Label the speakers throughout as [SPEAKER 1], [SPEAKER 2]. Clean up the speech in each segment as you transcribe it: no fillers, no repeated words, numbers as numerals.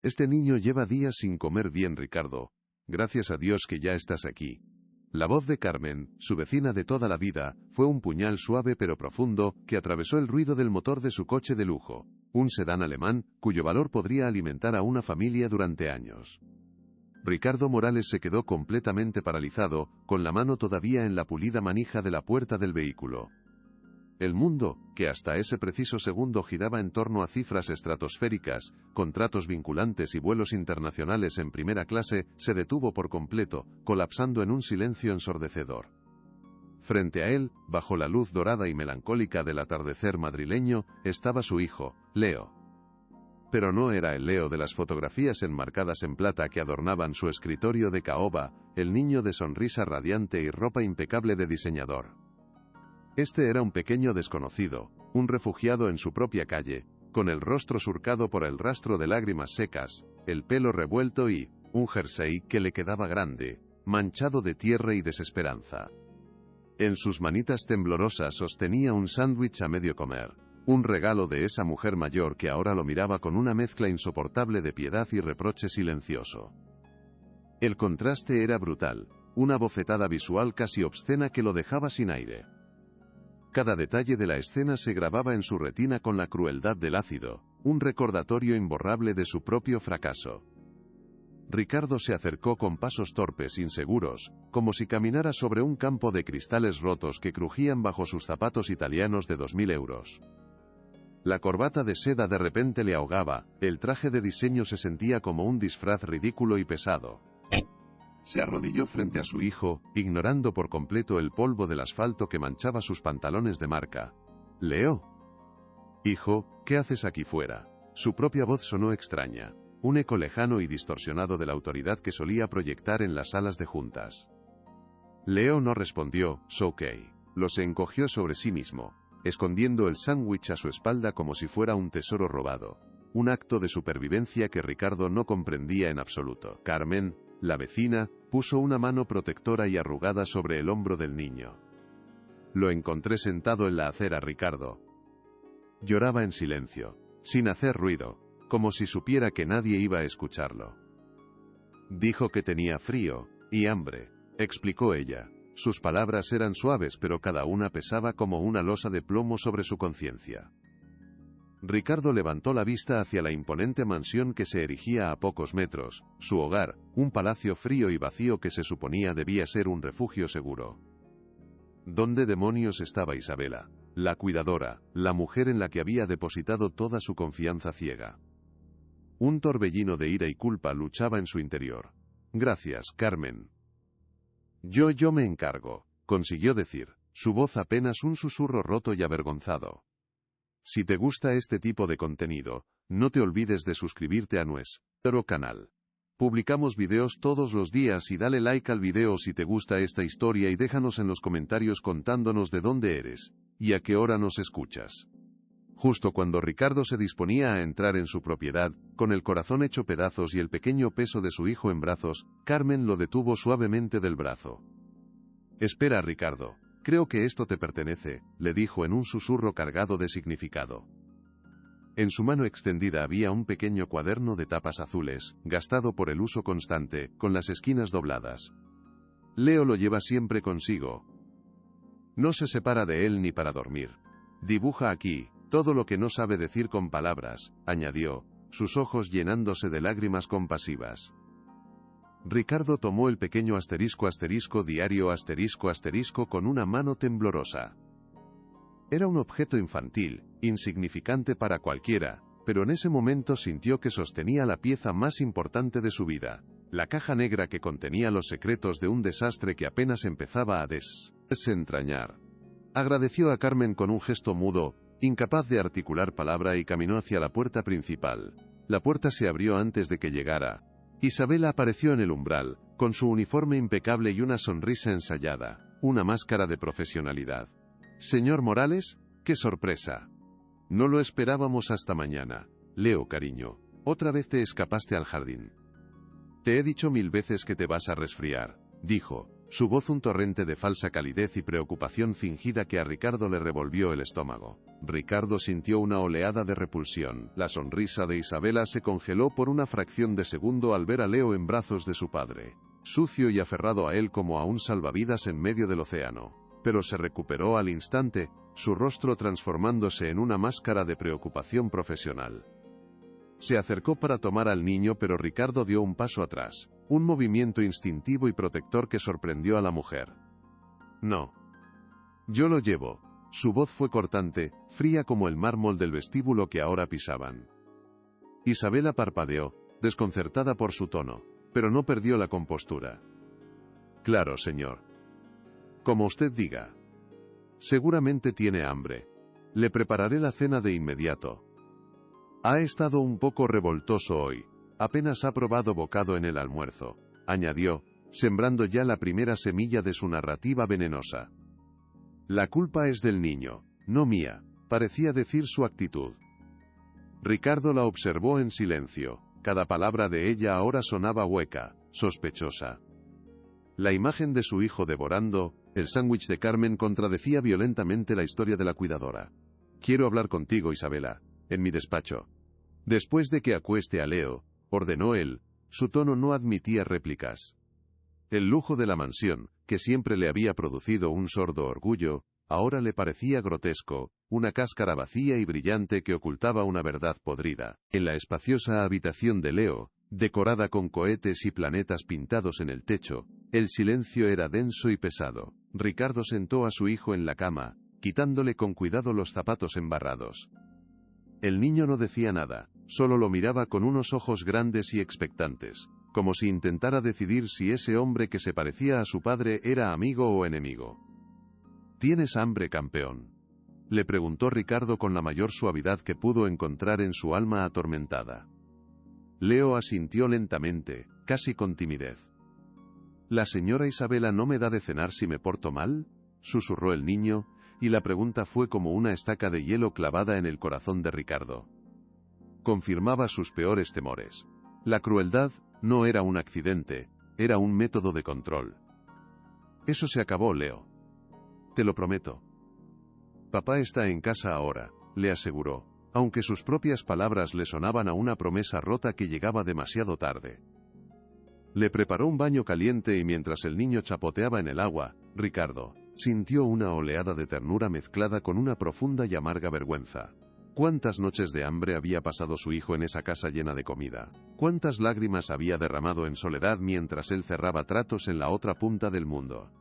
[SPEAKER 1] Este niño lleva días sin comer bien, Ricardo. Gracias a Dios que ya estás aquí. La voz de Carmen, su vecina de toda la vida, fue un puñal suave pero profundo, que atravesó el ruido del motor de su coche de lujo, un sedán alemán, cuyo valor podría alimentar a una familia durante años. Ricardo Morales se quedó completamente paralizado, con la mano todavía en la pulida manija de la puerta del vehículo. El mundo, que hasta ese preciso segundo giraba en torno a cifras estratosféricas, contratos vinculantes y vuelos internacionales en primera clase, se detuvo por completo, colapsando en un silencio ensordecedor. Frente a él, bajo la luz dorada y melancólica del atardecer madrileño, estaba su hijo, Leo. Pero no era el Leo de las fotografías enmarcadas en plata que adornaban su escritorio de caoba, el niño de sonrisa radiante y ropa impecable de diseñador. Este era un pequeño desconocido, un refugiado en su propia calle, con el rostro surcado por el rastro de lágrimas secas, el pelo revuelto y un jersey que le quedaba grande, manchado de tierra y desesperanza. En sus manitas temblorosas sostenía un sándwich a medio comer, un regalo de esa mujer mayor que ahora lo miraba con una mezcla insoportable de piedad y reproche silencioso. El contraste era brutal, una bofetada visual casi obscena que lo dejaba sin aire. Cada detalle de la escena se grababa en su retina con la crueldad del ácido, un recordatorio imborrable de su propio fracaso. Ricardo se acercó con pasos torpes, inseguros, como si caminara sobre un campo de cristales rotos que crujían bajo sus zapatos italianos de 2000 euros. La corbata de seda de repente le ahogaba, el traje de diseño se sentía como un disfraz ridículo y pesado. Se arrodilló frente a su hijo, ignorando por completo el polvo del asfalto que manchaba sus pantalones de marca. «Leo». «Hijo, ¿qué haces aquí fuera?». Su propia voz sonó extraña, un eco lejano y distorsionado de la autoridad que solía proyectar en las salas de juntas. Leo no respondió, «Okay». Lo se encogió sobre sí mismo, escondiendo el sándwich a su espalda como si fuera un tesoro robado. Un acto de supervivencia que Ricardo no comprendía en absoluto. Carmen, la vecina, puso una mano protectora y arrugada sobre el hombro del niño. Lo encontré sentado en la acera, Ricardo. Lloraba en silencio, sin hacer ruido, como si supiera que nadie iba a escucharlo. Dijo que tenía frío y hambre, explicó ella. Sus palabras eran suaves, pero cada una pesaba como una losa de plomo sobre su conciencia. Ricardo levantó la vista hacia la imponente mansión que se erigía a pocos metros, su hogar, un palacio frío y vacío que se suponía debía ser un refugio seguro. ¿Dónde demonios estaba Isabela, la cuidadora, la mujer en la que había depositado toda su confianza ciega? Un torbellino de ira y culpa luchaba en su interior. «Gracias, Carmen». Yo me encargo», consiguió decir, su voz apenas un susurro roto y avergonzado. Si te gusta este tipo de contenido, no te olvides de suscribirte a nuestro canal. Publicamos videos todos los días y dale like al video si te gusta esta historia y déjanos en los comentarios contándonos de dónde eres y a qué hora nos escuchas. Justo cuando Ricardo se disponía a entrar en su propiedad, con el corazón hecho pedazos y el pequeño peso de su hijo en brazos, Carmen lo detuvo suavemente del brazo. «Espera, Ricardo. Creo que esto te pertenece», le dijo en un susurro cargado de significado. En su mano extendida había un pequeño cuaderno de tapas azules, gastado por el uso constante, con las esquinas dobladas. «Leo lo lleva siempre consigo. No se separa de él ni para dormir. Dibuja aquí todo lo que no sabe decir con palabras», añadió, sus ojos llenándose de lágrimas compasivas. Ricardo tomó el pequeño diario con una mano temblorosa. Era un objeto infantil, insignificante para cualquiera, pero en ese momento sintió que sostenía la pieza más importante de su vida, la caja negra que contenía los secretos de un desastre que apenas empezaba a desentrañar. Agradeció a Carmen con un gesto mudo, incapaz de articular palabra, y caminó hacia la puerta principal. La puerta se abrió antes de que llegara. Isabela apareció en el umbral, con su uniforme impecable y una sonrisa ensayada, una máscara de profesionalidad. «Señor Morales, qué sorpresa. No lo esperábamos hasta mañana. Leo, cariño, otra vez te escapaste al jardín. Te he dicho 1000 veces que te vas a resfriar», dijo, Su voz un torrente de falsa calidez y preocupación fingida que a Ricardo le revolvió el estómago. Ricardo sintió una oleada de repulsión. La sonrisa de Isabela se congeló por una fracción de segundo al ver a Leo en brazos de su padre, sucio y aferrado a él como a un salvavidas en medio del océano. Pero se recuperó al instante, su rostro transformándose en una máscara de preocupación profesional. Se acercó para tomar al niño, pero Ricardo dio un paso atrás, un movimiento instintivo y protector que sorprendió a la mujer. No. Yo lo llevo. Su voz fue cortante, fría como el mármol del vestíbulo que ahora pisaban. Isabela parpadeó, desconcertada por su tono, pero no perdió la compostura. Claro, señor. Como usted diga. Seguramente tiene hambre. Le prepararé la cena de inmediato. Ha estado un poco revoltoso hoy. Apenas ha probado bocado en el almuerzo, añadió, sembrando ya la primera semilla de su narrativa venenosa. La culpa es del niño, no mía, parecía decir su actitud. Ricardo la observó en silencio. Cada palabra de ella ahora sonaba hueca, sospechosa. La imagen de su hijo devorando el sándwich de Carmen contradecía violentamente la historia de la cuidadora. Quiero hablar contigo, Isabela, en mi despacho. Después de que acueste a Leo, ordenó él, su tono no admitía réplicas. El lujo de la mansión, que siempre le había producido un sordo orgullo, ahora le parecía grotesco, una cáscara vacía y brillante que ocultaba una verdad podrida. En la espaciosa habitación de Leo, decorada con cohetes y planetas pintados en el techo, el silencio era denso y pesado. Ricardo sentó a su hijo en la cama, quitándole con cuidado los zapatos embarrados. El niño no decía nada, solo lo miraba con unos ojos grandes y expectantes, como si intentara decidir si ese hombre que se parecía a su padre era amigo o enemigo. ¿Tienes hambre, campeón?, le preguntó Ricardo con la mayor suavidad que pudo encontrar en su alma atormentada. Leo asintió lentamente, casi con timidez. ¿La señora Isabela no me da de cenar si me porto mal?, susurró el niño, y la pregunta fue como una estaca de hielo clavada en el corazón de Ricardo. Confirmaba sus peores temores. La crueldad no era un accidente, era un método de control. Eso se acabó, Leo. Te lo prometo. Papá está en casa ahora, le aseguró, aunque sus propias palabras le sonaban a una promesa rota que llegaba demasiado tarde. Le preparó un baño caliente y mientras el niño chapoteaba en el agua, Ricardo sintió una oleada de ternura mezclada con una profunda y amarga vergüenza. ¿Cuántas noches de hambre había pasado su hijo en esa casa llena de comida? ¿Cuántas lágrimas había derramado en soledad mientras él cerraba tratos en la otra punta del mundo?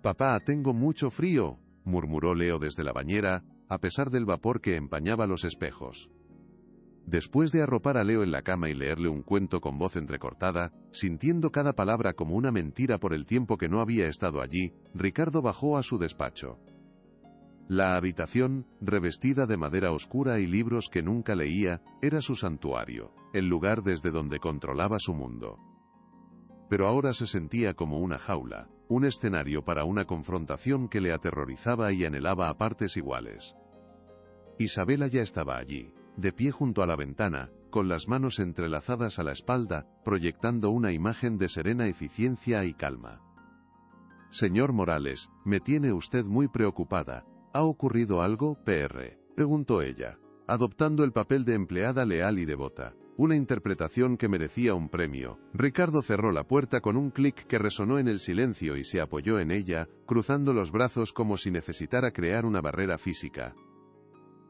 [SPEAKER 1] «Papá, tengo mucho frío», murmuró Leo desde la bañera, a pesar del vapor que empañaba los espejos. Después de arropar a Leo en la cama y leerle un cuento con voz entrecortada, sintiendo cada palabra como una mentira por el tiempo que no había estado allí, Ricardo bajó a su despacho. La habitación, revestida de madera oscura y libros que nunca leía, era su santuario, el lugar desde donde controlaba su mundo. Pero ahora se sentía como una jaula, un escenario para una confrontación que le aterrorizaba y anhelaba a partes iguales. Isabela ya estaba allí, de pie junto a la ventana, con las manos entrelazadas a la espalda, proyectando una imagen de serena eficiencia y calma. «Señor Morales, me tiene usted muy preocupada. ¿Ha ocurrido algo, Pr?», preguntó ella, adoptando el papel de empleada leal y devota, una interpretación que merecía un premio. Ricardo cerró la puerta con un clic que resonó en el silencio y se apoyó en ella, cruzando los brazos como si necesitara crear una barrera física.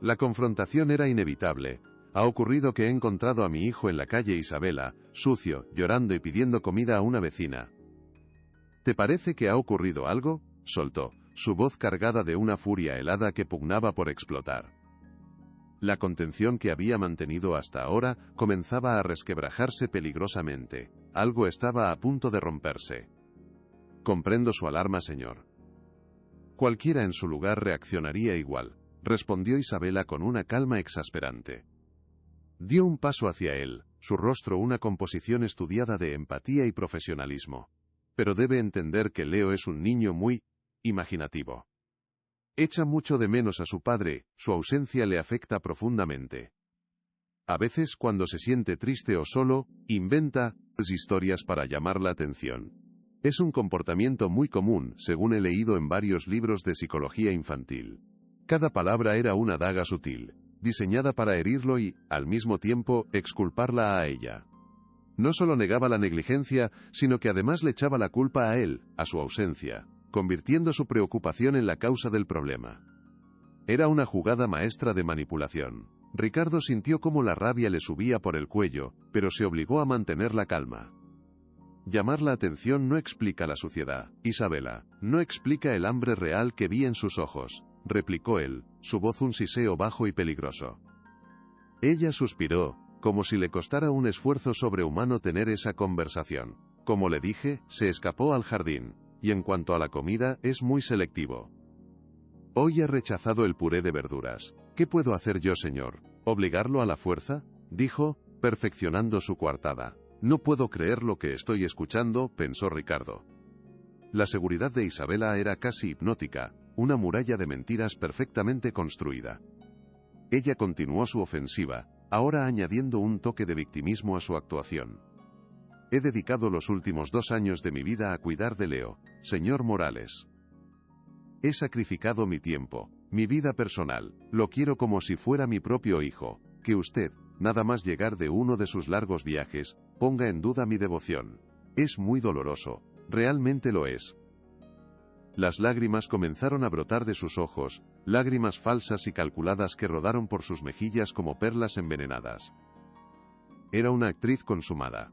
[SPEAKER 1] La confrontación era inevitable. «Ha ocurrido que he encontrado a mi hijo en la calle Isabela, sucio, llorando y pidiendo comida a una vecina». «¿Te parece que ha ocurrido algo?», soltó, su voz cargada de una furia helada que pugnaba por explotar. La contención que había mantenido hasta ahora comenzaba a resquebrajarse peligrosamente. Algo estaba a punto de romperse. «Comprendo su alarma, señor. Cualquiera en su lugar reaccionaría igual», respondió Isabela con una calma exasperante. Dio un paso hacia él, su rostro una composición estudiada de empatía y profesionalismo. «Pero debe entender que Leo es un niño muy imaginativo. Echa mucho de menos a su padre, su ausencia le afecta profundamente. A veces, cuando se siente triste o solo, inventa historias para llamar la atención. Es un comportamiento muy común, según he leído en varios libros de psicología infantil. Cada palabra era una daga sutil, diseñada para herirlo y, al mismo tiempo, exculparla a ella. No solo negaba la negligencia, sino que además le echaba la culpa a él, a su ausencia, convirtiendo su preocupación en la causa del problema. Era una jugada maestra de manipulación. Ricardo sintió cómo la rabia le subía por el cuello, pero se obligó a mantener la calma. Llamar la atención no explica la suciedad, Isabela, no explica el hambre real que vi en sus ojos, replicó él, su voz un siseo bajo y peligroso. Ella suspiró, como si le costara un esfuerzo sobrehumano tener esa conversación. Como le dije, se escapó al jardín, y en cuanto a la comida, es muy selectivo. Hoy ha rechazado el puré de verduras. ¿Qué puedo hacer yo, señor? ¿Obligarlo a la fuerza? Dijo, perfeccionando su coartada. No puedo creer lo que estoy escuchando, pensó Ricardo. La seguridad de Isabela era casi hipnótica, una muralla de mentiras perfectamente construida. Ella continuó su ofensiva, ahora añadiendo un toque de victimismo a su actuación. He dedicado los últimos 2 años de mi vida a cuidar de Leo, señor Morales. He sacrificado mi tiempo, mi vida personal, lo quiero como si fuera mi propio hijo, que usted, nada más llegar de uno de sus largos viajes, ponga en duda mi devoción. Es muy doloroso, realmente lo es. Las lágrimas comenzaron a brotar de sus ojos, lágrimas falsas y calculadas que rodaron por sus mejillas como perlas envenenadas. Era una actriz consumada.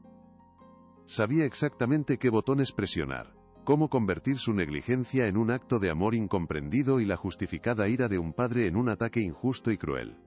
[SPEAKER 1] Sabía exactamente qué botones presionar, cómo convertir su negligencia en un acto de amor incomprendido y la justificada ira de un padre en un ataque injusto y cruel.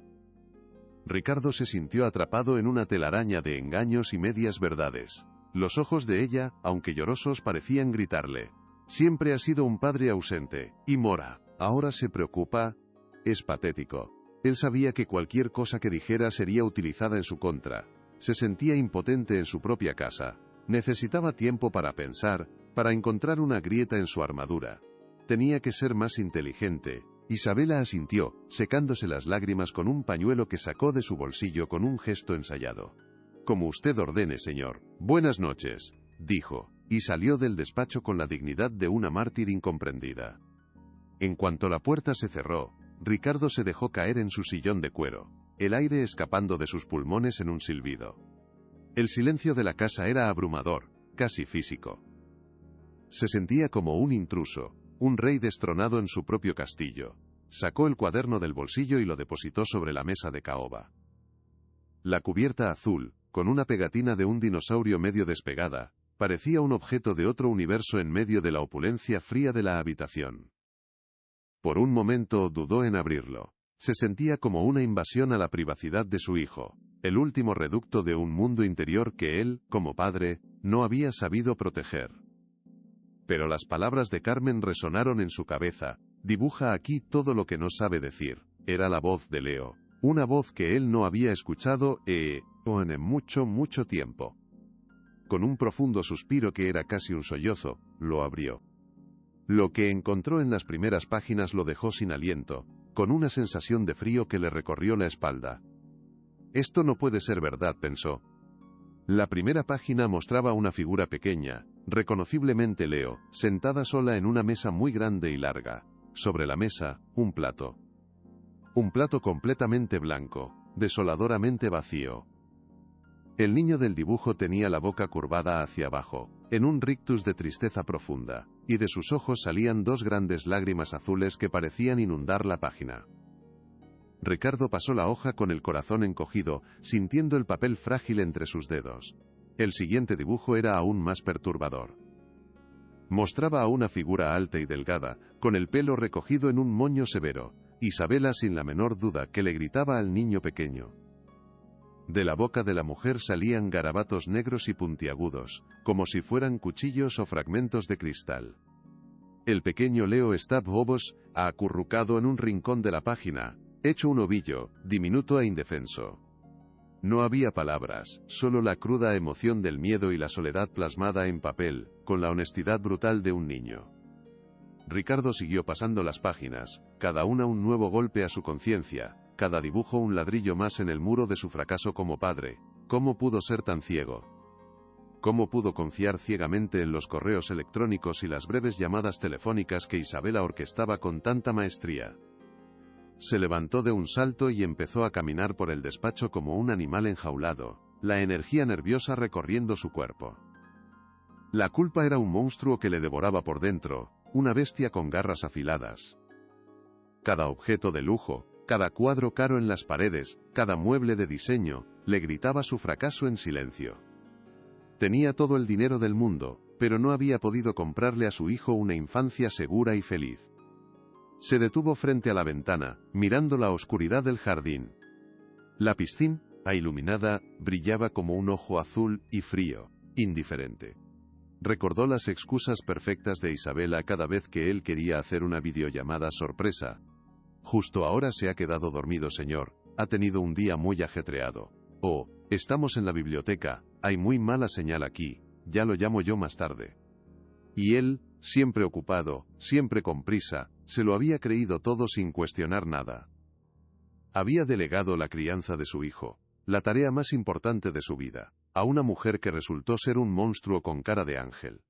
[SPEAKER 1] Ricardo se sintió atrapado en una telaraña de engaños y medias verdades. Los ojos de ella, aunque llorosos, parecían gritarle: siempre ha sido un padre ausente, y Mora, ahora se preocupa. Es patético. Él sabía que cualquier cosa que dijera sería utilizada en su contra. Se sentía impotente en su propia casa. Necesitaba tiempo para pensar, para encontrar una grieta en su armadura. Tenía que ser más inteligente. Isabela asintió, secándose las lágrimas con un pañuelo que sacó de su bolsillo con un gesto ensayado. Como usted ordene, señor. Buenas noches, dijo, y salió del despacho con la dignidad de una mártir incomprendida. En cuanto la puerta se cerró, Ricardo se dejó caer en su sillón de cuero, el aire escapando de sus pulmones en un silbido. El silencio de la casa era abrumador, casi físico. Se sentía como un intruso, un rey destronado en su propio castillo. Sacó el cuaderno del bolsillo y lo depositó sobre la mesa de caoba. La cubierta azul, con una pegatina de un dinosaurio medio despegada, parecía un objeto de otro universo en medio de la opulencia fría de la habitación. Por un momento dudó en abrirlo. Se sentía como una invasión a la privacidad de su hijo, el último reducto de un mundo interior que él, como padre, no había sabido proteger. Pero las palabras de Carmen resonaron en su cabeza: dibuja aquí todo lo que no sabe decir. Era la voz de Leo, una voz que él no había escuchado en mucho tiempo. Con un profundo suspiro que era casi un sollozo, lo abrió. Lo que encontró en las primeras páginas lo dejó sin aliento, con una sensación de frío que le recorrió la espalda. Esto no puede ser verdad, pensó. La primera página mostraba una figura pequeña, reconociblemente Leo, sentada sola en una mesa muy grande y larga. Sobre la mesa, un plato. Un plato completamente blanco, desoladoramente vacío. El niño del dibujo tenía la boca curvada hacia abajo, en un rictus de tristeza profunda, y de sus ojos salían 2 grandes lágrimas azules que parecían inundar la página. Ricardo pasó la hoja con el corazón encogido, sintiendo el papel frágil entre sus dedos. El siguiente dibujo era aún más perturbador. Mostraba a una figura alta y delgada, con el pelo recogido en un moño severo, Isabela sin la menor duda que le gritaba al niño pequeño. De la boca de la mujer salían garabatos negros y puntiagudos, como si fueran cuchillos o fragmentos de cristal. El pequeño Leo estaba acurrucado en un rincón de la página, hecho un ovillo, diminuto e indefenso. No había palabras, solo la cruda emoción del miedo y la soledad plasmada en papel, con la honestidad brutal de un niño. Ricardo siguió pasando las páginas, cada una un nuevo golpe a su conciencia, cada dibujo un ladrillo más en el muro de su fracaso como padre. ¿Cómo pudo ser tan ciego? ¿Cómo pudo confiar ciegamente en los correos electrónicos y las breves llamadas telefónicas que Isabela orquestaba con tanta maestría? Se levantó de un salto y empezó a caminar por el despacho como un animal enjaulado, la energía nerviosa recorriendo su cuerpo. La culpa era un monstruo que le devoraba por dentro, una bestia con garras afiladas. Cada objeto de lujo, cada cuadro caro en las paredes, cada mueble de diseño, le gritaba su fracaso en silencio. Tenía todo el dinero del mundo, pero no había podido comprarle a su hijo una infancia segura y feliz. Se detuvo frente a la ventana, mirando la oscuridad del jardín. La piscina, iluminada, brillaba como un ojo azul y frío, indiferente. Recordó las excusas perfectas de Isabela cada vez que él quería hacer una videollamada sorpresa. Justo ahora se ha quedado dormido, señor, ha tenido un día muy ajetreado. Oh, estamos en la biblioteca, hay muy mala señal aquí, ya lo llamo yo más tarde. Y él, siempre ocupado, siempre con prisa, se lo había creído todo sin cuestionar nada. Había delegado la crianza de su hijo, la tarea más importante de su vida, a una mujer que resultó ser un monstruo con cara de ángel.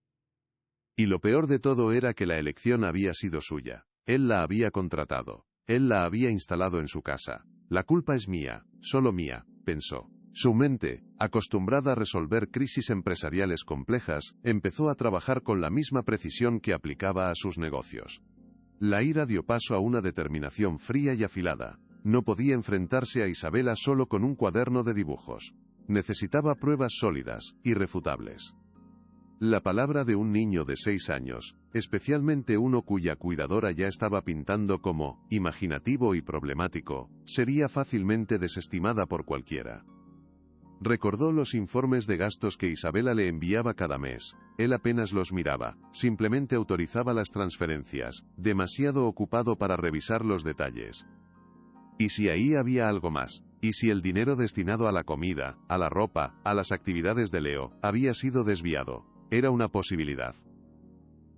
[SPEAKER 1] Y lo peor de todo era que la elección había sido suya. Él la había contratado, él la había instalado en su casa. La culpa es mía, solo mía, pensó. Su mente, acostumbrada a resolver crisis empresariales complejas, empezó a trabajar con la misma precisión que aplicaba a sus negocios. La ira dio paso a una determinación fría y afilada. No podía enfrentarse a Isabela solo con un cuaderno de dibujos. Necesitaba pruebas sólidas, irrefutables. La palabra de un niño de 6 años, especialmente uno cuya cuidadora ya estaba pintando como imaginativo y problemático, sería fácilmente desestimada por cualquiera. Recordó los informes de gastos que Isabela le enviaba cada mes. Él apenas los miraba, simplemente autorizaba las transferencias, demasiado ocupado para revisar los detalles. ¿Y si ahí había algo más? ¿Y si el dinero destinado a la comida, a la ropa, a las actividades de Leo, había sido desviado? Era una posibilidad.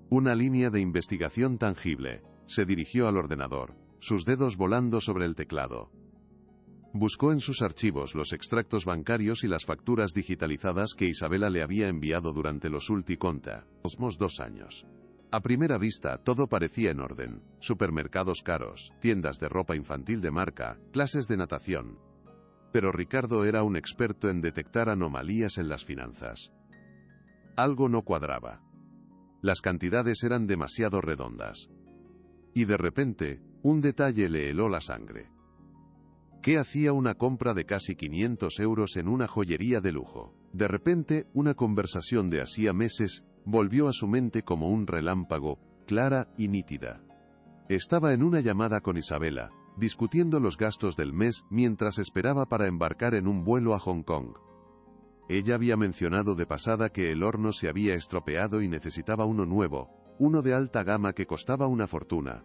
[SPEAKER 1] Una línea de investigación tangible. Se dirigió al ordenador, sus dedos volando sobre el teclado. Buscó en sus archivos los extractos bancarios y las facturas digitalizadas que Isabela le había enviado durante los últimos 2 años. A primera vista, todo parecía en orden. Supermercados caros, tiendas de ropa infantil de marca, clases de natación. Pero Ricardo era un experto en detectar anomalías en las finanzas. Algo no cuadraba. Las cantidades eran demasiado redondas. Y de repente, un detalle le heló la sangre. ¿Qué hacía una compra de casi 500 euros en una joyería de lujo? De repente, una conversación de hacía meses volvió a su mente como un relámpago, clara y nítida. Estaba en una llamada con Isabela, discutiendo los gastos del mes mientras esperaba para embarcar en un vuelo a Hong Kong. Ella había mencionado de pasada que el horno se había estropeado y necesitaba uno nuevo, uno de alta gama que costaba una fortuna.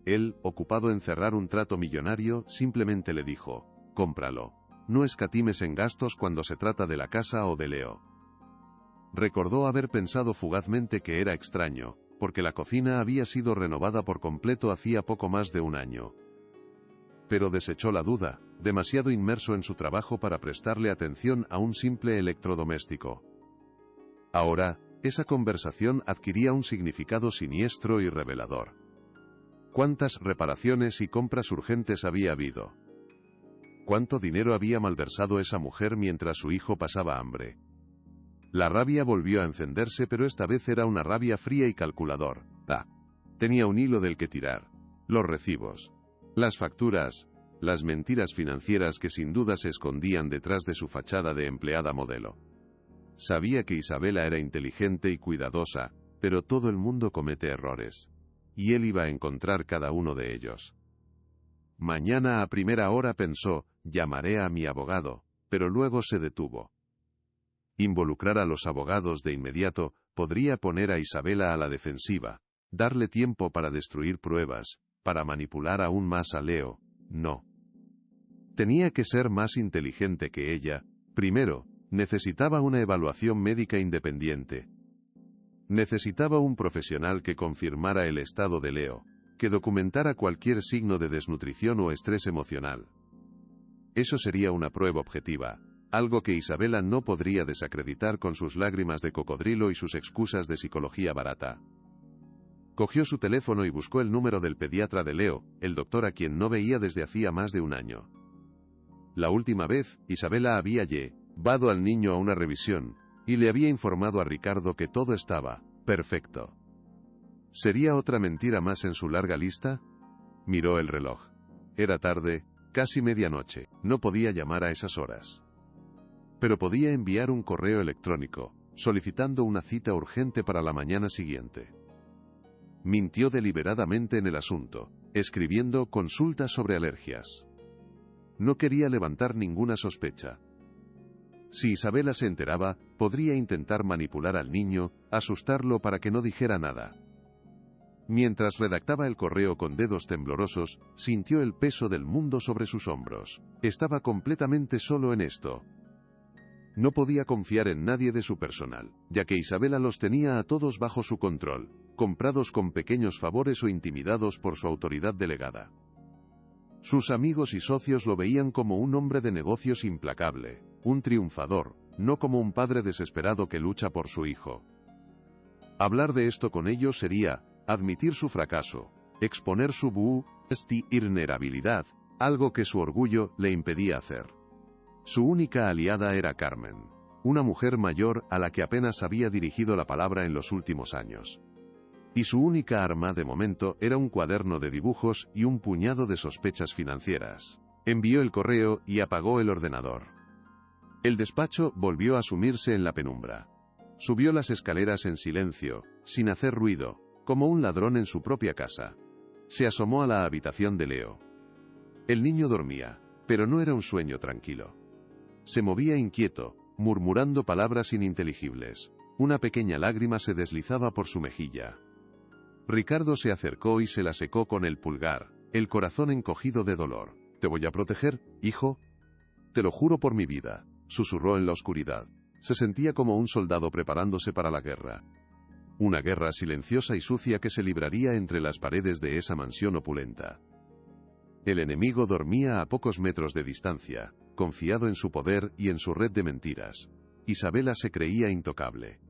[SPEAKER 1] Él, ocupado en cerrar un trato millonario, simplemente le dijo: cómpralo. No escatimes en gastos cuando se trata de la casa o de Leo. Recordó haber pensado fugazmente que era extraño, porque la cocina había sido renovada por completo hacía poco más de un año. Pero desechó la duda, demasiado inmerso en su trabajo para prestarle atención a un simple electrodoméstico. Ahora, esa conversación adquiría un significado siniestro y revelador. ¿Cuántas reparaciones y compras urgentes había habido? ¿Cuánto dinero había malversado esa mujer mientras su hijo pasaba hambre? La rabia volvió a encenderse, pero esta vez era una rabia fría y calculador. Tenía un hilo del que tirar. Los recibos. Las facturas. Las mentiras financieras que sin duda se escondían detrás de su fachada de empleada modelo. Sabía que Isabela era inteligente y cuidadosa, pero todo el mundo comete errores. Y él iba a encontrar cada uno de ellos. Mañana a primera hora pensó, llamaré a mi abogado, pero luego se detuvo. Involucrar a los abogados de inmediato podría poner a Isabela a la defensiva, darle tiempo para destruir pruebas, para manipular aún más a Leo. No. Tenía que ser más inteligente que ella. Primero, necesitaba una evaluación médica independiente. Necesitaba un profesional que confirmara el estado de Leo, que documentara cualquier signo de desnutrición o estrés emocional. Eso sería una prueba objetiva, algo que Isabela no podría desacreditar con sus lágrimas de cocodrilo y sus excusas de psicología barata. Cogió su teléfono y buscó el número del pediatra de Leo, el doctor a quien no veía desde hacía más de un año. La última vez, Isabela había llevado al niño a una revisión, y le había informado a Ricardo que todo estaba perfecto. ¿Sería otra mentira más en su larga lista? Miró el reloj. Era tarde, casi medianoche. No podía llamar a esas horas. Pero podía enviar un correo electrónico, solicitando una cita urgente para la mañana siguiente. Mintió deliberadamente en el asunto, escribiendo consulta sobre alergias. No quería levantar ninguna sospecha. Si Isabela se enteraba, podría intentar manipular al niño, asustarlo para que no dijera nada. Mientras redactaba el correo con dedos temblorosos, sintió el peso del mundo sobre sus hombros. Estaba completamente solo en esto. No podía confiar en nadie de su personal, ya que Isabela los tenía a todos bajo su control, comprados con pequeños favores o intimidados por su autoridad delegada. Sus amigos y socios lo veían como un hombre de negocios implacable, un triunfador, no como un padre desesperado que lucha por su hijo. Hablar de esto con ellos sería admitir su fracaso, exponer su vulnerabilidad, algo que su orgullo le impedía hacer. Su única aliada era Carmen, una mujer mayor a la que apenas había dirigido la palabra en los últimos años. Y su única arma de momento era un cuaderno de dibujos y un puñado de sospechas financieras. Envió el correo y apagó el ordenador. El despacho volvió a sumirse en la penumbra. Subió las escaleras en silencio, sin hacer ruido, como un ladrón en su propia casa. Se asomó a la habitación de Leo. El niño dormía, pero no era un sueño tranquilo. Se movía inquieto, murmurando palabras ininteligibles. Una pequeña lágrima se deslizaba por su mejilla. Ricardo se acercó y se la secó con el pulgar, el corazón encogido de dolor. «¿Te voy a proteger, hijo? Te lo juro por mi vida», susurró en la oscuridad. Se sentía como un soldado preparándose para la guerra. Una guerra silenciosa y sucia que se libraría entre las paredes de esa mansión opulenta. El enemigo dormía a pocos metros de distancia, confiado en su poder y en su red de mentiras. Isabela se creía intocable.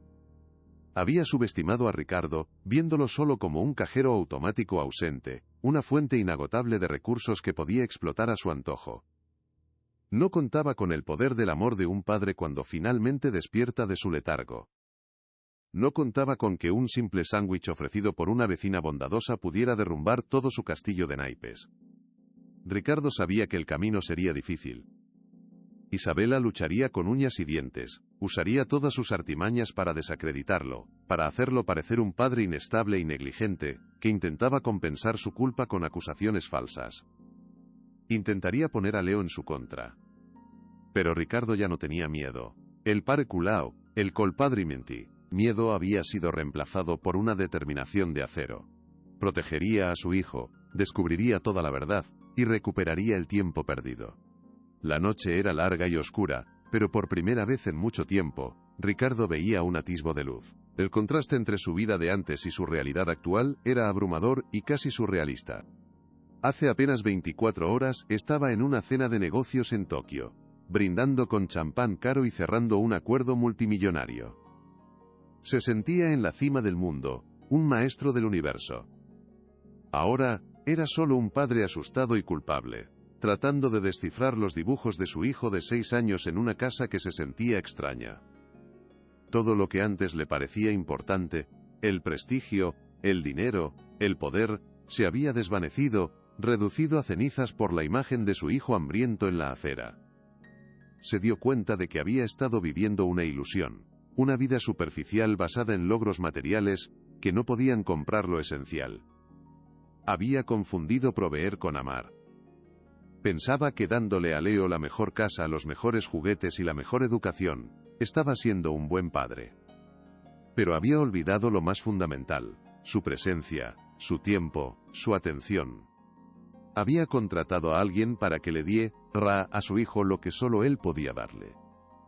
[SPEAKER 1] Había subestimado a Ricardo, viéndolo solo como un cajero automático ausente, una fuente inagotable de recursos que podía explotar a su antojo. No contaba con el poder del amor de un padre cuando finalmente despierta de su letargo. No contaba con que un simple sándwich ofrecido por una vecina bondadosa pudiera derrumbar todo su castillo de naipes. Ricardo sabía que el camino sería difícil. Isabela lucharía con uñas y dientes, usaría todas sus artimañas para desacreditarlo, para hacerlo parecer un padre inestable y negligente, que intentaba compensar su culpa con acusaciones falsas. Intentaría poner a Leo en su contra. Pero Ricardo ya no tenía miedo. El pare culao, el colpadre mentí. Miedo había sido reemplazado por una determinación de acero. Protegería a su hijo, descubriría toda la verdad, y recuperaría el tiempo perdido. La noche era larga y oscura, pero por primera vez en mucho tiempo, Ricardo veía un atisbo de luz. El contraste entre su vida de antes y su realidad actual era abrumador y casi surrealista. Hace apenas 24 horas estaba en una cena de negocios en Tokio, brindando con champán caro y cerrando un acuerdo multimillonario. Se sentía en la cima del mundo, un maestro del universo. Ahora, era solo un padre asustado y culpable, tratando de descifrar los dibujos de su hijo de 6 años en una casa que se sentía extraña. Todo lo que antes le parecía importante, el prestigio, el dinero, el poder, se había desvanecido, reducido a cenizas por la imagen de su hijo hambriento en la acera. Se dio cuenta de que había estado viviendo una ilusión, una vida superficial basada en logros materiales que no podían comprar lo esencial. Había confundido proveer con amar. Pensaba que dándole a Leo la mejor casa, los mejores juguetes y la mejor educación, estaba siendo un buen padre. Pero había olvidado lo más fundamental, su presencia, su tiempo, su atención. Había contratado a alguien para que le diera a su hijo lo que solo él podía darle.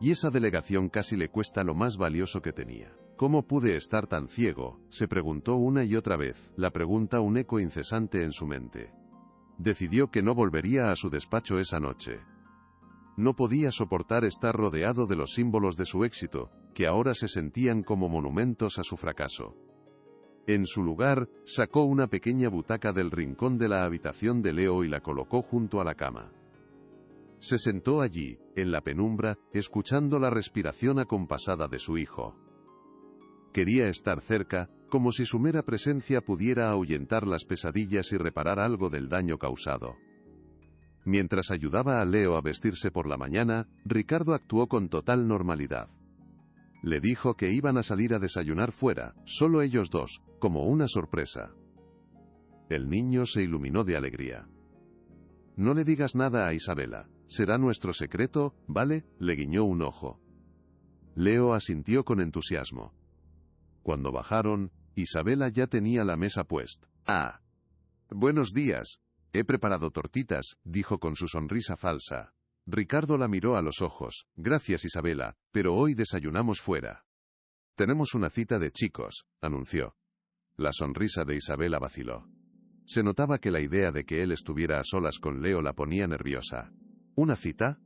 [SPEAKER 1] Y esa delegación casi le cuesta lo más valioso que tenía. ¿Cómo pude estar tan ciego?, se preguntó una y otra vez, la pregunta un eco incesante en su mente. Decidió que no volvería a su despacho esa noche. no podía soportar estar rodeado de los símbolos de su éxito, que ahora se sentían como monumentos a su fracaso. En su lugar, sacó una pequeña butaca del rincón de la habitación de Leo y la colocó junto a la cama. Se sentó allí, en la penumbra, escuchando la respiración acompasada de su hijo. Quería estar cerca, como si su mera presencia pudiera ahuyentar las pesadillas y reparar algo del daño causado. Mientras ayudaba a Leo a vestirse por la mañana, Ricardo actuó con total normalidad. Le dijo que iban a salir a desayunar fuera, solo ellos dos, como una sorpresa. El niño se iluminó de alegría. «No le digas nada a Isabela, será nuestro secreto, ¿vale?», le guiñó un ojo. Leo asintió con entusiasmo. Cuando bajaron, Isabela ya tenía la mesa puesta. «Ah, buenos días. He preparado tortitas», dijo con su sonrisa falsa. Ricardo la miró a los ojos. «Gracias, Isabela, pero hoy desayunamos fuera». «Tenemos una cita de chicos», anunció. La sonrisa de Isabela vaciló. Se notaba que la idea de que él estuviera a solas con Leo la ponía nerviosa. «¿Una cita?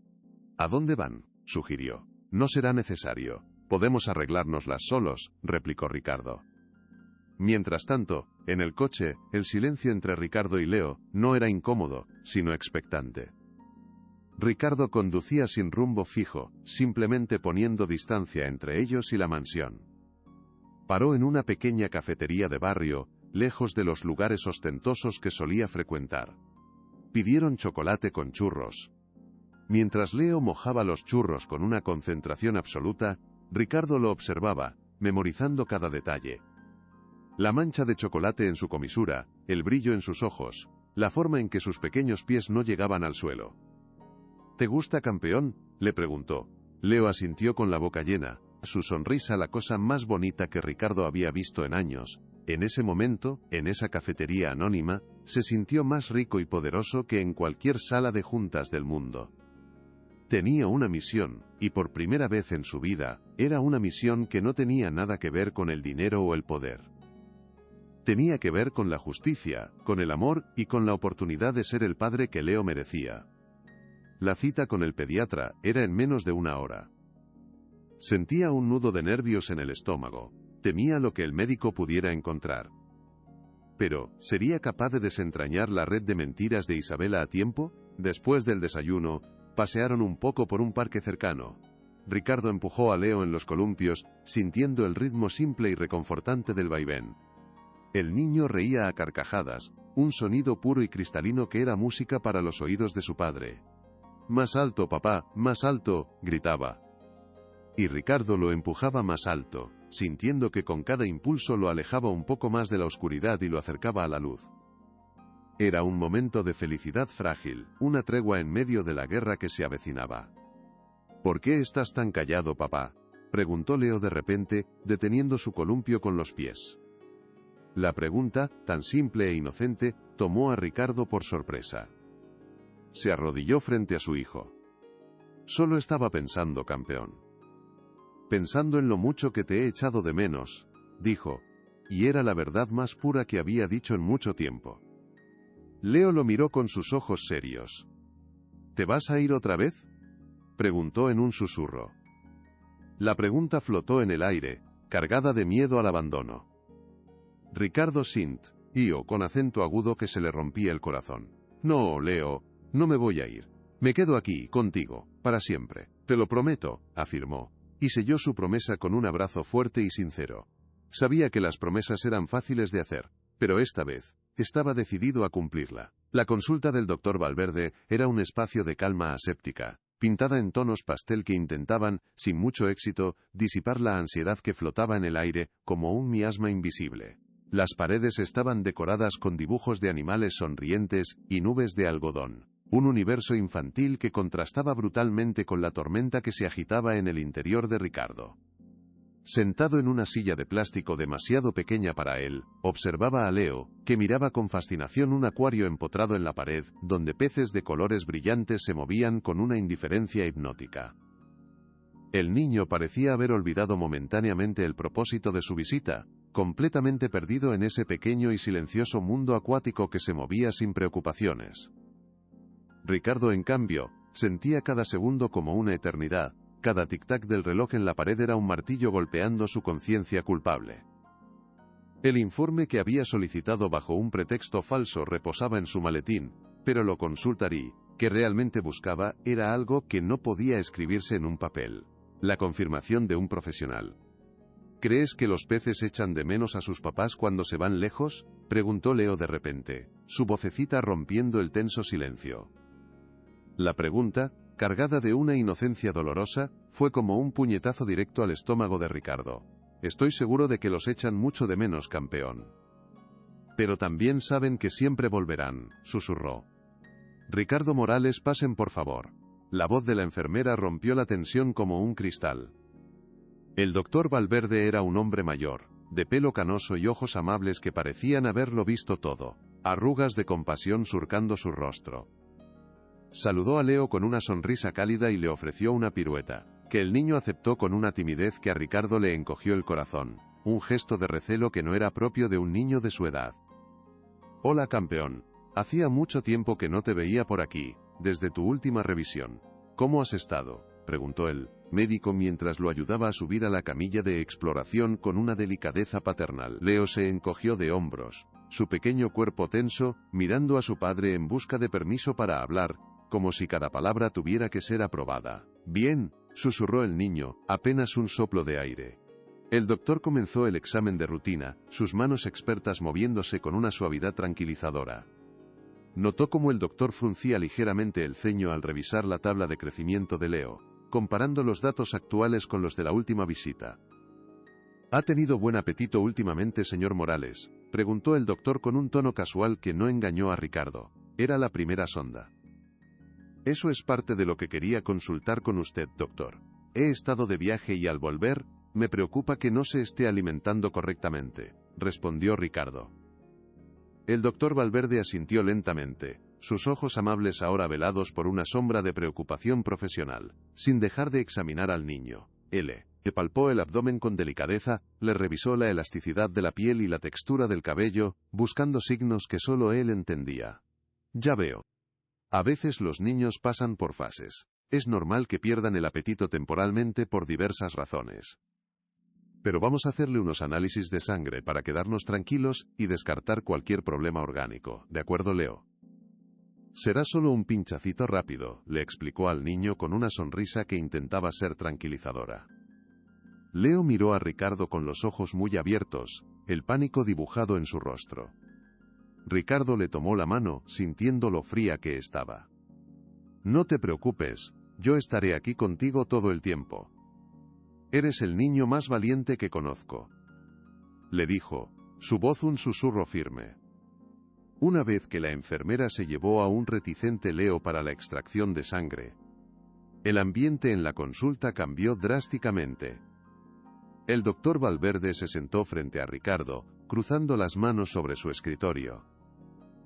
[SPEAKER 1] ¿A dónde van?», sugirió. «No será necesario. Podemos arreglárnoslas solos», replicó Ricardo. Mientras tanto, en el coche, el silencio entre Ricardo y Leo no era incómodo, sino expectante. Ricardo conducía sin rumbo fijo, simplemente poniendo distancia entre ellos y la mansión. Paró en una pequeña cafetería de barrio, lejos de los lugares ostentosos que solía frecuentar. Pidieron chocolate con churros. Mientras Leo mojaba los churros con una concentración absoluta, Ricardo lo observaba, memorizando cada detalle. La mancha de chocolate en su comisura, el brillo en sus ojos, la forma en que sus pequeños pies no llegaban al suelo. «¿Te gusta, campeón?», le preguntó. Leo asintió con la boca llena, su sonrisa la cosa más bonita que Ricardo había visto en años. En ese momento, en esa cafetería anónima, se sintió más rico y poderoso que en cualquier sala de juntas del mundo. Tenía una misión, y por primera vez en su vida, era una misión que no tenía nada que ver con el dinero o el poder. Tenía que ver con la justicia, con el amor y con la oportunidad de ser el padre que Leo merecía. La cita con el pediatra era en menos de una hora. Sentía un nudo de nervios en el estómago. Temía lo que el médico pudiera encontrar. Pero, ¿sería capaz de desentrañar la red de mentiras de Isabela a tiempo? Después del desayuno, pasearon un poco por un parque cercano. Ricardo empujó a Leo en los columpios, sintiendo el ritmo simple y reconfortante del vaivén. El niño reía a carcajadas, un sonido puro y cristalino que era música para los oídos de su padre. «Más alto, papá, más alto», gritaba. Y Ricardo lo empujaba más alto, sintiendo que con cada impulso lo alejaba un poco más de la oscuridad y lo acercaba a la luz. Era un momento de felicidad frágil, una tregua en medio de la guerra que se avecinaba. «¿Por qué estás tan callado, papá?», preguntó Leo de repente, deteniendo su columpio con los pies. La pregunta, tan simple e inocente, tomó a Ricardo por sorpresa. Se arrodilló frente a su hijo. «Solo estaba pensando, campeón. Pensando en lo mucho que te he echado de menos», dijo, y era la verdad más pura que había dicho en mucho tiempo. Leo lo miró con sus ojos serios. «¿Te vas a ir otra vez?», preguntó en un susurro. La pregunta flotó en el aire, cargada de miedo al abandono. Ricardo sintió con acento agudo que se le rompía el corazón. «No, Leo, no me voy a ir. Me quedo aquí, contigo, para siempre. Te lo prometo», afirmó, y selló su promesa con un abrazo fuerte y sincero. Sabía que las promesas eran fáciles de hacer, pero esta vez, estaba decidido a cumplirla. La consulta del doctor Valverde era un espacio de calma aséptica, pintada en tonos pastel que intentaban, sin mucho éxito, disipar la ansiedad que flotaba en el aire, como un miasma invisible. Las paredes estaban decoradas con dibujos de animales sonrientes y nubes de algodón. Un universo infantil que contrastaba brutalmente con la tormenta que se agitaba en el interior de Ricardo. Sentado en una silla de plástico demasiado pequeña para él, observaba a Leo, que miraba con fascinación un acuario empotrado en la pared, donde peces de colores brillantes se movían con una indiferencia hipnótica. El niño parecía haber olvidado momentáneamente el propósito de su visita, completamente perdido en ese pequeño y silencioso mundo acuático que se movía sin preocupaciones. Ricardo, en cambio, Sentía cada segundo como una eternidad, cada tic-tac del reloj en la pared era un martillo golpeando su conciencia culpable. El informe que había solicitado bajo un pretexto falso reposaba en su maletín, pero lo consultarí, que realmente buscaba, era algo que no podía escribirse en un papel. La confirmación de un profesional. ¿Crees que los peces echan de menos a sus papás cuando se van lejos?, preguntó Leo de repente, su vocecita rompiendo el tenso silencio. La pregunta, cargada de una inocencia dolorosa, fue como un puñetazo directo al estómago de Ricardo. Estoy seguro de que los echan mucho de menos, campeón. Pero también saben que siempre volverán, susurró. Ricardo Morales, pasen por favor. La voz de la enfermera rompió la tensión como un cristal. El doctor Valverde era un hombre mayor, de pelo canoso y ojos amables que parecían haberlo visto todo, arrugas de compasión surcando su rostro. Saludó a Leo con una sonrisa cálida y le ofreció una pirueta, que el niño aceptó con una timidez que a Ricardo le encogió el corazón, un gesto de recelo que no era propio de un niño de su edad. Hola, campeón. Hacía mucho tiempo que no te veía por aquí, desde tu última revisión. ¿Cómo has estado?, preguntó el médico mientras lo ayudaba a subir a la camilla de exploración con una delicadeza paternal. Leo se encogió de hombros, su pequeño cuerpo tenso, mirando a su padre en busca de permiso para hablar, como si cada palabra tuviera que ser aprobada. Bien, susurró el niño, apenas un soplo de aire. El doctor comenzó el examen de rutina, sus manos expertas moviéndose con una suavidad tranquilizadora. Notó cómo el doctor fruncía ligeramente el ceño al revisar la tabla de crecimiento de Leo, comparando los datos actuales con los de la última visita. ¿Ha tenido buen apetito últimamente, señor Morales?, preguntó el doctor con un tono casual que no engañó a Ricardo. Era la primera sonda. Eso es parte de lo que quería consultar con usted, doctor. He estado de viaje y al volver, me preocupa que no se esté alimentando correctamente, respondió Ricardo. El doctor Valverde asintió lentamente, sus ojos amables ahora velados por una sombra de preocupación profesional, sin dejar de examinar al niño. Le palpó el abdomen con delicadeza, le revisó la elasticidad de la piel y la textura del cabello, buscando signos que solo él entendía. Ya veo. A veces los niños pasan por fases. Es normal que pierdan el apetito temporalmente por diversas razones. Pero vamos a hacerle unos análisis de sangre para quedarnos tranquilos y descartar cualquier problema orgánico, ¿de acuerdo, Leo? Será solo un pinchacito rápido, le explicó al niño con una sonrisa que intentaba ser tranquilizadora. Leo miró a Ricardo con los ojos muy abiertos, el pánico dibujado en su rostro. Ricardo le tomó la mano, sintiendo lo fría que estaba. No te preocupes, yo estaré aquí contigo todo el tiempo. Eres el niño más valiente que conozco. Le dijo, su voz un susurro firme. Una vez que la enfermera se llevó a un reticente Leo para la extracción de sangre, el ambiente en la consulta cambió drásticamente. El doctor Valverde se sentó frente a Ricardo, cruzando las manos sobre su escritorio.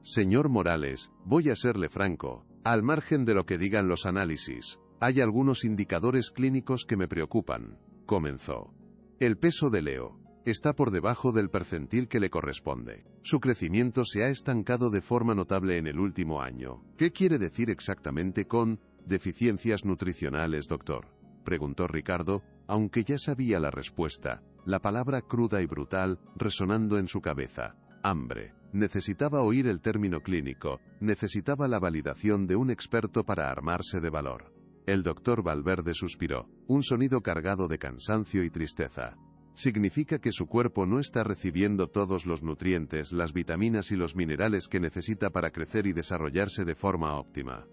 [SPEAKER 1] Señor Morales, voy a serle franco, al margen de lo que digan los análisis, hay algunos indicadores clínicos que me preocupan, comenzó. El peso de Leo está por debajo del percentil que le corresponde. Su crecimiento se ha estancado de forma notable en el último año. ¿Qué quiere decir exactamente con deficiencias nutricionales, doctor?, preguntó Ricardo, aunque ya sabía la respuesta, la palabra cruda y brutal resonando en su cabeza. Hambre. Necesitaba oír el término clínico, necesitaba la validación de un experto para armarse de valor. El doctor Valverde suspiró, un sonido cargado de cansancio y tristeza. Significa que su cuerpo no está recibiendo todos los nutrientes, las vitaminas y los minerales que necesita para crecer y desarrollarse de forma óptima.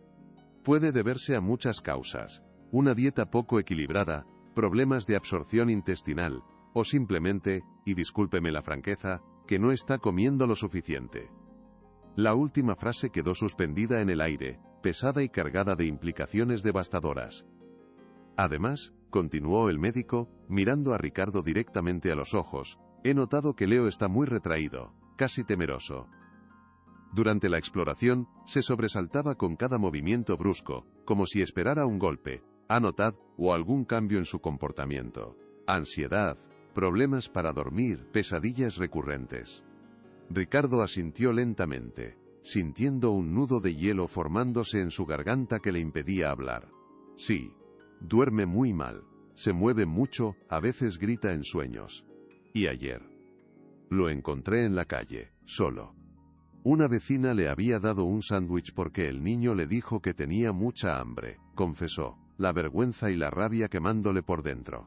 [SPEAKER 1] Puede deberse a muchas causas: una dieta poco equilibrada, problemas de absorción intestinal, o simplemente, y discúlpeme la franqueza, que no está comiendo lo suficiente. La última frase quedó suspendida en el aire, pesada y cargada de implicaciones devastadoras. Además, continuó el médico, mirando a Ricardo directamente a los ojos, he notado que Leo está muy retraído, casi temeroso. Durante la exploración, se sobresaltaba con cada movimiento brusco, como si esperara un golpe, o algún cambio en su comportamiento. Ansiedad, problemas para dormir, pesadillas recurrentes. Ricardo asintió lentamente. sintiendo un nudo de hielo formándose en su garganta que le impedía hablar. Sí. Duerme muy mal. Se mueve mucho, a veces grita en sueños. ¿Y ayer? Lo encontré en la calle, solo. Una vecina le había dado un sándwich porque el niño le dijo que tenía mucha hambre, confesó, la vergüenza y la rabia quemándole por dentro.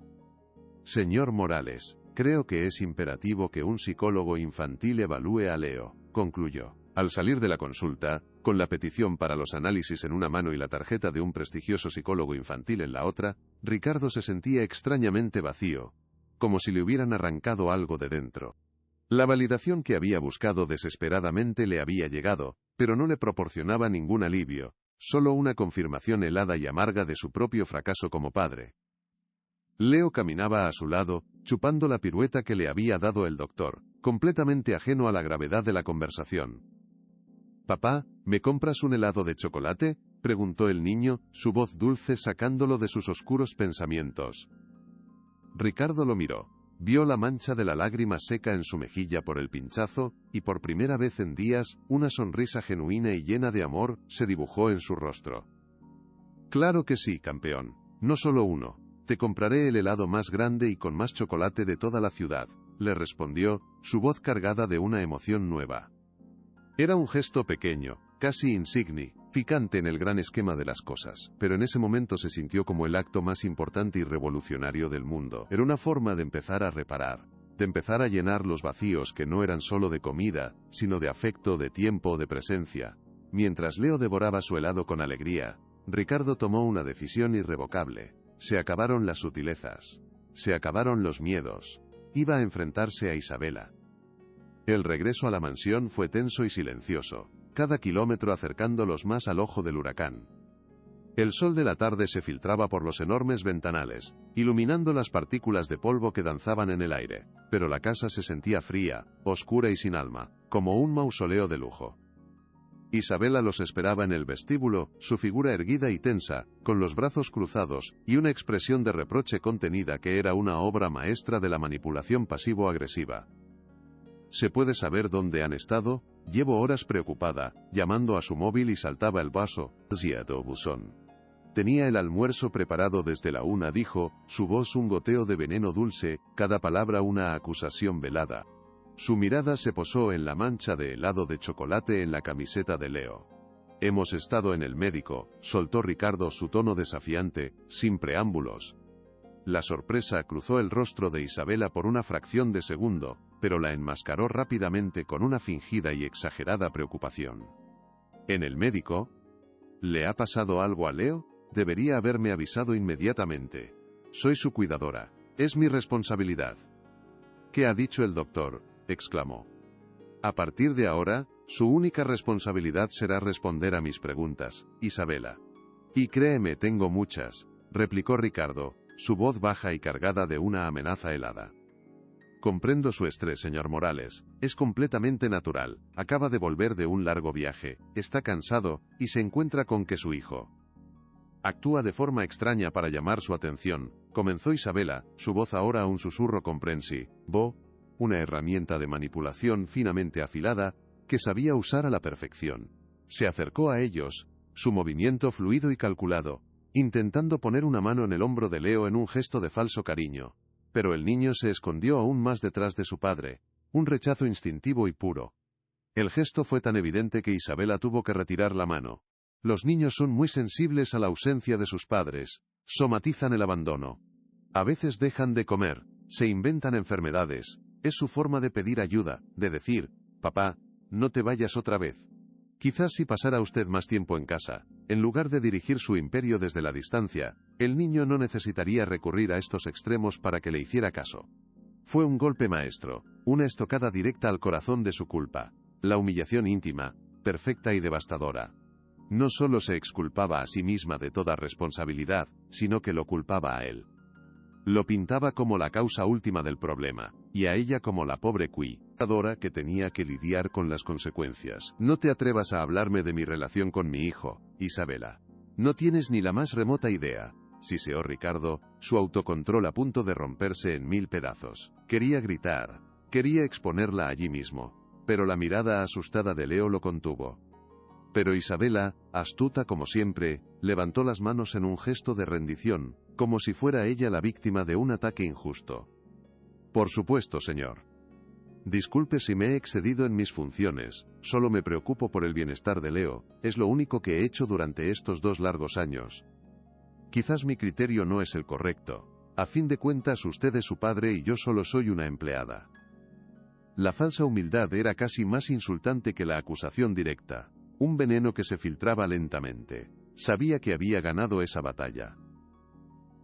[SPEAKER 1] Señor Morales, creo que es imperativo que un psicólogo infantil evalúe a Leo, concluyó. Al salir de la consulta, con la petición para los análisis en una mano y la tarjeta de un prestigioso psicólogo infantil en la otra, Ricardo se sentía extrañamente vacío, como si le hubieran arrancado algo de dentro. La validación que había buscado desesperadamente le había llegado, pero no le proporcionaba ningún alivio, solo una confirmación helada y amarga de su propio fracaso como padre. Leo caminaba a su lado, chupando la pirueta que le había dado el doctor, completamente ajeno a la gravedad de la conversación. «Papá, ¿me compras un helado de chocolate?», preguntó el niño, su voz dulce sacándolo de sus oscuros pensamientos. Ricardo lo miró. Vio la mancha de la lágrima seca en su mejilla por el pinchazo, y por primera vez en días, una sonrisa genuina y llena de amor se dibujó en su rostro. «Claro que sí, campeón. No solo uno. Te compraré el helado más grande y con más chocolate de toda la ciudad», le respondió, su voz cargada de una emoción nueva. Era un gesto pequeño, casi insignificante en el gran esquema de las cosas, pero en ese momento se sintió como el acto más importante y revolucionario del mundo. Era una forma de empezar a reparar, de empezar a llenar los vacíos que no eran solo de comida, sino de afecto, de tiempo, de presencia. Mientras Leo devoraba su helado con alegría, Ricardo tomó una decisión irrevocable. Se acabaron las sutilezas. Se acabaron los miedos. Iba a enfrentarse a Isabela. El regreso a la mansión fue tenso y silencioso, cada kilómetro acercándolos más al ojo del huracán. El sol de la tarde se filtraba por los enormes ventanales, iluminando las partículas de polvo que danzaban en el aire, pero la casa se sentía fría, oscura y sin alma, como un mausoleo de lujo. Isabela los esperaba en el vestíbulo, su figura erguida y tensa, con los brazos cruzados, y una expresión de reproche contenida que era una obra maestra de la manipulación pasivo-agresiva. ¿Se puede saber dónde han estado? Llevo horas preocupada, llamando a su móvil y saltaba el vaso, o buzón. Tenía el almuerzo preparado desde la 1, dijo, su voz un goteo de veneno dulce, cada palabra una acusación velada. Su mirada se posó en la mancha de helado de chocolate en la camiseta de Leo. Hemos estado en el médico, soltó Ricardo su tono desafiante, sin preámbulos. La sorpresa cruzó el rostro de Isabela por una fracción de segundo, pero la enmascaró rápidamente con una fingida y exagerada preocupación. ¿En el médico? ¿Le ha pasado algo a Leo? Debería haberme avisado inmediatamente. Soy su cuidadora. Es mi responsabilidad. ¿Qué ha dicho el doctor?, exclamó. A partir de ahora, su única responsabilidad será responder a mis preguntas, Isabela. Y créeme, tengo muchas, replicó Ricardo, su voz baja y cargada de una amenaza helada. Comprendo su estrés, señor Morales, es completamente natural, acaba de volver de un largo viaje, está cansado, y se encuentra con que su hijo actúa de forma extraña para llamar su atención, comenzó Isabela, su voz ahora un susurro comprensivo, una herramienta de manipulación finamente afilada, que sabía usar a la perfección. Se acercó a ellos, su movimiento fluido y calculado, intentando poner una mano en el hombro de Leo en un gesto de falso cariño. Pero el niño se escondió aún más detrás de su padre, un rechazo instintivo y puro. El gesto fue tan evidente que Isabela tuvo que retirar la mano. Los niños son muy sensibles a la ausencia de sus padres, somatizan el abandono. A veces dejan de comer, se inventan enfermedades, es su forma de pedir ayuda, de decir, papá, no te vayas otra vez. Quizás si pasara usted más tiempo en casa, en lugar de dirigir su imperio desde la distancia, el niño no necesitaría recurrir a estos extremos para que le hiciera caso. Fue un golpe maestro, una estocada directa al corazón de su culpa, la humillación íntima, perfecta y devastadora. No solo se exculpaba a sí misma de toda responsabilidad, sino que lo culpaba a él. Lo pintaba como la causa última del problema, y a ella como la pobre cuidadora que tenía que lidiar con las consecuencias. No te atrevas a hablarme de mi relación con mi hijo, Isabela. No tienes ni la más remota idea, siseó Ricardo, su autocontrol a punto de romperse en 1000 pedazos. Quería gritar, quería exponerla allí mismo, pero la mirada asustada de Leo lo contuvo. Pero Isabela, astuta como siempre, levantó las manos en un gesto de rendición, como si fuera ella la víctima de un ataque injusto. Por supuesto, señor. Disculpe si me he excedido en mis funciones, solo me preocupo por el bienestar de Leo, es lo único que he hecho durante estos 2 largos años. Quizás mi criterio no es el correcto. A fin de cuentas usted es su padre y yo solo soy una empleada. La falsa humildad era casi más insultante que la acusación directa. Un veneno que se filtraba lentamente. Sabía que había ganado esa batalla.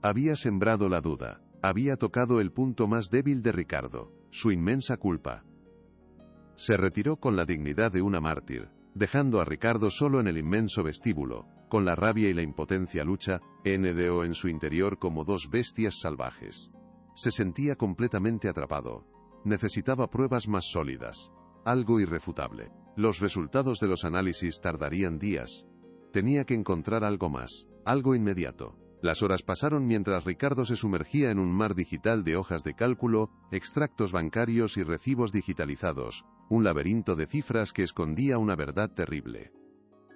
[SPEAKER 1] Había sembrado la duda. Había tocado el punto más débil de Ricardo, su inmensa culpa. Se retiró con la dignidad de una mártir, dejando a Ricardo solo en el inmenso vestíbulo, con la rabia y la impotencia lucha, en su interior como 2 bestias salvajes. Se sentía completamente atrapado. Necesitaba pruebas más sólidas. Algo irrefutable. Los resultados de los análisis tardarían días. Tenía que encontrar algo más, algo inmediato. Las horas pasaron mientras Ricardo se sumergía en un mar digital de hojas de cálculo, extractos bancarios y recibos digitalizados, un laberinto de cifras que escondía una verdad terrible.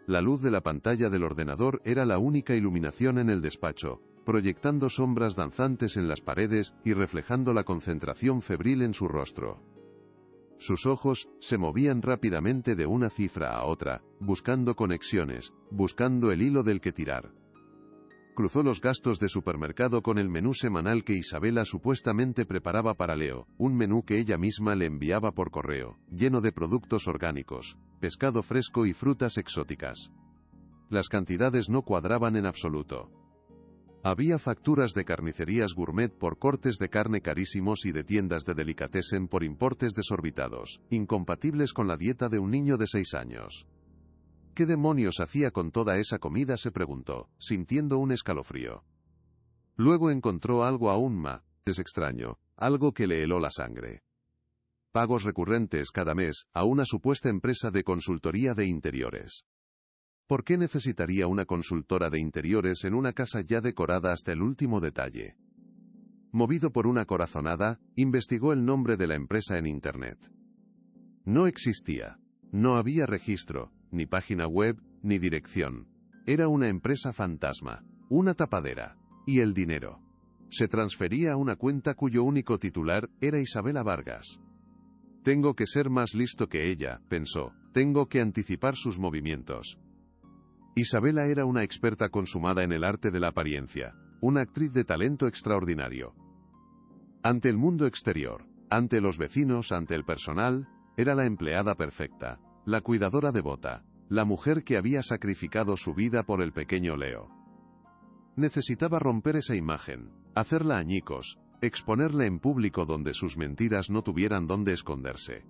[SPEAKER 1] La luz de la pantalla del ordenador era la única iluminación en el despacho, proyectando sombras danzantes en las paredes y reflejando la concentración febril en su rostro. Sus ojos se movían rápidamente de una cifra a otra, buscando conexiones, buscando el hilo del que tirar. Cruzó los gastos de supermercado con el menú semanal que Isabela supuestamente preparaba para Leo, un menú que ella misma le enviaba por correo, lleno de productos orgánicos, pescado fresco y frutas exóticas. Las cantidades no cuadraban en absoluto. Había facturas de carnicerías gourmet por cortes de carne carísimos y de tiendas de delicatessen por importes desorbitados, incompatibles con la dieta de un niño de 6 años. ¿Qué demonios hacía con toda esa comida?, se preguntó, sintiendo un escalofrío. Luego encontró algo aún más extraño, algo que le heló la sangre. Pagos recurrentes cada mes a una supuesta empresa de consultoría de interiores. ¿Por qué necesitaría una consultora de interiores en una casa ya decorada hasta el último detalle? Movido por una corazonada, investigó el nombre de la empresa en Internet. No existía. No había registro, ni página web, ni dirección. Era una empresa fantasma, una tapadera. Y el dinero. Se transfería a una cuenta cuyo único titular era Isabela Vargas. Tengo que ser más listo que ella, pensó. Tengo que anticipar sus movimientos. Isabela era una experta consumada en el arte de la apariencia, una actriz de talento extraordinario. Ante el mundo exterior, ante los vecinos, ante el personal, era la empleada perfecta, la cuidadora devota, la mujer que había sacrificado su vida por el pequeño Leo. Necesitaba romper esa imagen, hacerla añicos, exponerla en público donde sus mentiras no tuvieran dónde esconderse.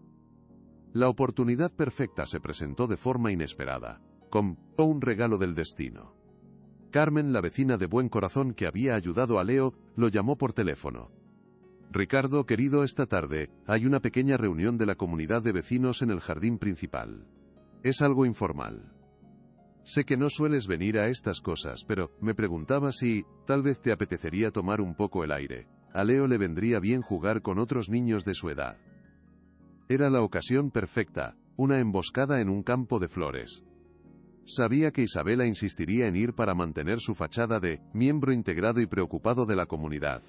[SPEAKER 1] La oportunidad perfecta se presentó de forma inesperada. Como un regalo del destino. Carmen, la vecina de buen corazón que había ayudado a Leo, lo llamó por teléfono. Ricardo, querido, esta tarde, hay una pequeña reunión de la comunidad de vecinos en el jardín principal. Es algo informal. Sé que no sueles venir a estas cosas, pero me preguntaba si, tal vez te apetecería tomar un poco el aire. A Leo le vendría bien jugar con otros niños de su edad. Era la ocasión perfecta, una emboscada en un campo de flores. Sabía que Isabela insistiría en ir para mantener su fachada de miembro integrado y preocupado de la comunidad.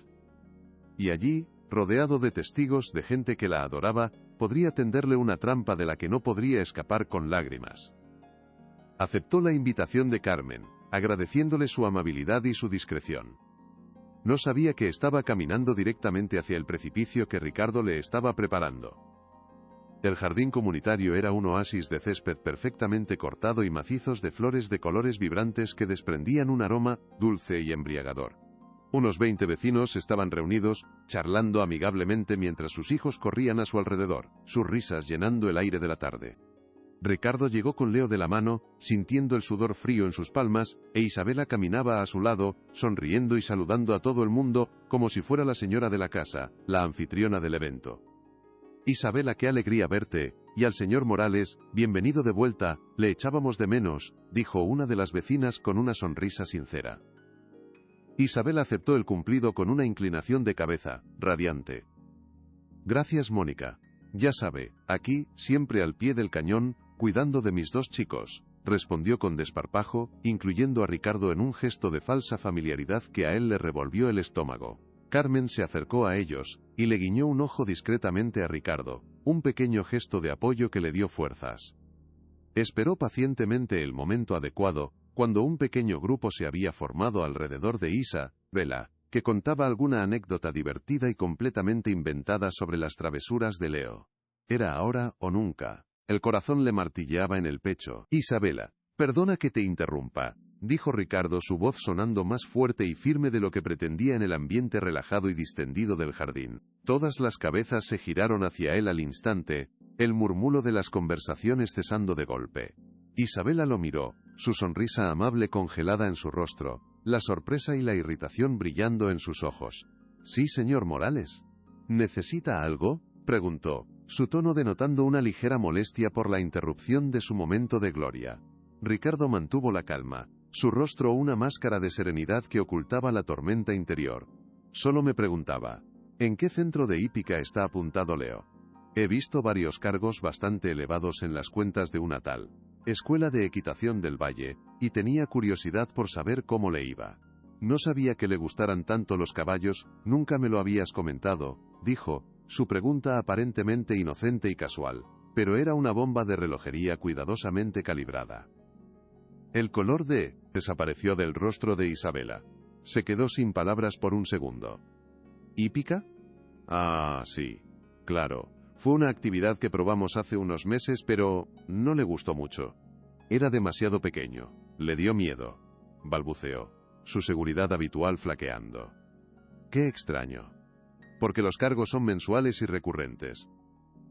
[SPEAKER 1] Y allí, rodeado de testigos, de gente que la adoraba, podría tenderle una trampa de la que no podría escapar con lágrimas. Aceptó la invitación de Carmen, agradeciéndole su amabilidad y su discreción. No sabía que estaba caminando directamente hacia el precipicio que Ricardo le estaba preparando. El jardín comunitario era un oasis de césped perfectamente cortado y macizos de flores de colores vibrantes que desprendían un aroma dulce y embriagador. Unos 20 vecinos estaban reunidos, charlando amigablemente mientras sus hijos corrían a su alrededor, sus risas llenando el aire de la tarde. Ricardo llegó con Leo de la mano, sintiendo el sudor frío en sus palmas, e Isabela caminaba a su lado, sonriendo y saludando a todo el mundo, como si fuera la señora de la casa, la anfitriona del evento. Isabela, qué alegría verte, y al señor Morales, bienvenido de vuelta, le echábamos de menos, dijo una de las vecinas con una sonrisa sincera. Isabela aceptó el cumplido con una inclinación de cabeza, radiante. Gracias, Mónica. Ya sabe, aquí, siempre al pie del cañón, cuidando de mis 2 chicos. respondió con desparpajo, incluyendo a Ricardo en un gesto de falsa familiaridad que a él le revolvió el estómago. Carmen se acercó a ellos, y le guiñó un ojo discretamente a Ricardo, un pequeño gesto de apoyo que le dio fuerzas. Esperó pacientemente el momento adecuado, cuando un pequeño grupo se había formado alrededor de Isabela, que contaba alguna anécdota divertida y completamente inventada sobre las travesuras de Leo. Era ahora o nunca. El corazón le martilleaba en el pecho. Isabela, perdona que te interrumpa, dijo Ricardo, su voz sonando más fuerte y firme de lo que pretendía en el ambiente relajado y distendido del jardín. Todas las cabezas se giraron hacia él al instante, el murmullo de las conversaciones cesando de golpe. Isabela lo miró, su sonrisa amable congelada en su rostro, la sorpresa y la irritación brillando en sus ojos. «Sí, señor Morales. ¿Necesita algo?», preguntó, su tono denotando una ligera molestia por la interrupción de su momento de gloria. Ricardo mantuvo la calma, su rostro una máscara de serenidad que ocultaba la tormenta interior. Solo me preguntaba, ¿en qué centro de hípica está apuntado Leo? He visto varios cargos bastante elevados en las cuentas de una tal Escuela de Equitación del Valle, y tenía curiosidad por saber cómo le iba. No sabía que le gustaran tanto los caballos, nunca me lo habías comentado, dijo, su pregunta aparentemente inocente y casual, pero era una bomba de relojería cuidadosamente calibrada. El color desapareció del rostro de Isabela. Se quedó sin palabras por un segundo. ¿Hípica? Ah, sí. Claro. Fue una actividad que probamos hace unos meses, pero no le gustó mucho. Era demasiado pequeño. Le dio miedo. Balbuceó, su seguridad habitual flaqueando. Qué extraño. Porque los cargos son mensuales y recurrentes.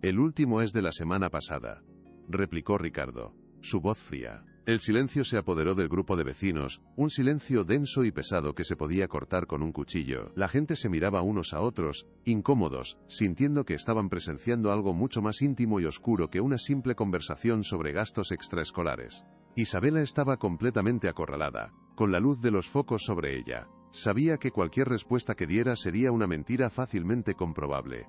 [SPEAKER 1] El último es de la semana pasada, replicó Ricardo, su voz fría. El silencio se apoderó del grupo de vecinos, un silencio denso y pesado que se podía cortar con un cuchillo. La gente se miraba unos a otros, incómodos, sintiendo que estaban presenciando algo mucho más íntimo y oscuro que una simple conversación sobre gastos extraescolares. Isabela estaba completamente acorralada, con la luz de los focos sobre ella. Sabía que cualquier respuesta que diera sería una mentira fácilmente comprobable.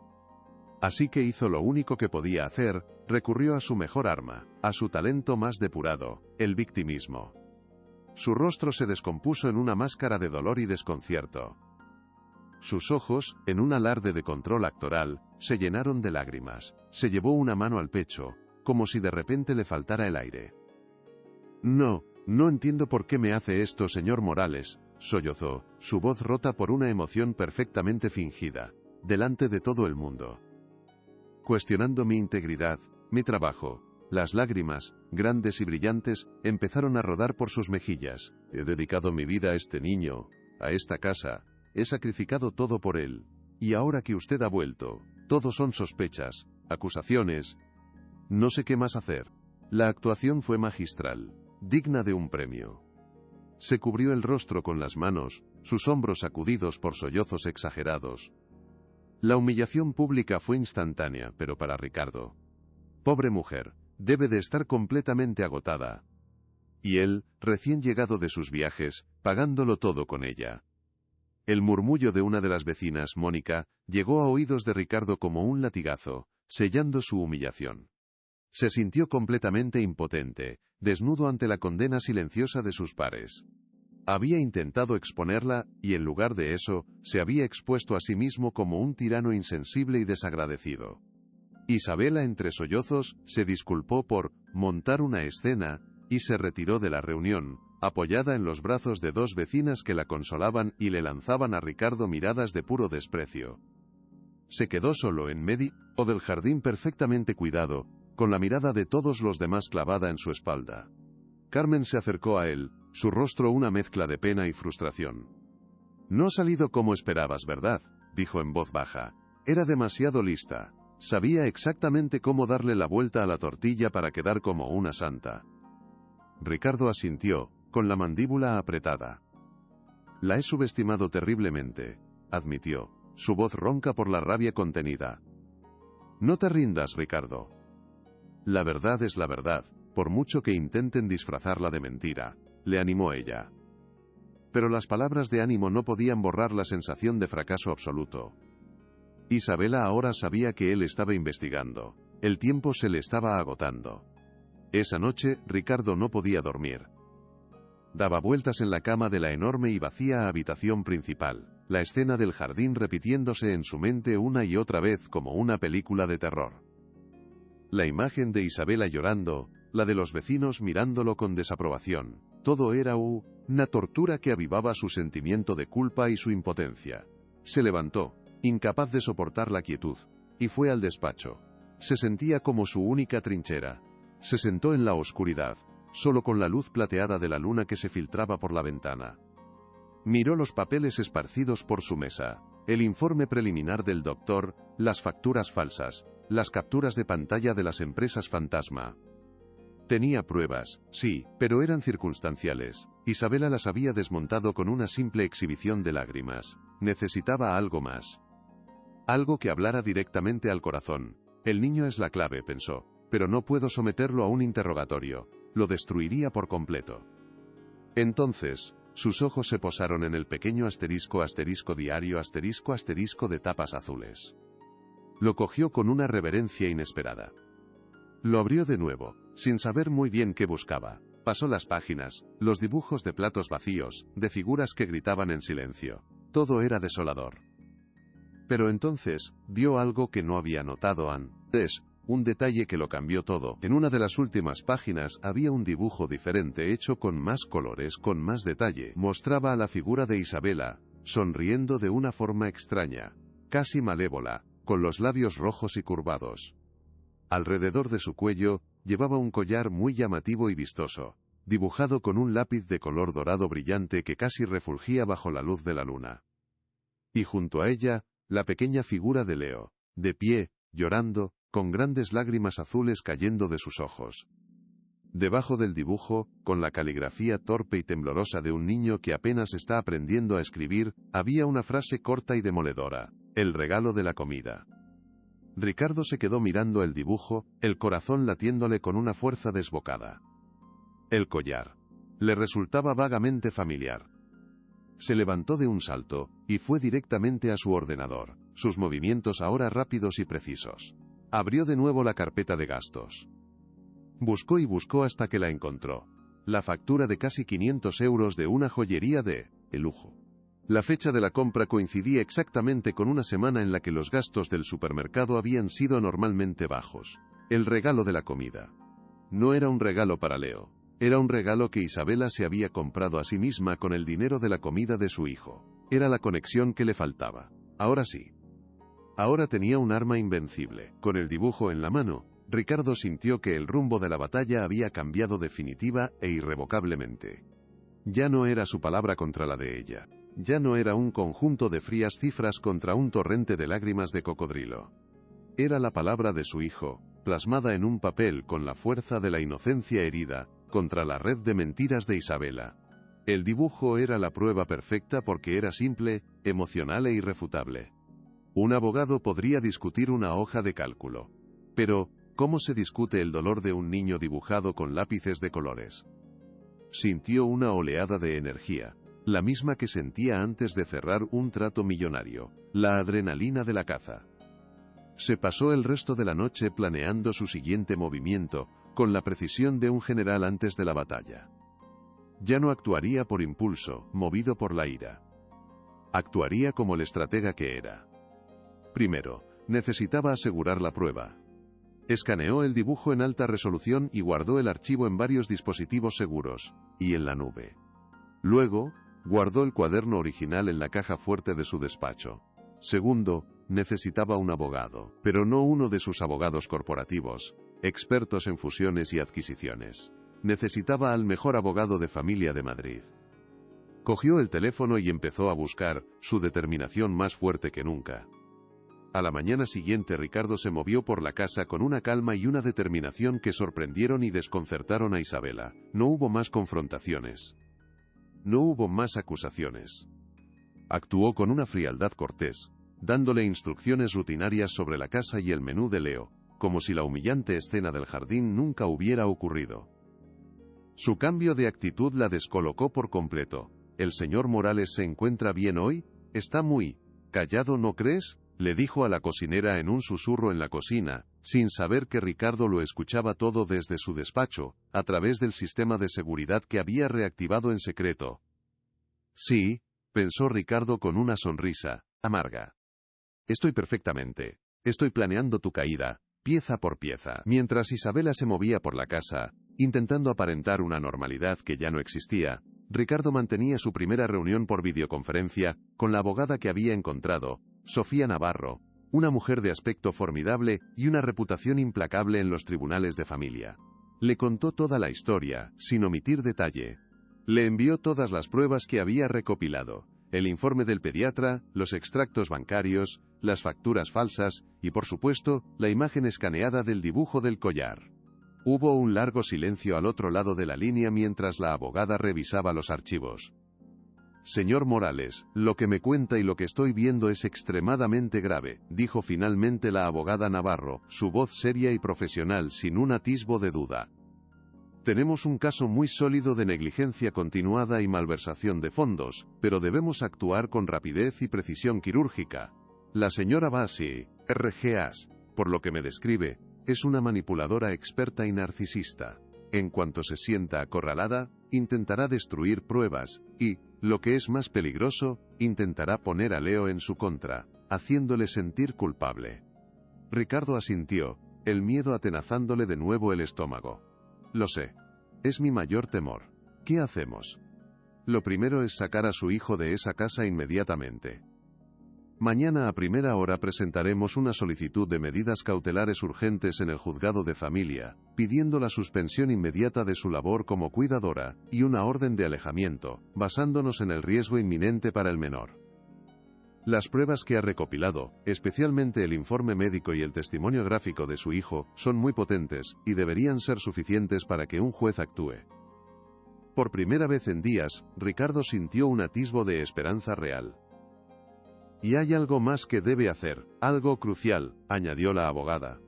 [SPEAKER 1] Así que hizo lo único que podía hacer, recurrió a su mejor arma, a su talento más depurado, el victimismo. Su rostro se descompuso en una máscara de dolor y desconcierto. Sus ojos, en un alarde de control actoral, se llenaron de lágrimas. Se llevó una mano al pecho, como si de repente le faltara el aire. No entiendo por qué me hace esto, señor Morales, sollozó, su voz rota por una emoción perfectamente fingida, delante de todo el mundo. Cuestionando mi integridad, mi trabajo, las lágrimas, grandes y brillantes, empezaron a rodar por sus mejillas. He dedicado mi vida a este niño, a esta casa, he sacrificado todo por él. Y ahora que usted ha vuelto, todo son sospechas, acusaciones. No sé qué más hacer. La actuación fue magistral, digna de un premio. Se cubrió el rostro con las manos, sus hombros sacudidos por sollozos exagerados. La humillación pública fue instantánea, pero para Ricardo. Pobre mujer, debe de estar completamente agotada. Y él, recién llegado de sus viajes, pagándolo todo con ella. El murmullo de una de las vecinas, Mónica, llegó a oídos de Ricardo como un latigazo, sellando su humillación. Se sintió completamente impotente, desnudo ante la condena silenciosa de sus pares. Había intentado exponerla, y en lugar de eso, se había expuesto a sí mismo como un tirano insensible y desagradecido. Isabela, entre sollozos, se disculpó por montar una escena, y se retiró de la reunión, apoyada en los brazos de dos vecinas que la consolaban y le lanzaban a Ricardo miradas de puro desprecio. Se quedó solo en medio del jardín perfectamente cuidado, con la mirada de todos los demás clavada en su espalda. Carmen se acercó a él, su rostro una mezcla de pena y frustración. No ha salido como esperabas, ¿verdad?, dijo en voz baja. Era demasiado lista. Sabía exactamente cómo darle la vuelta a la tortilla para quedar como una santa. Ricardo asintió, con la mandíbula apretada. La he subestimado terriblemente, admitió, su voz ronca por la rabia contenida. No te rindas, Ricardo. La verdad es la verdad, por mucho que intenten disfrazarla de mentira, le animó ella. Pero las palabras de ánimo no podían borrar la sensación de fracaso absoluto. Isabela ahora sabía que él estaba investigando. El tiempo se le estaba agotando. Esa noche, Ricardo no podía dormir. Daba vueltas en la cama de la enorme y vacía habitación principal, la escena del jardín repitiéndose en su mente una y otra vez como una película de terror. La imagen de Isabela llorando, la de los vecinos mirándolo con desaprobación, todo era una tortura que avivaba su sentimiento de culpa y su impotencia. Se levantó, incapaz de soportar la quietud, y fue al despacho. Se sentía como su única trinchera. Se sentó en la oscuridad, solo con la luz plateada de la luna que se filtraba por la ventana. Miró los papeles esparcidos por su mesa, el informe preliminar del doctor, las facturas falsas, las capturas de pantalla de las empresas fantasma. Tenía pruebas, sí, pero eran circunstanciales. Isabela las había desmontado con una simple exhibición de lágrimas. Necesitaba algo más. Algo que hablara directamente al corazón. El niño es la clave, pensó, pero no puedo someterlo a un interrogatorio. Lo destruiría por completo. Entonces, sus ojos se posaron en el pequeño asterisco diario de tapas azules. Lo cogió con una reverencia inesperada. Lo abrió de nuevo, sin saber muy bien qué buscaba. Pasó las páginas, los dibujos de platos vacíos, de figuras que gritaban en silencio. Todo era desolador. Pero entonces, vio algo que no había notado antes. Un detalle que lo cambió todo. En una de las últimas páginas había un dibujo diferente hecho con más colores, con más detalle. Mostraba a la figura de Isabela, sonriendo de una forma extraña, casi malévola, con los labios rojos y curvados. Alrededor de su cuello, llevaba un collar muy llamativo y vistoso, dibujado con un lápiz de color dorado brillante que casi refulgía bajo la luz de la luna. Y junto a ella, la pequeña figura de Leo, de pie, llorando, con grandes lágrimas azules cayendo de sus ojos. Debajo del dibujo, con la caligrafía torpe y temblorosa de un niño que apenas está aprendiendo a escribir, había una frase corta y demoledora: el regalo de la comida. Ricardo se quedó mirando el dibujo, el corazón latiéndole con una fuerza desbocada. El collar. Le resultaba vagamente familiar. Se levantó de un salto, y fue directamente a su ordenador, sus movimientos ahora rápidos y precisos. Abrió de nuevo la carpeta de gastos. Buscó y buscó hasta que la encontró. La factura de casi 500 euros de una joyería de lujo. La fecha de la compra coincidía exactamente con una semana en la que los gastos del supermercado habían sido normalmente bajos. El regalo de la comida. No era un regalo para Leo. Era un regalo que Isabela se había comprado a sí misma con el dinero de la comida de su hijo. Era la conexión que le faltaba. Ahora sí. Ahora tenía un arma invencible. Con el dibujo en la mano, Ricardo sintió que el rumbo de la batalla había cambiado definitiva e irrevocablemente. Ya no era su palabra contra la de ella. Ya no era un conjunto de frías cifras contra un torrente de lágrimas de cocodrilo. Era la palabra de su hijo, plasmada en un papel con la fuerza de la inocencia herida, contra la red de mentiras de Isabela. El dibujo era la prueba perfecta porque era simple, emocional e irrefutable. Un abogado podría discutir una hoja de cálculo. Pero, ¿cómo se discute el dolor de un niño dibujado con lápices de colores? Sintió una oleada de energía, la misma que sentía antes de cerrar un trato millonario, la adrenalina de la caza. Se pasó el resto de la noche planeando su siguiente movimiento, con la precisión de un general antes de la batalla. Ya no actuaría por impulso, movido por la ira. Actuaría como el estratega que era. Primero, necesitaba asegurar la prueba. Escaneó el dibujo en alta resolución y guardó el archivo en varios dispositivos seguros, y en la nube. Luego, guardó el cuaderno original en la caja fuerte de su despacho. Segundo, necesitaba un abogado, pero no uno de sus abogados corporativos, expertos en fusiones y adquisiciones. Necesitaba al mejor abogado de familia de Madrid. Cogió el teléfono y empezó a buscar, su determinación más fuerte que nunca. A la mañana siguiente Ricardo se movió por la casa con una calma y una determinación que sorprendieron y desconcertaron a Isabela. No hubo más confrontaciones. No hubo más acusaciones. Actuó con una frialdad cortés, dándole instrucciones rutinarias sobre la casa y el menú de Leo, como si la humillante escena del jardín nunca hubiera ocurrido. Su cambio de actitud la descolocó por completo. ¿El señor Morales se encuentra bien hoy? Está muy callado, ¿no crees?, le dijo a la cocinera en un susurro en la cocina, sin saber que Ricardo lo escuchaba todo desde su despacho, a través del sistema de seguridad que había reactivado en secreto. Sí, pensó Ricardo con una sonrisa amarga. Estoy perfectamente. Estoy planeando tu caída, pieza por pieza. Mientras Isabela se movía por la casa, intentando aparentar una normalidad que ya no existía, Ricardo mantenía su primera reunión por videoconferencia con la abogada que había encontrado, Sofía Navarro, una mujer de aspecto formidable y una reputación implacable en los tribunales de familia. Le contó toda la historia, sin omitir detalle. Le envió todas las pruebas que había recopilado, el informe del pediatra, los extractos bancarios, las facturas falsas y, por supuesto, la imagen escaneada del dibujo del collar. Hubo un largo silencio al otro lado de la línea mientras la abogada revisaba los archivos. Señor Morales, lo que me cuenta y lo que estoy viendo es extremadamente grave, dijo finalmente la abogada Navarro, su voz seria y profesional sin un atisbo de duda. Tenemos un caso muy sólido de negligencia continuada y malversación de fondos, pero debemos actuar con rapidez y precisión quirúrgica. La señora Bassi, RGAs, por lo que me describe, es una manipuladora experta y narcisista. En cuanto se sienta acorralada, intentará destruir pruebas y, lo que es más peligroso, intentará poner a Leo en su contra, haciéndole sentir culpable. Ricardo asintió, el miedo atenazándole de nuevo el estómago. Lo sé. Es mi mayor temor. ¿Qué hacemos? Lo primero es sacar a su hijo de esa casa inmediatamente. Mañana a primera hora presentaremos una solicitud de medidas cautelares urgentes en el juzgado de familia, pidiendo la suspensión inmediata de su labor como cuidadora, y una orden de alejamiento, basándonos en el riesgo inminente para el menor. Las pruebas que ha recopilado, especialmente el informe médico y el testimonio gráfico de su hijo, son muy potentes, y deberían ser suficientes para que un juez actúe. Por primera vez en días, Ricardo sintió un atisbo de esperanza real. Y hay algo más que debe hacer, algo crucial, añadió la abogada.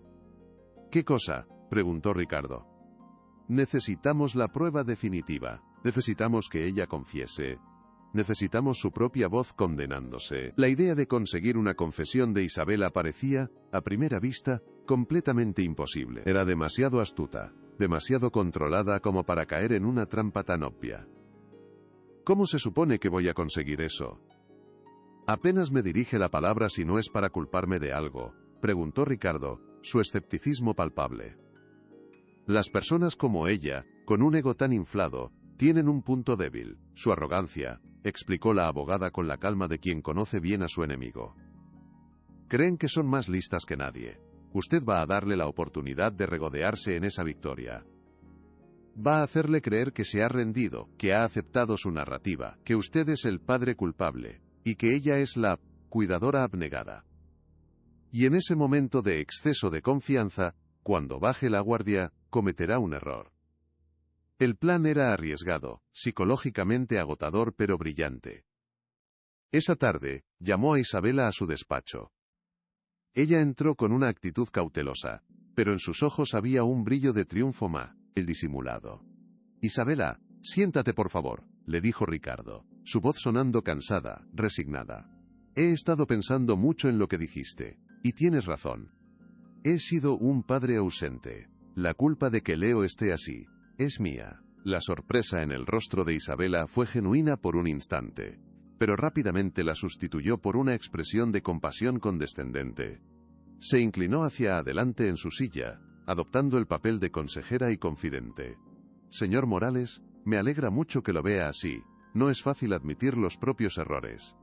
[SPEAKER 1] ¿Qué cosa?, preguntó Ricardo. Necesitamos la prueba definitiva. Necesitamos que ella confiese. Necesitamos su propia voz condenándose. La idea de conseguir una confesión de Isabela parecía, a primera vista, completamente imposible. Era demasiado astuta, demasiado controlada como para caer en una trampa tan obvia. ¿Cómo se supone que voy a conseguir eso? Apenas me dirige la palabra si no es para culparme de algo, preguntó Ricardo, su escepticismo palpable. Las personas como ella, con un ego tan inflado, tienen un punto débil, su arrogancia, explicó la abogada con la calma de quien conoce bien a su enemigo. Creen que son más listas que nadie. Usted va a darle la oportunidad de regodearse en esa victoria. Va a hacerle creer que se ha rendido, que ha aceptado su narrativa, que usted es el padre culpable, y que ella es la cuidadora abnegada. Y en ese momento de exceso de confianza, cuando baje la guardia, cometerá un error. El plan era arriesgado, psicológicamente agotador pero brillante. Esa tarde, llamó a Isabela a su despacho. Ella entró con una actitud cautelosa, pero en sus ojos había un brillo de triunfo el disimulado. Isabela, siéntate por favor, le dijo Ricardo, su voz sonando cansada, resignada. He estado pensando mucho en lo que dijiste, y tienes razón. He sido un padre ausente. La culpa de que Leo esté así es mía. La sorpresa en el rostro de Isabela fue genuina por un instante, pero rápidamente la sustituyó por una expresión de compasión condescendente. Se inclinó hacia adelante en su silla, adoptando el papel de consejera y confidente. Señor Morales, me alegra mucho que lo vea así. No es fácil admitir los propios errores.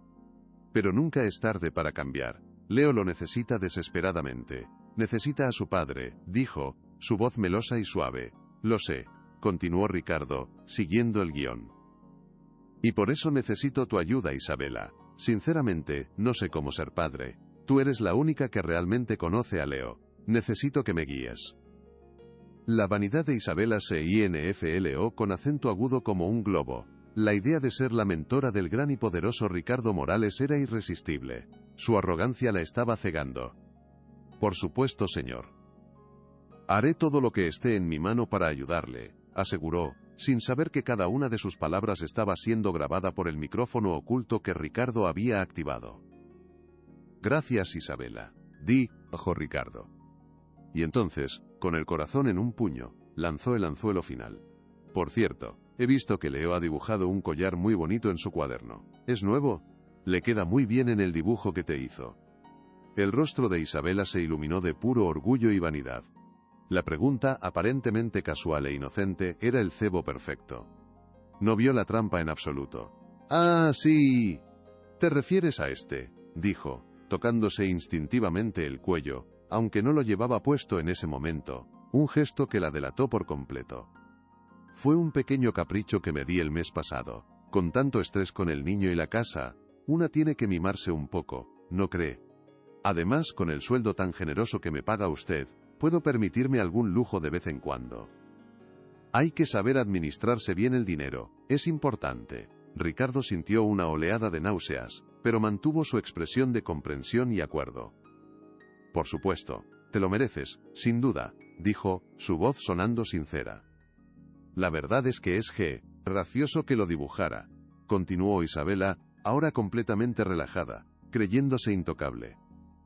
[SPEAKER 1] Pero nunca es tarde para cambiar. Leo lo necesita desesperadamente. Necesita a su padre, dijo, su voz melosa y suave. Lo sé, continuó Ricardo, siguiendo el guión. Y por eso necesito tu ayuda, Isabela. Sinceramente, no sé cómo ser padre. Tú eres la única que realmente conoce a Leo. Necesito que me guíes. La vanidad de Isabela se infló con acento agudo como un globo. La idea de ser la mentora del gran y poderoso Ricardo Morales era irresistible. Su arrogancia la estaba cegando. Por supuesto, señor. Haré todo lo que esté en mi mano para ayudarle, aseguró, sin saber que cada una de sus palabras estaba siendo grabada por el micrófono oculto que Ricardo había activado. Gracias, Isabela, dijo Ricardo. Y entonces, con el corazón en un puño, lanzó el anzuelo final. Por cierto, he visto que Leo ha dibujado un collar muy bonito en su cuaderno. ¿Es nuevo? Le queda muy bien en el dibujo que te hizo. El rostro de Isabela se iluminó de puro orgullo y vanidad. La pregunta, aparentemente casual e inocente, era el cebo perfecto. No vio la trampa en absoluto. «Ah, sí. ¿Te refieres a este?», dijo, tocándose instintivamente el cuello, aunque no lo llevaba puesto en ese momento, un gesto que la delató por completo. «Fue un pequeño capricho que me di el mes pasado. Con tanto estrés con el niño y la casa, una tiene que mimarse un poco, ¿no cree? Además, con el sueldo tan generoso que me paga usted, puedo permitirme algún lujo de vez en cuando. Hay que saber administrarse bien el dinero, es importante». Ricardo sintió una oleada de náuseas, pero mantuvo su expresión de comprensión y acuerdo. «Por supuesto, te lo mereces, sin duda», dijo, su voz sonando sincera. «La verdad es que es gracioso que lo dibujara», continuó Isabela, ahora completamente relajada, creyéndose intocable.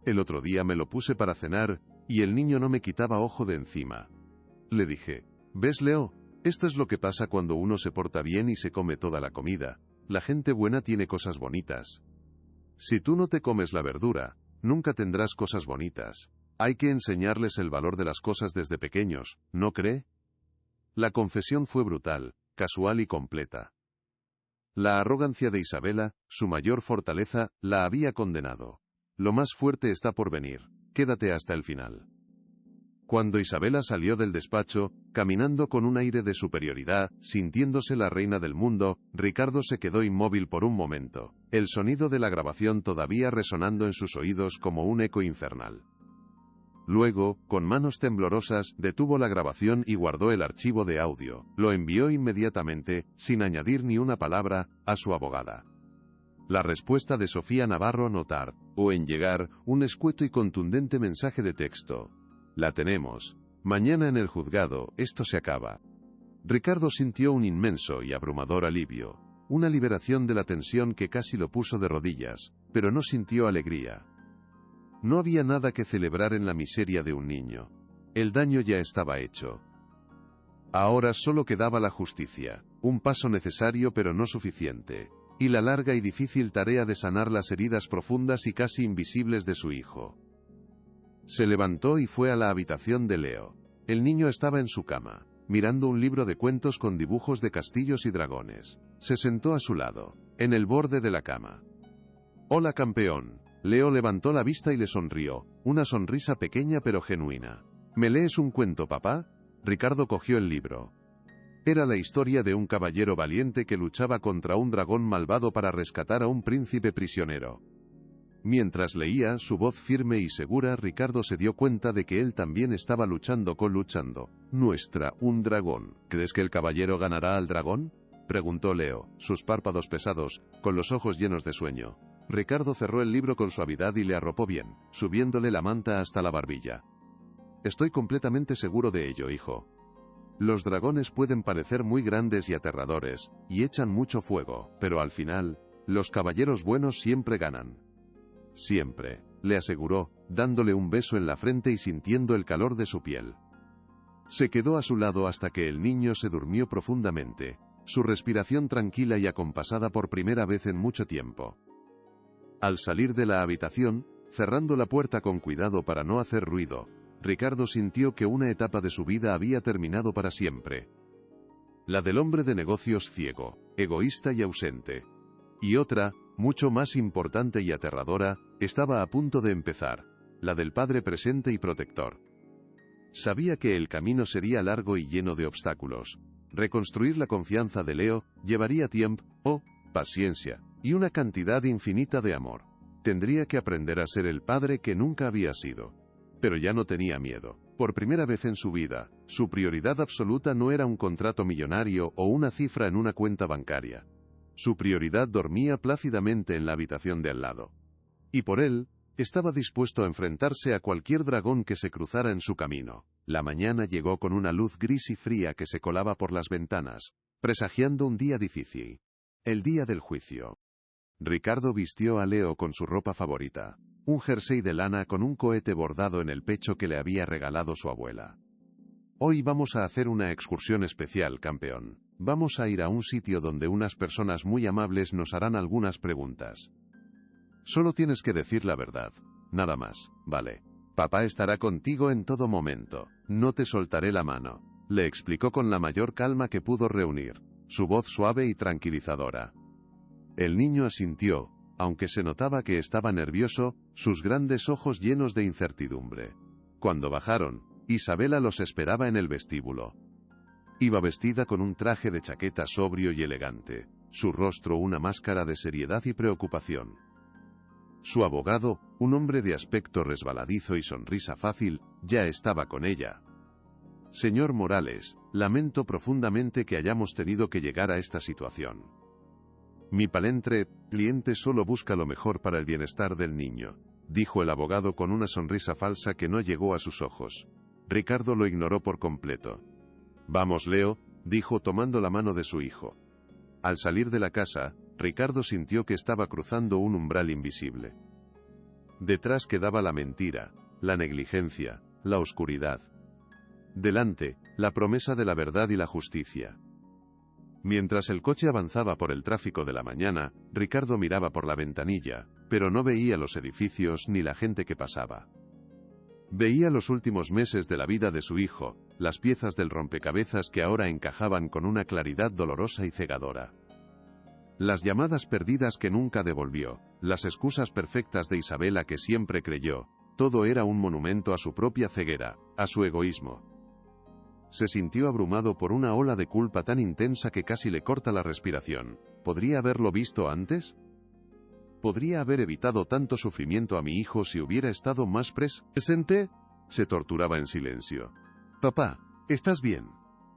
[SPEAKER 1] «El otro día me lo puse para cenar, y el niño no me quitaba ojo de encima. Le dije, ¿ves, Leo? Esto es lo que pasa cuando uno se porta bien y se come toda la comida. La gente buena tiene cosas bonitas. Si tú no te comes la verdura, nunca tendrás cosas bonitas. Hay que enseñarles el valor de las cosas desde pequeños, ¿no cree?». La confesión fue brutal, casual y completa. La arrogancia de Isabela, su mayor fortaleza, la había condenado. «Lo más fuerte está por venir. Quédate hasta el final». Cuando Isabela salió del despacho, caminando con un aire de superioridad, sintiéndose la reina del mundo, Ricardo se quedó inmóvil por un momento, el sonido de la grabación todavía resonando en sus oídos como un eco infernal. Luego, con manos temblorosas, detuvo la grabación y guardó el archivo de audio. Lo envió inmediatamente, sin añadir ni una palabra, a su abogada. La respuesta de Sofía Navarro notar, o en llegar, un escueto y contundente mensaje de texto. «La tenemos. Mañana en el juzgado, esto se acaba». Ricardo sintió un inmenso y abrumador alivio, una liberación de la tensión que casi lo puso de rodillas, pero no sintió alegría. No había nada que celebrar en la miseria de un niño. El daño ya estaba hecho. Ahora solo quedaba la justicia, un paso necesario pero no suficiente, y la larga y difícil tarea de sanar las heridas profundas y casi invisibles de su hijo. Se levantó y fue a la habitación de Leo. El niño estaba en su cama, mirando un libro de cuentos con dibujos de castillos y dragones. Se sentó a su lado, en el borde de la cama. «Hola, campeón». Leo levantó la vista y le sonrió, una sonrisa pequeña pero genuina. «¿Me lees un cuento, papá?». Ricardo cogió el libro. Era la historia de un caballero valiente que luchaba contra un dragón malvado para rescatar a un príncipe prisionero. Mientras leía, su voz firme y segura, Ricardo se dio cuenta de que él también estaba luchando. Un dragón. «¿Crees que el caballero ganará al dragón?», preguntó Leo, sus párpados pesados, con los ojos llenos de sueño. Ricardo cerró el libro con suavidad y le arropó bien, subiéndole la manta hasta la barbilla. «Estoy completamente seguro de ello, hijo. Los dragones pueden parecer muy grandes y aterradores, y echan mucho fuego, pero al final, los caballeros buenos siempre ganan». «Siempre», le aseguró, dándole un beso en la frente y sintiendo el calor de su piel. Se quedó a su lado hasta que el niño se durmió profundamente, su respiración tranquila y acompasada por primera vez en mucho tiempo. Al salir de la habitación, cerrando la puerta con cuidado para no hacer ruido, Ricardo sintió que una etapa de su vida había terminado para siempre. La del hombre de negocios ciego, egoísta y ausente. Y otra, mucho más importante y aterradora, estaba a punto de empezar, la del padre presente y protector. Sabía que el camino sería largo y lleno de obstáculos. Reconstruir la confianza de Leo llevaría tiempo, paciencia, y una cantidad infinita de amor. Tendría que aprender a ser el padre que nunca había sido. Pero ya no tenía miedo. Por primera vez en su vida, su prioridad absoluta no era un contrato millonario o una cifra en una cuenta bancaria. Su prioridad dormía plácidamente en la habitación de al lado. Y por él, estaba dispuesto a enfrentarse a cualquier dragón que se cruzara en su camino. La mañana llegó con una luz gris y fría que se colaba por las ventanas, presagiando un día difícil. El día del juicio. Ricardo vistió a Leo con su ropa favorita. un jersey de lana con un cohete bordado en el pecho que le había regalado su abuela. Hoy vamos a hacer una excursión especial, campeón. Vamos a ir a un sitio donde unas personas muy amables nos harán algunas preguntas. Solo tienes que decir la verdad. Nada más, ¿vale? Papá estará contigo en todo momento. No te soltaré la mano. Le explicó con la mayor calma que pudo reunir, su voz suave y tranquilizadora. El niño asintió, aunque se notaba que estaba nervioso, sus grandes ojos llenos de incertidumbre. Cuando bajaron, Isabela los esperaba en el vestíbulo. Iba vestida con un traje de chaqueta sobrio y elegante, su rostro una máscara de seriedad y preocupación. Su abogado, un hombre de aspecto resbaladizo y sonrisa fácil, ya estaba con ella. Señor Morales, lamento profundamente que hayamos tenido que llegar a esta situación. Mi palentre cliente solo busca lo mejor para el bienestar del niño, dijo el abogado con una sonrisa falsa que no llegó a sus ojos. Ricardo lo ignoró por completo. Vamos, Leo, dijo tomando la mano de su hijo. Al salir de la casa, Ricardo sintió que estaba cruzando un umbral invisible. Detrás quedaba la mentira, la negligencia, la oscuridad. Delante, la promesa de la verdad y la justicia. Mientras el coche avanzaba por el tráfico de la mañana, Ricardo miraba por la ventanilla, pero no veía los edificios ni la gente que pasaba. Veía los últimos meses de la vida de su hijo, las piezas del rompecabezas que ahora encajaban con una claridad dolorosa y cegadora. Las llamadas perdidas que nunca devolvió, las excusas perfectas de Isabela que siempre creyó, todo era un monumento a su propia ceguera, a su egoísmo. Se sintió abrumado por una ola de culpa tan intensa que casi le corta la respiración. ¿Podría haberlo visto antes? ¿Podría haber evitado tanto sufrimiento a mi hijo si hubiera estado más presente? Se torturaba en silencio. Papá, ¿estás bien?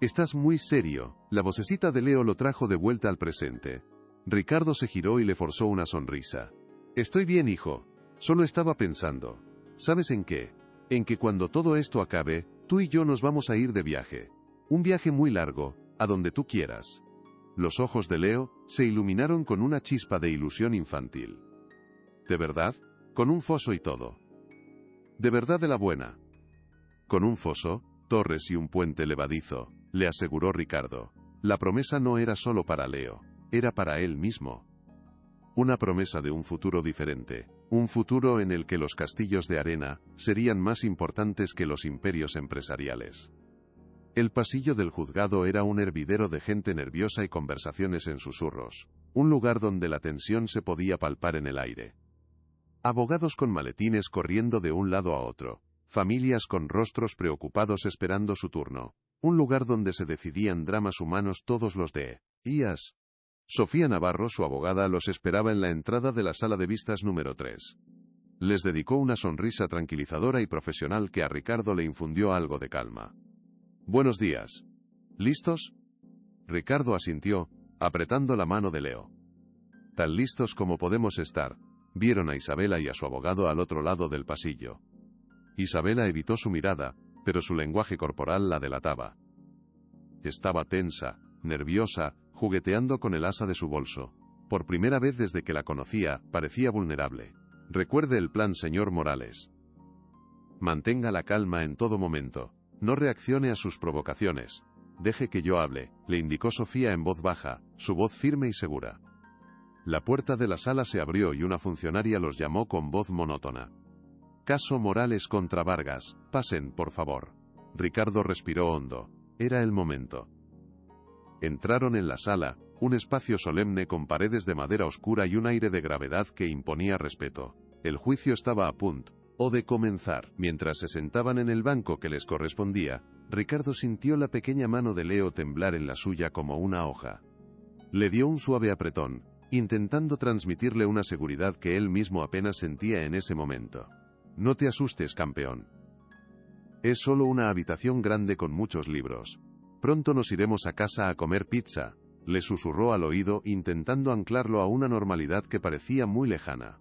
[SPEAKER 1] Estás muy serio. La vocecita de Leo lo trajo de vuelta al presente. Ricardo se giró y le forzó una sonrisa. Estoy bien, hijo. Solo estaba pensando. ¿Sabes en qué? En que cuando todo esto acabe, tú y yo nos vamos a ir de viaje. Un viaje muy largo, a donde tú quieras. Los ojos de Leo se iluminaron con una chispa de ilusión infantil. ¿De verdad? Con un foso y todo. ¿De verdad de la buena? Con un foso, torres y un puente levadizo, le aseguró Ricardo. La promesa no era solo para Leo, era para él mismo. Una promesa de un futuro diferente, un futuro en el que los castillos de arena serían más importantes que los imperios empresariales. El pasillo del juzgado era un hervidero de gente nerviosa y conversaciones en susurros, un lugar donde la tensión se podía palpar en el aire. Abogados con maletines corriendo de un lado a otro, familias con rostros preocupados esperando su turno, un lugar donde se decidían dramas humanos todos los días. Sofía Navarro, su abogada, los esperaba en la entrada de la sala de vistas número 3. Les dedicó una sonrisa tranquilizadora y profesional que a Ricardo le infundió algo de calma. Buenos días. ¿Listos? Ricardo asintió, apretando la mano de Leo. Tan listos como podemos estar. Vieron a Isabela y a su abogado al otro lado del pasillo. Isabela evitó su mirada, pero su lenguaje corporal la delataba. Estaba tensa, nerviosa, jugueteando con el asa de su bolso. Por primera vez desde que la conocía, parecía vulnerable. Recuerde el plan, señor Morales. Mantenga la calma en todo momento. No reaccione a sus provocaciones. Deje que yo hable, le indicó Sofía en voz baja, su voz firme y segura. La puerta de la sala se abrió y una funcionaria los llamó con voz monótona. Caso Morales contra Vargas, pasen, por favor. Ricardo respiró hondo. Era el momento. Entraron en la sala, un espacio solemne con paredes de madera oscura y un aire de gravedad que imponía respeto. El juicio estaba a punto de comenzar. Mientras se sentaban en el banco que les correspondía, Ricardo sintió la pequeña mano de Leo temblar en la suya como una hoja. Le dio un suave apretón, intentando transmitirle una seguridad que él mismo apenas sentía en ese momento. No te asustes, campeón. Es solo una habitación grande con muchos libros. Pronto nos iremos a casa a comer pizza, le susurró al oído intentando anclarlo a una normalidad que parecía muy lejana.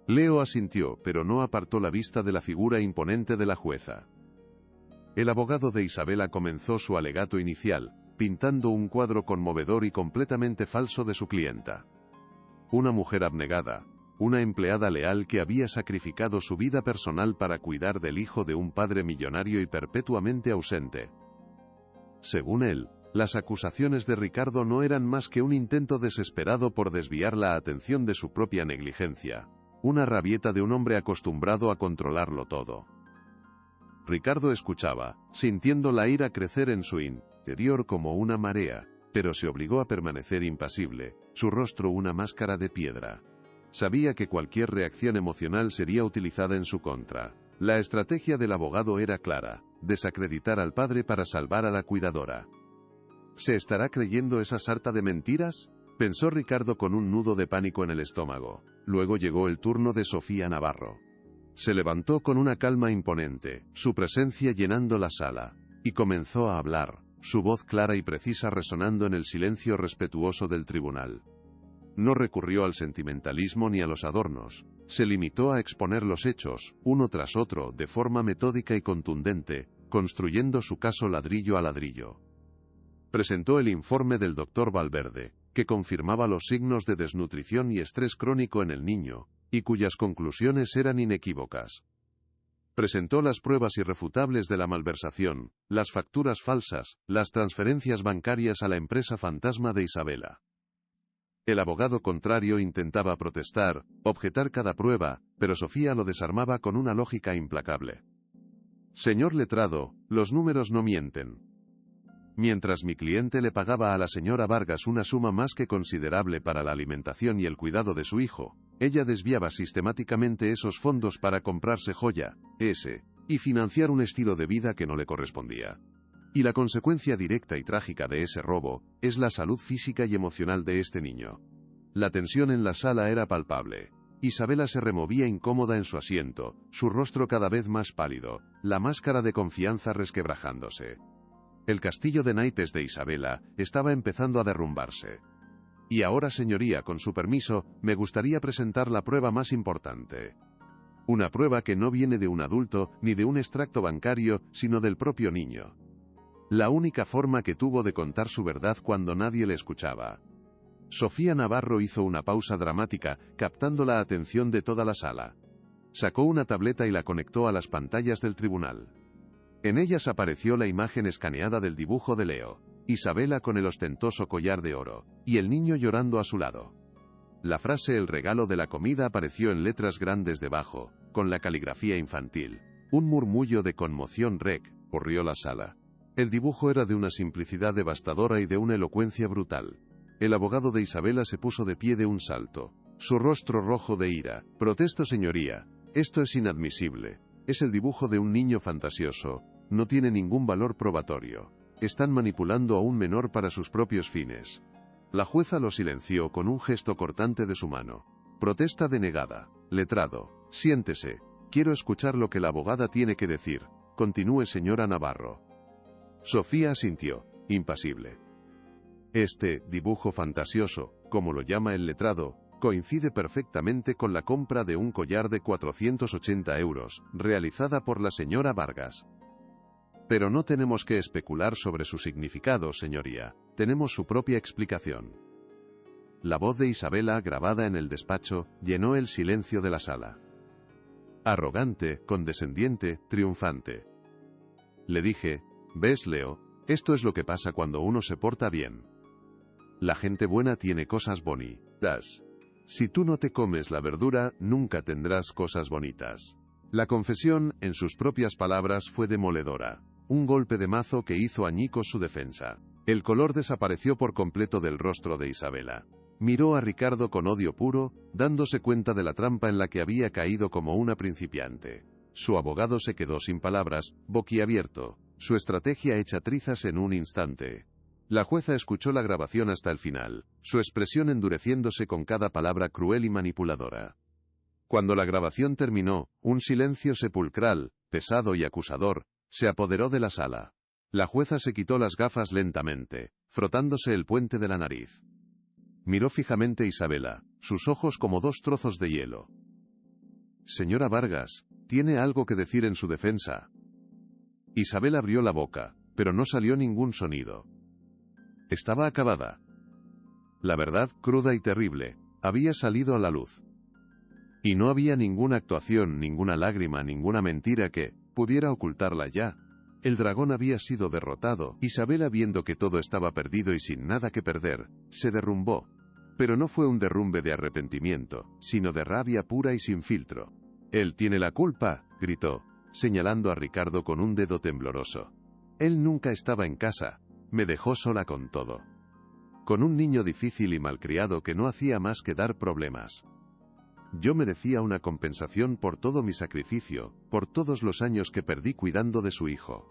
[SPEAKER 1] Leo asintió, pero no apartó la vista de la figura imponente de la jueza. El abogado de Isabela comenzó su alegato inicial, pintando un cuadro conmovedor y completamente falso de su clienta. Una mujer abnegada, una empleada leal que había sacrificado su vida personal para cuidar del hijo de un padre millonario y perpetuamente ausente. Según él, las acusaciones de Ricardo no eran más que un intento desesperado por desviar la atención de su propia negligencia, una rabieta de un hombre acostumbrado a controlarlo todo. Ricardo escuchaba, sintiendo la ira crecer en su interior como una marea, pero se obligó a permanecer impasible, su rostro una máscara de piedra. Sabía que cualquier reacción emocional sería utilizada en su contra. La estrategia del abogado era clara: desacreditar al padre para salvar a la cuidadora. ¿Se estará creyendo esa sarta de mentiras?, pensó Ricardo con un nudo de pánico en el estómago. Luego llegó el turno de Sofía Navarro. Se levantó con una calma imponente, su presencia llenando la sala, y comenzó a hablar, su voz clara y precisa resonando en el silencio respetuoso del tribunal. No recurrió al sentimentalismo ni a los adornos, se limitó a exponer los hechos, uno tras otro, de forma metódica y contundente, construyendo su caso ladrillo a ladrillo. Presentó el informe del doctor Valverde, que confirmaba los signos de desnutrición y estrés crónico en el niño, y cuyas conclusiones eran inequívocas. Presentó las pruebas irrefutables de la malversación, las facturas falsas, las transferencias bancarias a la empresa fantasma de Isabela. El abogado contrario intentaba protestar, objetar cada prueba, pero Sofía lo desarmaba con una lógica implacable. Señor letrado, los números no mienten. Mientras mi cliente le pagaba a la señora Vargas una suma más que considerable para la alimentación y el cuidado de su hijo, ella desviaba sistemáticamente esos fondos para comprarse joya, y financiar un estilo de vida que no le correspondía. Y la consecuencia directa y trágica de ese robo es la salud física y emocional de este niño. La tensión en la sala era palpable. Isabela se removía incómoda en su asiento, su rostro cada vez más pálido, la máscara de confianza resquebrajándose. El castillo de naipes de Isabela estaba empezando a derrumbarse. Y ahora, señoría, con su permiso, me gustaría presentar la prueba más importante. Una prueba que no viene de un adulto ni de un extracto bancario, sino del propio niño. La única forma que tuvo de contar su verdad cuando nadie le escuchaba. Sofía Navarro hizo una pausa dramática, captando la atención de toda la sala. Sacó una tableta y la conectó a las pantallas del tribunal. En ellas apareció la imagen escaneada del dibujo de Leo, Isabela con el ostentoso collar de oro, y el niño llorando a su lado. La frase "el regalo de la comida" apareció en letras grandes debajo, con la caligrafía infantil. Un murmullo de conmoción recorrió la sala. El dibujo era de una simplicidad devastadora y de una elocuencia brutal. El abogado de Isabela se puso de pie de un salto, su rostro rojo de ira. Protesto, señoría, esto es inadmisible. Es el dibujo de un niño fantasioso, no tiene ningún valor probatorio. Están manipulando a un menor para sus propios fines. La jueza lo silenció con un gesto cortante de su mano. Protesta denegada. Letrado, siéntese. Quiero escuchar lo que la abogada tiene que decir. Continúe, señora Navarro. Sofía asintió, impasible. Este dibujo fantasioso, como lo llama el letrado, coincide perfectamente con la compra de un collar de 480 euros, realizada por la señora Vargas. Pero no tenemos que especular sobre su significado, señoría, tenemos su propia explicación. La voz de Isabela, grabada en el despacho, llenó el silencio de la sala. Arrogante, condescendiente, triunfante. Le dije: ¿ves, Leo? Esto es lo que pasa cuando uno se porta bien. La gente buena tiene cosas bonitas. Si tú no te comes la verdura, nunca tendrás cosas bonitas. La confesión, en sus propias palabras, fue demoledora. Un golpe de mazo que hizo añicos su defensa. El color desapareció por completo del rostro de Isabela. Miró a Ricardo con odio puro, dándose cuenta de la trampa en la que había caído como una principiante. Su abogado se quedó sin palabras, boquiabierto, su estrategia hecha trizas en un instante. La jueza escuchó la grabación hasta el final, su expresión endureciéndose con cada palabra cruel y manipuladora. Cuando la grabación terminó, un silencio sepulcral, pesado y acusador, se apoderó de la sala. La jueza se quitó las gafas lentamente, frotándose el puente de la nariz. Miró fijamente a Isabela, sus ojos como dos trozos de hielo. Señora Vargas, ¿tiene algo que decir en su defensa? Isabela abrió la boca, pero no salió ningún sonido. Estaba acabada. La verdad, cruda y terrible, había salido a la luz. Y no había ninguna actuación, ninguna lágrima, ninguna mentira que pudiera ocultarla ya. El dragón había sido derrotado. Isabela, viendo que todo estaba perdido y sin nada que perder, se derrumbó. Pero no fue un derrumbe de arrepentimiento, sino de rabia pura y sin filtro. «Él tiene la culpa», gritó, señalando a Ricardo con un dedo tembloroso. «Él nunca estaba en casa. Me dejó sola con todo. Con un niño difícil y malcriado que no hacía más que dar problemas. Yo merecía una compensación por todo mi sacrificio, por todos los años que perdí cuidando de su hijo».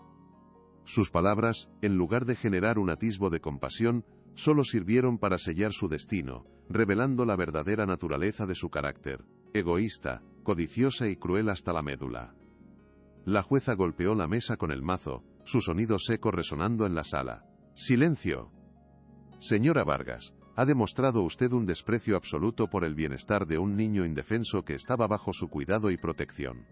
[SPEAKER 1] Sus palabras, en lugar de generar un atisbo de compasión, solo sirvieron para sellar su destino, revelando la verdadera naturaleza de su carácter, egoísta, codiciosa y cruel hasta la médula. La jueza golpeó la mesa con el mazo, su sonido seco resonando en la sala. «¡Silencio! Señora Vargas, ha demostrado usted un desprecio absoluto por el bienestar de un niño indefenso que estaba bajo su cuidado y protección.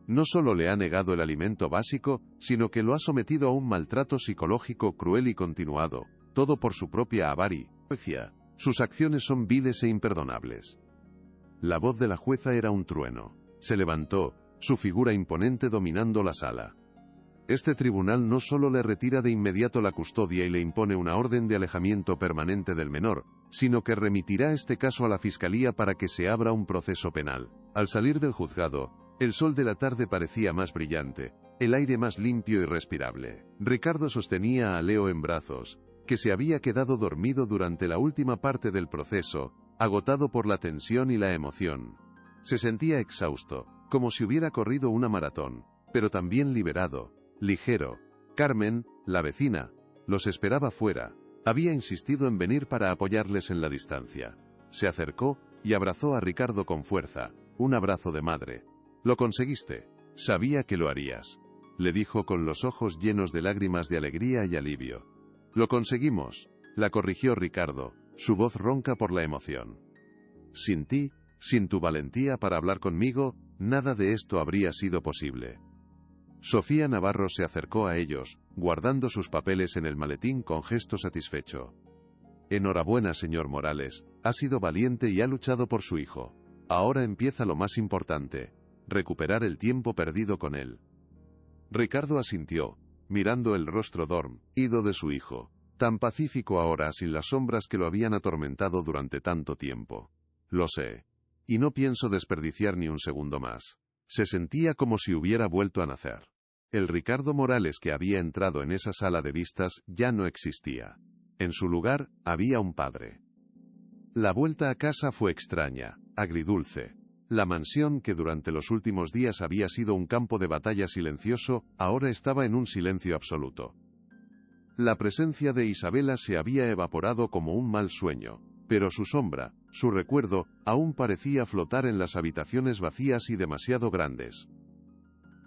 [SPEAKER 1] No solo le ha negado el alimento básico, sino que lo ha sometido a un maltrato psicológico cruel y continuado, todo por su propia avaricia. Sus acciones son viles e imperdonables». La voz de la jueza era un trueno. Se levantó, su figura imponente dominando la sala. «Este tribunal no solo le retira de inmediato la custodia y le impone una orden de alejamiento permanente del menor, sino que remitirá este caso a la Fiscalía para que se abra un proceso penal». Al salir del juzgado, el sol de la tarde parecía más brillante, el aire más limpio y respirable. Ricardo sostenía a Leo en brazos, que se había quedado dormido durante la última parte del proceso, agotado por la tensión y la emoción. Se sentía exhausto, como si hubiera corrido una maratón, pero también liberado, ligero. Carmen, la vecina, los esperaba fuera. Había insistido en venir para apoyarles en la distancia. Se acercó y abrazó a Ricardo con fuerza, un abrazo de madre. «Lo conseguiste. Sabía que lo harías», le dijo con los ojos llenos de lágrimas de alegría y alivio. «Lo conseguimos», la corrigió Ricardo, su voz ronca por la emoción. «Sin ti, sin tu valentía para hablar conmigo, nada de esto habría sido posible». Sofía Navarro se acercó a ellos, guardando sus papeles en el maletín con gesto satisfecho. «Enhorabuena, señor Morales, ha sido valiente y ha luchado por su hijo. Ahora empieza lo más importante, recuperar el tiempo perdido con él». Ricardo asintió, mirando el rostro dormido de su hijo, tan pacífico ahora sin las sombras que lo habían atormentado durante tanto tiempo. «Lo sé. Y no pienso desperdiciar ni un segundo más». Se sentía como si hubiera vuelto a nacer. El Ricardo Morales que había entrado en esa sala de vistas ya no existía. En su lugar, había un padre. La vuelta a casa fue extraña, agridulce. La mansión que durante los últimos días había sido un campo de batalla silencioso, ahora estaba en un silencio absoluto. La presencia de Isabela se había evaporado como un mal sueño, pero su sombra, su recuerdo, aún parecía flotar en las habitaciones vacías y demasiado grandes.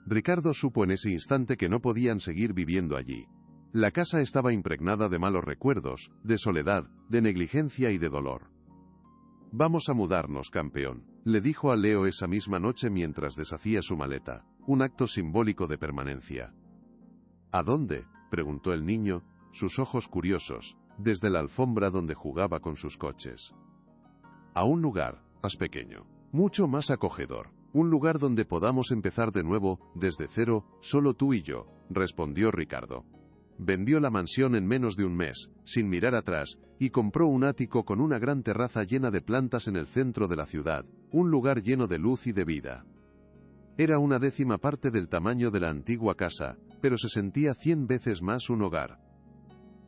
[SPEAKER 1] Ricardo supo en ese instante que no podían seguir viviendo allí. La casa estaba impregnada de malos recuerdos, de soledad, de negligencia y de dolor. «Vamos a mudarnos, campeón», le dijo a Leo esa misma noche mientras deshacía su maleta, un acto simbólico de permanencia. «¿A dónde?», preguntó el niño, sus ojos curiosos, desde la alfombra donde jugaba con sus coches. «A un lugar más pequeño, mucho más acogedor, un lugar donde podamos empezar de nuevo, desde cero, solo tú y yo», respondió Ricardo. Vendió la mansión en menos de un mes, sin mirar atrás, y compró un ático con una gran terraza llena de plantas en el centro de la ciudad, un lugar lleno de luz y de vida. Era una 10ª parte del tamaño de la antigua casa, pero se sentía 100 veces más un hogar.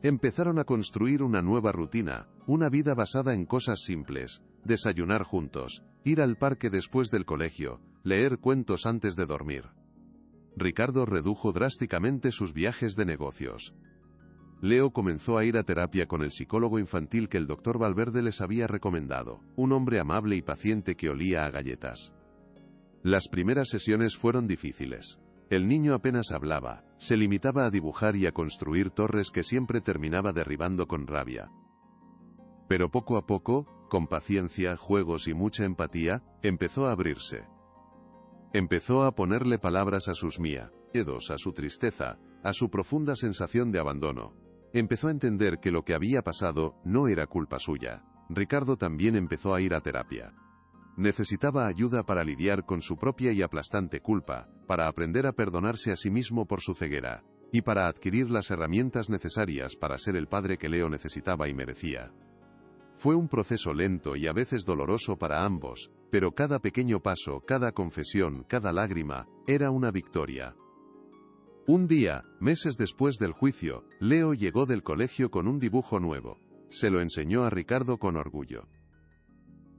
[SPEAKER 1] Empezaron a construir una nueva rutina, una vida basada en cosas simples: desayunar juntos, ir al parque después del colegio, leer cuentos antes de dormir. Ricardo redujo drásticamente sus viajes de negocios. Leo comenzó a ir a terapia con el psicólogo infantil que el doctor Valverde les había recomendado, un hombre amable y paciente que olía a galletas. Las primeras sesiones fueron difíciles. El niño apenas hablaba, se limitaba a dibujar y a construir torres que siempre terminaba derribando con rabia. Pero poco a poco, con paciencia, juegos y mucha empatía, empezó a abrirse. Empezó a ponerle palabras a sus miedos, a su tristeza, a su profunda sensación de abandono. Empezó a entender que lo que había pasado no era culpa suya. Ricardo también empezó a ir a terapia. Necesitaba ayuda para lidiar con su propia y aplastante culpa, para aprender a perdonarse a sí mismo por su ceguera, y para adquirir las herramientas necesarias para ser el padre que Leo necesitaba y merecía. Fue un proceso lento y a veces doloroso para ambos, pero cada pequeño paso, cada confesión, cada lágrima, era una victoria. Un día, meses después del juicio, Leo llegó del colegio con un dibujo nuevo. Se lo enseñó a Ricardo con orgullo.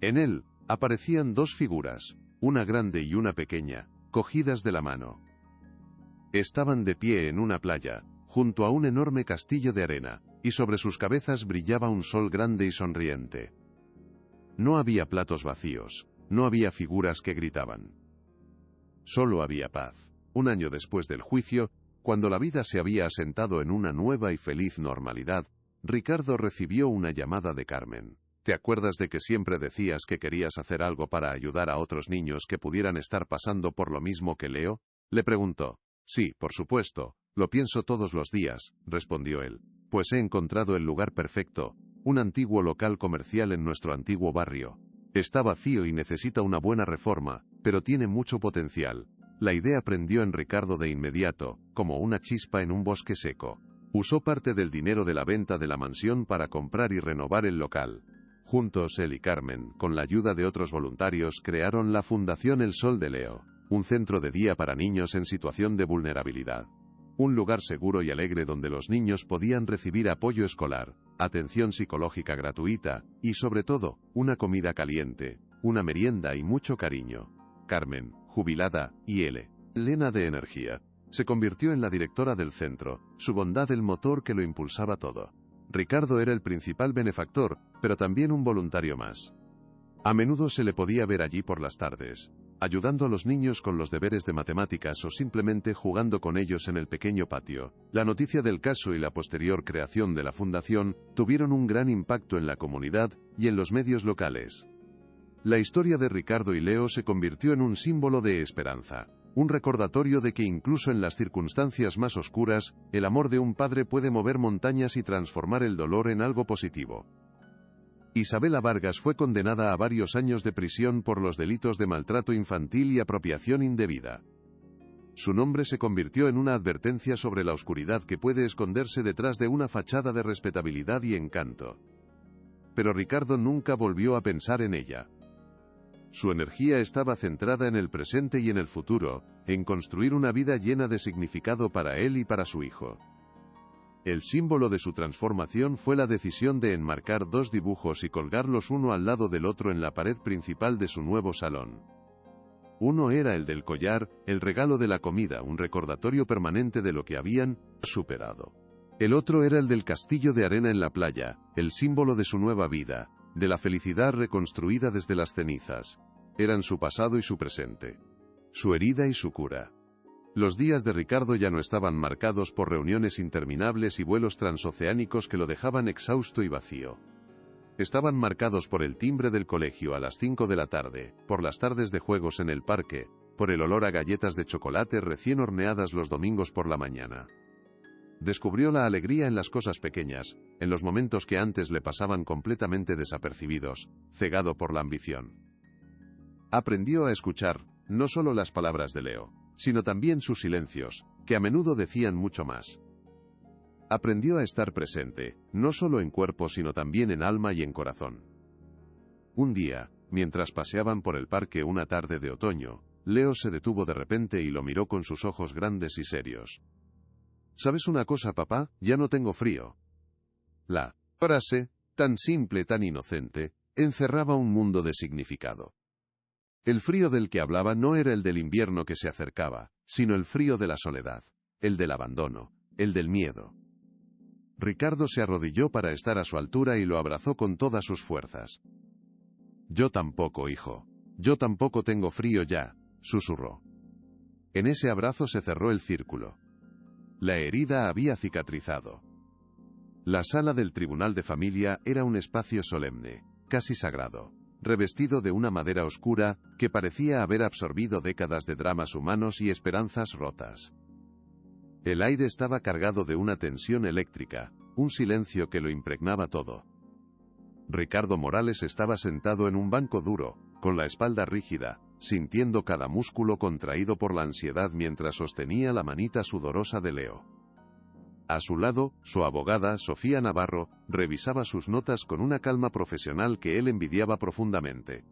[SPEAKER 1] En él, aparecían dos figuras, una grande y una pequeña, cogidas de la mano. Estaban de pie en una playa, junto a un enorme castillo de arena, y sobre sus cabezas brillaba un sol grande y sonriente. No había platos vacíos, no había figuras que gritaban. Solo había paz. Un año después del juicio, cuando la vida se había asentado en una nueva y feliz normalidad, Ricardo recibió una llamada de Carmen. ¿Te acuerdas de que siempre decías que querías hacer algo para ayudar a otros niños que pudieran estar pasando por lo mismo que Leo? Le preguntó. Sí, por supuesto, lo pienso todos los días, respondió él. Pues he encontrado el lugar perfecto, un antiguo local comercial en nuestro antiguo barrio. Está vacío y necesita una buena reforma, pero tiene mucho potencial. La idea prendió en Ricardo de inmediato, como una chispa en un bosque seco. Usó parte del dinero de la venta de la mansión para comprar y renovar el local. Juntos, él y Carmen, con la ayuda de otros voluntarios, crearon la Fundación El Sol de Leo, un centro de día para niños en situación de vulnerabilidad. Un lugar seguro y alegre donde los niños podían recibir apoyo escolar, atención psicológica gratuita, y sobre todo, una comida caliente, una merienda y mucho cariño. Carmen, jubilada, y él, llena de energía, se convirtió en la directora del centro, su bondad el motor que lo impulsaba todo. Ricardo era el principal benefactor, pero también un voluntario más. A menudo se le podía ver allí por las tardes, ayudando a los niños con los deberes de matemáticas o simplemente jugando con ellos en el pequeño patio. La noticia del caso y la posterior creación de la fundación tuvieron un gran impacto en la comunidad y en los medios locales. La historia de Ricardo y Leo se convirtió en un símbolo de esperanza, un recordatorio de que incluso en las circunstancias más oscuras, el amor de un padre puede mover montañas y transformar el dolor en algo positivo. Isabela Vargas fue condenada a varios años de prisión por los delitos de maltrato infantil y apropiación indebida. Su nombre se convirtió en una advertencia sobre la oscuridad que puede esconderse detrás de una fachada de respetabilidad y encanto. Pero Ricardo nunca volvió a pensar en ella. Su energía estaba centrada en el presente y en el futuro, en construir una vida llena de significado para él y para su hijo. El símbolo de su transformación fue la decisión de enmarcar dos dibujos y colgarlos uno al lado del otro en la pared principal de su nuevo salón. Uno era el del collar, el regalo de la comida, un recordatorio permanente de lo que habían superado. El otro era el del castillo de arena en la playa, el símbolo de su nueva vida, de la felicidad reconstruida desde las cenizas. Eran su pasado y su presente, su herida y su cura. Los días de Ricardo ya no estaban marcados por reuniones interminables y vuelos transoceánicos que lo dejaban exhausto y vacío. Estaban marcados por el timbre del colegio a las 5 de la tarde, por las tardes de juegos en el parque, por el olor a galletas de chocolate recién horneadas los domingos por la mañana. Descubrió la alegría en las cosas pequeñas, en los momentos que antes le pasaban completamente desapercibidos, cegado por la ambición. Aprendió a escuchar, no solo las palabras de Leo, sino también sus silencios, que a menudo decían mucho más. Aprendió a estar presente, no solo en cuerpo sino también en alma y en corazón. Un día, mientras paseaban por el parque una tarde de otoño, Leo se detuvo de repente y lo miró con sus ojos grandes y serios. ¿Sabes una cosa, papá? Ya no tengo frío. La frase, tan simple, tan inocente, encerraba un mundo de significado. El frío del que hablaba no era el del invierno que se acercaba, sino el frío de la soledad, el del abandono, el del miedo. Ricardo se arrodilló para estar a su altura y lo abrazó con todas sus fuerzas. Yo tampoco, hijo. Yo tampoco tengo frío ya, susurró. En ese abrazo se cerró el círculo. La herida había cicatrizado. La sala del Tribunal de Familia era un espacio solemne, casi sagrado, revestido de una madera oscura que parecía haber absorbido décadas de dramas humanos y esperanzas rotas. El aire estaba cargado de una tensión eléctrica, un silencio que lo impregnaba todo. Ricardo Morales estaba sentado en un banco duro, con la espalda rígida, sintiendo cada músculo contraído por la ansiedad mientras sostenía la manita sudorosa de Leo. A su lado, su abogada, Sofía Navarro, revisaba sus notas con una calma profesional que él envidiaba profundamente.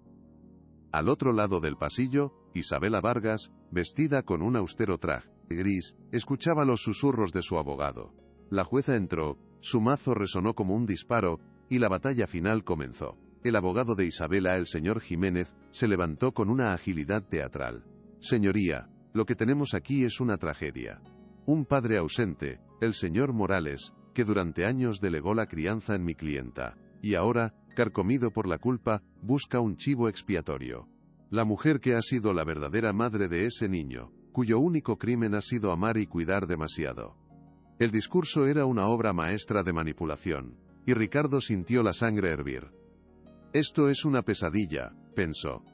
[SPEAKER 1] Al otro lado del pasillo, Isabela Vargas, vestida con un austero traje gris, escuchaba los susurros de su abogado. La jueza entró, su mazo resonó como un disparo, y la batalla final comenzó. El abogado de Isabela, el señor Jiménez, se levantó con una agilidad teatral. Señoría, lo que tenemos aquí es una tragedia. Un padre ausente, el señor Morales, que durante años delegó la crianza en mi clienta, y ahora, carcomido por la culpa, busca un chivo expiatorio. La mujer que ha sido la verdadera madre de ese niño, cuyo único crimen ha sido amar y cuidar demasiado. El discurso era una obra maestra de manipulación, y Ricardo sintió la sangre hervir. Esto es una pesadilla, pensó.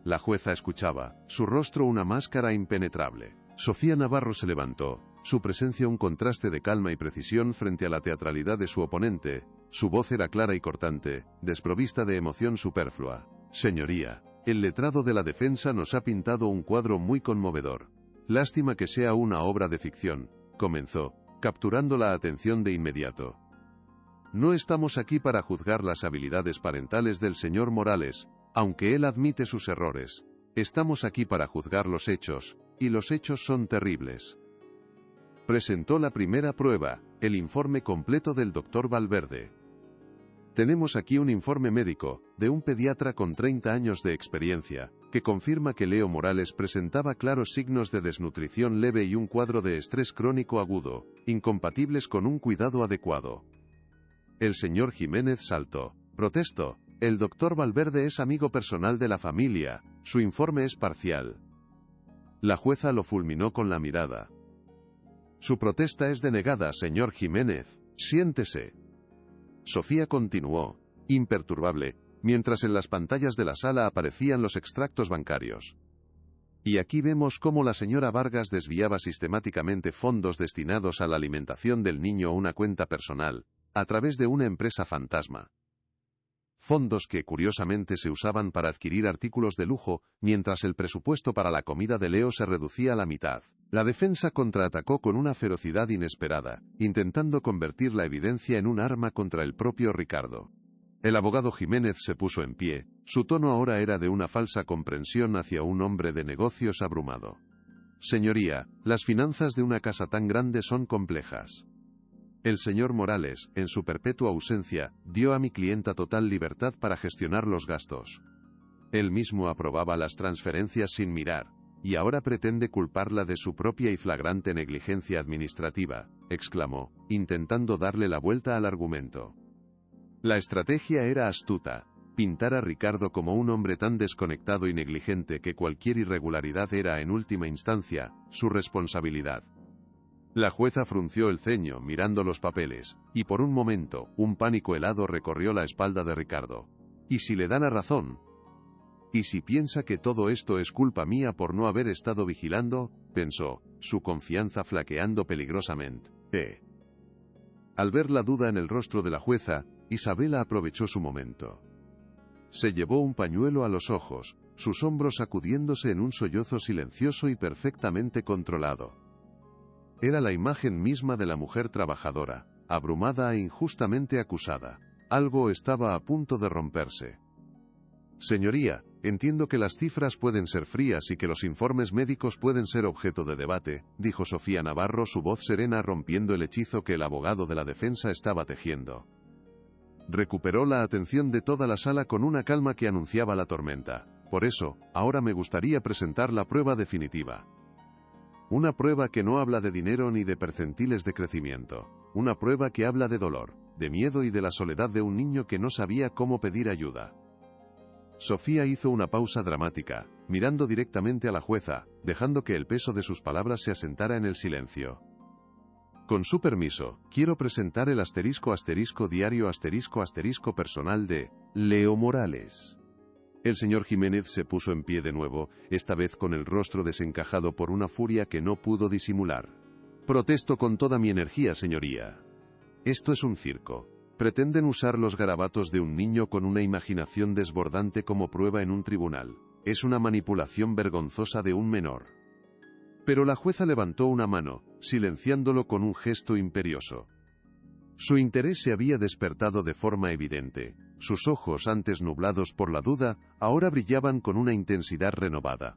[SPEAKER 1] La jueza escuchaba, su rostro una máscara impenetrable. Sofía Navarro se levantó, su presencia un contraste de calma y precisión frente a la teatralidad de su oponente. Su voz era clara y cortante, desprovista de emoción superflua. Señoría, el letrado de la defensa nos ha pintado un cuadro muy conmovedor. Lástima que sea una obra de ficción, comenzó, capturando la atención de inmediato. No estamos aquí para juzgar las habilidades parentales del señor Morales, aunque él admite sus errores. Estamos aquí para juzgar los hechos, y los hechos son terribles. Presentó la primera prueba, el informe completo del doctor Valverde. Tenemos aquí un informe médico, de un pediatra con 30 años de experiencia, que confirma que Leo Morales presentaba claros signos de desnutrición leve y un cuadro de estrés crónico agudo, incompatibles con un cuidado adecuado. El señor Jiménez saltó. Protesto, el doctor Valverde es amigo personal de la familia, su informe es parcial. La jueza lo fulminó con la mirada. Su protesta es denegada, señor Jiménez, siéntese. Sofía continuó, imperturbable, mientras en las pantallas de la sala aparecían los extractos bancarios. Y aquí vemos cómo la señora Vargas desviaba sistemáticamente fondos destinados a la alimentación del niño a una cuenta personal, a través de una empresa fantasma. Fondos que curiosamente se usaban para adquirir artículos de lujo, mientras el presupuesto para la comida de Leo se reducía a la mitad. La defensa contraatacó con una ferocidad inesperada, intentando convertir la evidencia en un arma contra el propio Ricardo. El abogado Jiménez se puso en pie, su tono ahora era de una falsa comprensión hacia un hombre de negocios abrumado. Señoría, las finanzas de una casa tan grande son complejas. El señor Morales, en su perpetua ausencia, dio a mi clienta total libertad para gestionar los gastos. Él mismo aprobaba las transferencias sin mirar, y ahora pretende culparla de su propia y flagrante negligencia administrativa, exclamó, intentando darle la vuelta al argumento. La estrategia era astuta, pintar a Ricardo como un hombre tan desconectado y negligente que cualquier irregularidad era en última instancia, su responsabilidad. La jueza frunció el ceño mirando los papeles, y por un momento, un pánico helado recorrió la espalda de Ricardo. ¿Y si le dan a razón? ¿Y si piensa que todo esto es culpa mía por no haber estado vigilando? Pensó, su confianza flaqueando peligrosamente. Al ver la duda en el rostro de la jueza, Isabela aprovechó su momento. Se llevó un pañuelo a los ojos, sus hombros sacudiéndose en un sollozo silencioso y perfectamente controlado. Era la imagen misma de la mujer trabajadora, abrumada e injustamente acusada. Algo estaba a punto de romperse. Señoría, entiendo que las cifras pueden ser frías y que los informes médicos pueden ser objeto de debate, dijo Sofía Navarro, su voz serena rompiendo el hechizo que el abogado de la defensa estaba tejiendo. Recuperó la atención de toda la sala con una calma que anunciaba la tormenta. Por eso, ahora me gustaría presentar la prueba definitiva. Una prueba que no habla de dinero ni de percentiles de crecimiento. Una prueba que habla de dolor, de miedo y de la soledad de un niño que no sabía cómo pedir ayuda. Sofía hizo una pausa dramática, mirando directamente a la jueza, dejando que el peso de sus palabras se asentara en el silencio. Con su permiso, quiero presentar el diario personal de Leo Morales. El señor Jiménez se puso en pie de nuevo, esta vez con el rostro desencajado por una furia que no pudo disimular. Protesto con toda mi energía, señoría. Esto es un circo. Pretenden usar los garabatos de un niño con una imaginación desbordante como prueba en un tribunal. Es una manipulación vergonzosa de un menor. Pero la jueza levantó una mano, silenciándolo con un gesto imperioso. Su interés se había despertado de forma evidente. Sus ojos, antes nublados por la duda, ahora brillaban con una intensidad renovada.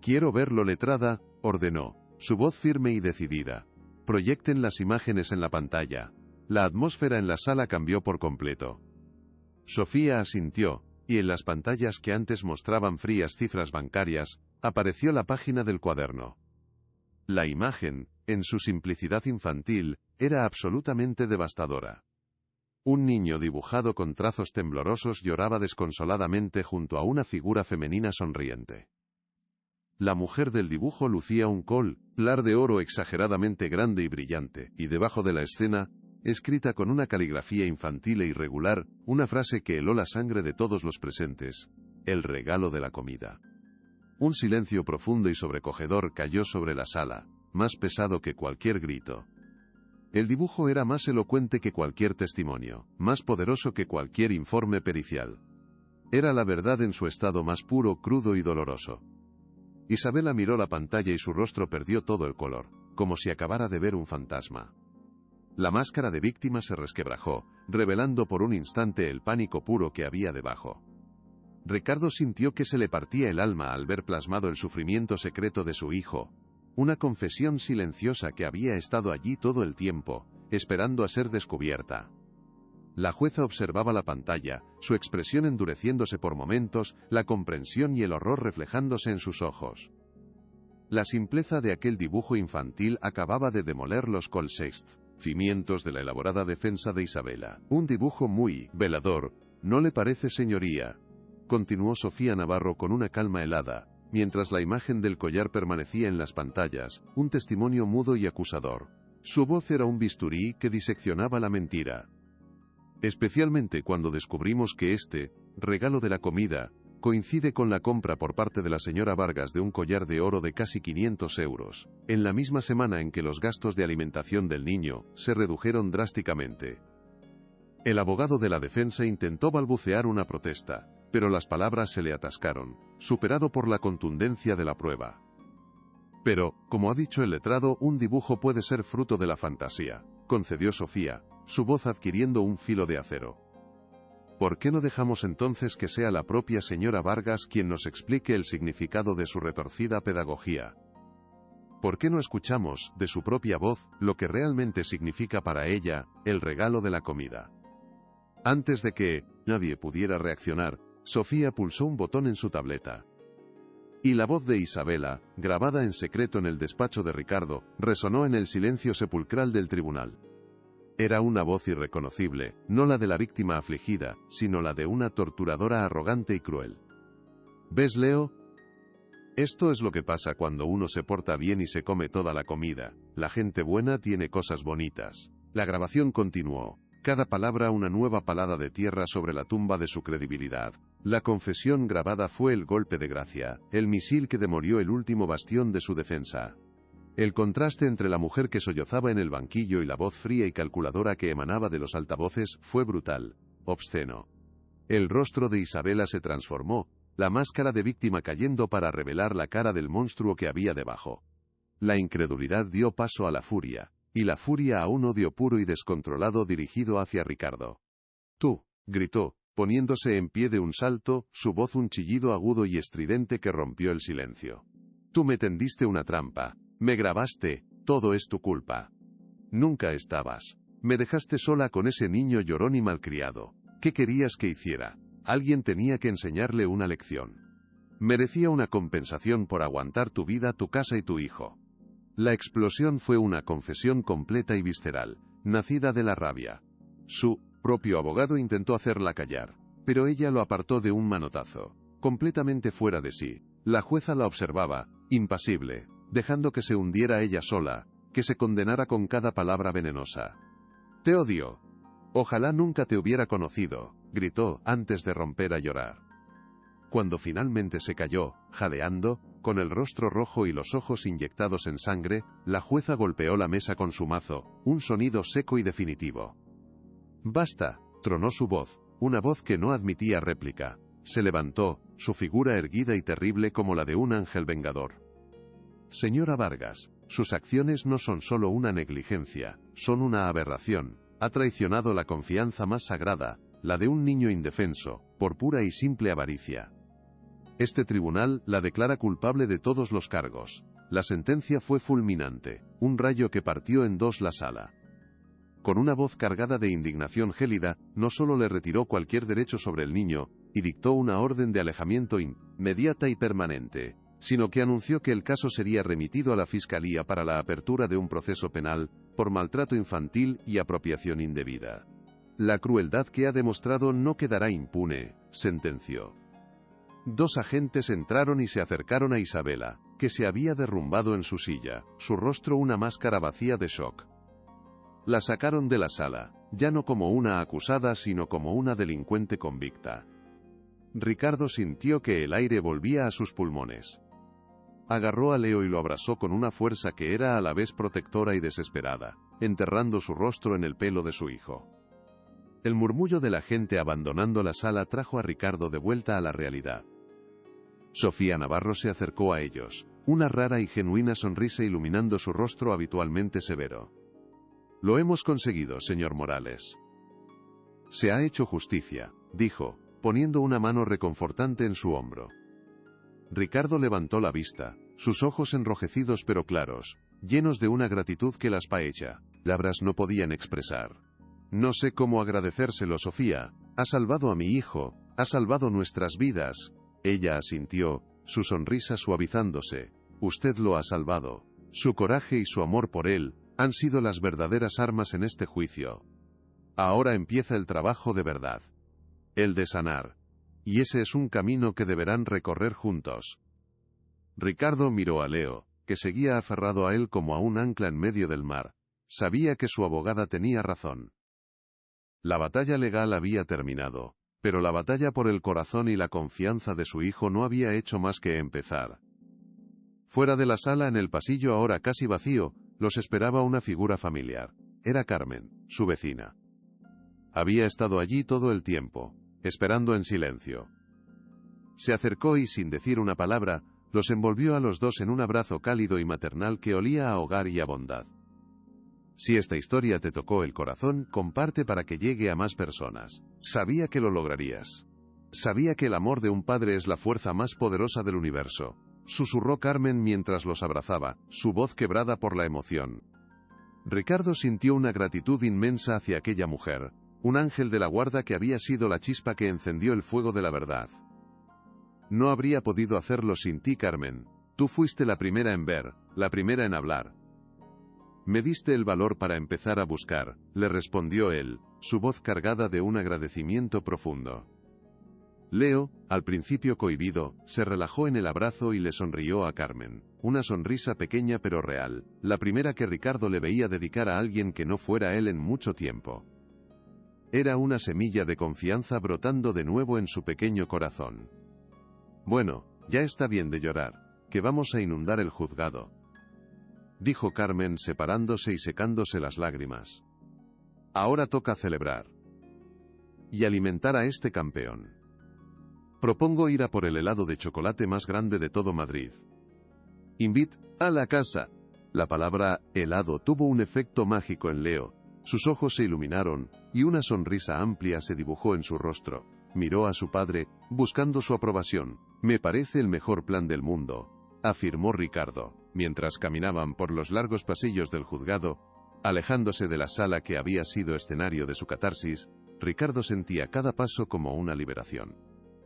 [SPEAKER 1] «Quiero verlo, letrada», ordenó, su voz firme y decidida. «Proyecten las imágenes en la pantalla». La atmósfera en la sala cambió por completo. Sofía asintió, y en las pantallas que antes mostraban frías cifras bancarias, apareció la página del cuaderno. La imagen, en su simplicidad infantil, era absolutamente devastadora. Un niño dibujado con trazos temblorosos lloraba desconsoladamente junto a una figura femenina sonriente. La mujer del dibujo lucía un collar de oro exageradamente grande y brillante, y debajo de la escena, escrita con una caligrafía infantil e irregular, una frase que heló la sangre de todos los presentes: «El regalo de la comida». Un silencio profundo y sobrecogedor cayó sobre la sala, más pesado que cualquier grito. El dibujo era más elocuente que cualquier testimonio, más poderoso que cualquier informe pericial. Era la verdad en su estado más puro, crudo y doloroso. Isabela miró la pantalla y su rostro perdió todo el color, como si acabara de ver un fantasma. La máscara de víctima se resquebrajó, revelando por un instante el pánico puro que había debajo. Ricardo sintió que se le partía el alma al ver plasmado el sufrimiento secreto de su hijo, una confesión silenciosa que había estado allí todo el tiempo, esperando a ser descubierta. La jueza observaba la pantalla, su expresión endureciéndose por momentos, la comprensión y el horror reflejándose en sus ojos. La simpleza de aquel dibujo infantil acababa de demoler los cimientos de la elaborada defensa de Isabela. «Un dibujo muy velador, ¿no le parece, señoría?», continuó Sofía Navarro con una calma helada, mientras la imagen del collar permanecía en las pantallas, un testimonio mudo y acusador. Su voz era un bisturí que diseccionaba la mentira. «Especialmente cuando descubrimos que este regalo de la comida coincide con la compra por parte de la señora Vargas de un collar de oro de casi 500 euros, en la misma semana en que los gastos de alimentación del niño se redujeron drásticamente». El abogado de la defensa intentó balbucear una protesta, pero las palabras se le atascaron, superado por la contundencia de la prueba. «Pero, como ha dicho el letrado, un dibujo puede ser fruto de la fantasía», concedió Sofía, su voz adquiriendo un filo de acero. «¿Por qué no dejamos entonces que sea la propia señora Vargas quien nos explique el significado de su retorcida pedagogía? ¿Por qué no escuchamos, de su propia voz, lo que realmente significa para ella el regalo de la comida?» Antes de que nadie pudiera reaccionar, Sofía pulsó un botón en su tableta. Y la voz de Isabela, grabada en secreto en el despacho de Ricardo, resonó en el silencio sepulcral del tribunal. Era una voz irreconocible, no la de la víctima afligida, sino la de una torturadora arrogante y cruel. «¿Ves, Leo? Esto es lo que pasa cuando uno se porta bien y se come toda la comida. La gente buena tiene cosas bonitas». La grabación continuó. Cada palabra una nueva palada de tierra sobre la tumba de su credibilidad. La confesión grabada fue el golpe de gracia, el misil que demolió el último bastión de su defensa. El contraste entre la mujer que sollozaba en el banquillo y la voz fría y calculadora que emanaba de los altavoces fue brutal, obsceno. El rostro de Isabela se transformó, la máscara de víctima cayendo para revelar la cara del monstruo que había debajo. La incredulidad dio paso a la furia, y la furia a un odio puro y descontrolado dirigido hacia Ricardo. «Tú», gritó, poniéndose en pie de un salto, su voz un chillido agudo y estridente que rompió el silencio. «Tú me tendiste una trampa. Me grabaste, todo es tu culpa. Nunca estabas. Me dejaste sola con ese niño llorón y malcriado. ¿Qué querías que hiciera? Alguien tenía que enseñarle una lección. Merecía una compensación por aguantar tu vida, tu casa y tu hijo». La explosión fue una confesión completa y visceral, nacida de la rabia. Su propio abogado intentó hacerla callar, pero ella lo apartó de un manotazo. Completamente fuera de sí, la jueza la observaba, impasible, dejando que se hundiera ella sola, que se condenara con cada palabra venenosa. «Te odio. Ojalá nunca te hubiera conocido», gritó, antes de romper a llorar. Cuando finalmente se calló, jadeando, con el rostro rojo y los ojos inyectados en sangre, la jueza golpeó la mesa con su mazo, un sonido seco y definitivo. Basta, tronó su voz, una voz que no admitía réplica. Se levantó, su figura erguida y terrible como la de un ángel vengador. Señora Vargas, sus acciones no son solo una negligencia, son una aberración. Ha traicionado la confianza más sagrada, la de un niño indefenso, por pura y simple avaricia. Este tribunal la declara culpable de todos los cargos. La sentencia fue fulminante, un rayo que partió en dos la sala. Con una voz cargada de indignación gélida, no solo le retiró cualquier derecho sobre el niño, y dictó una orden de alejamiento inmediata y permanente, sino que anunció que el caso sería remitido a la Fiscalía para la apertura de un proceso penal, por maltrato infantil y apropiación indebida. La crueldad que ha demostrado no quedará impune, sentenció. Dos agentes entraron y se acercaron a Isabela, que se había derrumbado en su silla, su rostro una máscara vacía de shock. La sacaron de la sala, ya no como una acusada sino como una delincuente convicta. Ricardo sintió que el aire volvía a sus pulmones. Agarró a Leo y lo abrazó con una fuerza que era a la vez protectora y desesperada, enterrando su rostro en el pelo de su hijo. El murmullo de la gente abandonando la sala trajo a Ricardo de vuelta a la realidad. Sofía Navarro se acercó a ellos, una rara y genuina sonrisa iluminando su rostro habitualmente severo. «Lo hemos conseguido, señor Morales». «Se ha hecho justicia», dijo, poniendo una mano reconfortante en su hombro. Ricardo levantó la vista, sus ojos enrojecidos pero claros, llenos de una gratitud que las palabras no podían expresar. «No sé cómo agradecérselo, Sofía. Ha salvado a mi hijo, ha salvado nuestras vidas». Ella asintió, su sonrisa suavizándose. «Usted lo ha salvado. Su coraje y su amor por él han sido las verdaderas armas en este juicio. Ahora empieza el trabajo de verdad. El de sanar. Y ese es un camino que deberán recorrer juntos». Ricardo miró a Leo, que seguía aferrado a él como a un ancla en medio del mar. Sabía que su abogada tenía razón. La batalla legal había terminado, pero la batalla por el corazón y la confianza de su hijo no había hecho más que empezar. Fuera de la sala, en el pasillo ahora casi vacío, los esperaba una figura familiar. Era Carmen, su vecina. Había estado allí todo el tiempo, esperando en silencio. Se acercó y sin decir una palabra, los envolvió a los dos en un abrazo cálido y maternal que olía a hogar y a bondad. Si esta historia te tocó el corazón, comparte para que llegue a más personas. Sabía que lo lograrías. Sabía que el amor de un padre es la fuerza más poderosa del universo, susurró Carmen mientras los abrazaba, su voz quebrada por la emoción. Ricardo sintió una gratitud inmensa hacia aquella mujer, un ángel de la guarda que había sido la chispa que encendió el fuego de la verdad. No habría podido hacerlo sin ti, Carmen. Tú fuiste la primera en ver, la primera en hablar. Me diste el valor para empezar a buscar, le respondió él, su voz cargada de un agradecimiento profundo. Leo, al principio cohibido, se relajó en el abrazo y le sonrió a Carmen, una sonrisa pequeña pero real, la primera que Ricardo le veía dedicar a alguien que no fuera él en mucho tiempo. Era una semilla de confianza brotando de nuevo en su pequeño corazón. Bueno, ya está bien de llorar, que vamos a inundar el juzgado, dijo Carmen separándose y secándose las lágrimas. Ahora toca celebrar. Y alimentar a este campeón. Propongo ir a por el helado de chocolate más grande de todo Madrid. Invit a la casa. La palabra helado tuvo un efecto mágico en Leo. Sus ojos se iluminaron, y una sonrisa amplia se dibujó en su rostro. Miró a su padre, buscando su aprobación. Me parece el mejor plan del mundo, afirmó Ricardo, mientras caminaban por los largos pasillos del juzgado, alejándose de la sala que había sido escenario de su catarsis. Ricardo sentía cada paso como una liberación.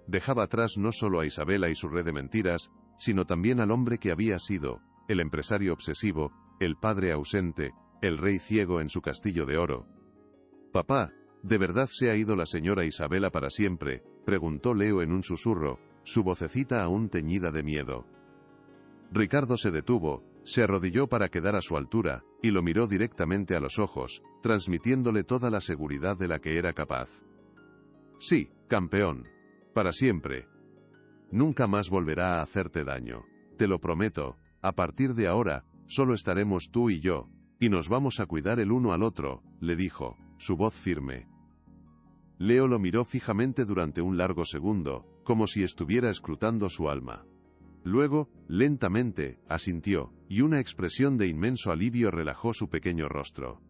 [SPEAKER 1] Dejaba atrás no solo a Isabela y su red de mentiras, sino también al hombre que había sido, el empresario obsesivo, el padre ausente, el rey ciego en su castillo de oro. «Papá, ¿de verdad se ha ido la señora Isabela para siempre?», preguntó Leo en un susurro, su vocecita aún teñida de miedo. Ricardo se detuvo, se arrodilló para quedar a su altura, y lo miró directamente a los ojos, transmitiéndole toda la seguridad de la que era capaz. «Sí, campeón. Para siempre. Nunca más volverá a hacerte daño. Te lo prometo, a partir de ahora, solo estaremos tú y yo, y nos vamos a cuidar el uno al otro», le dijo, su voz firme. Leo lo miró fijamente durante un largo segundo, como si estuviera escrutando su alma. Luego, lentamente, asintió, y una expresión de inmenso alivio relajó su pequeño rostro.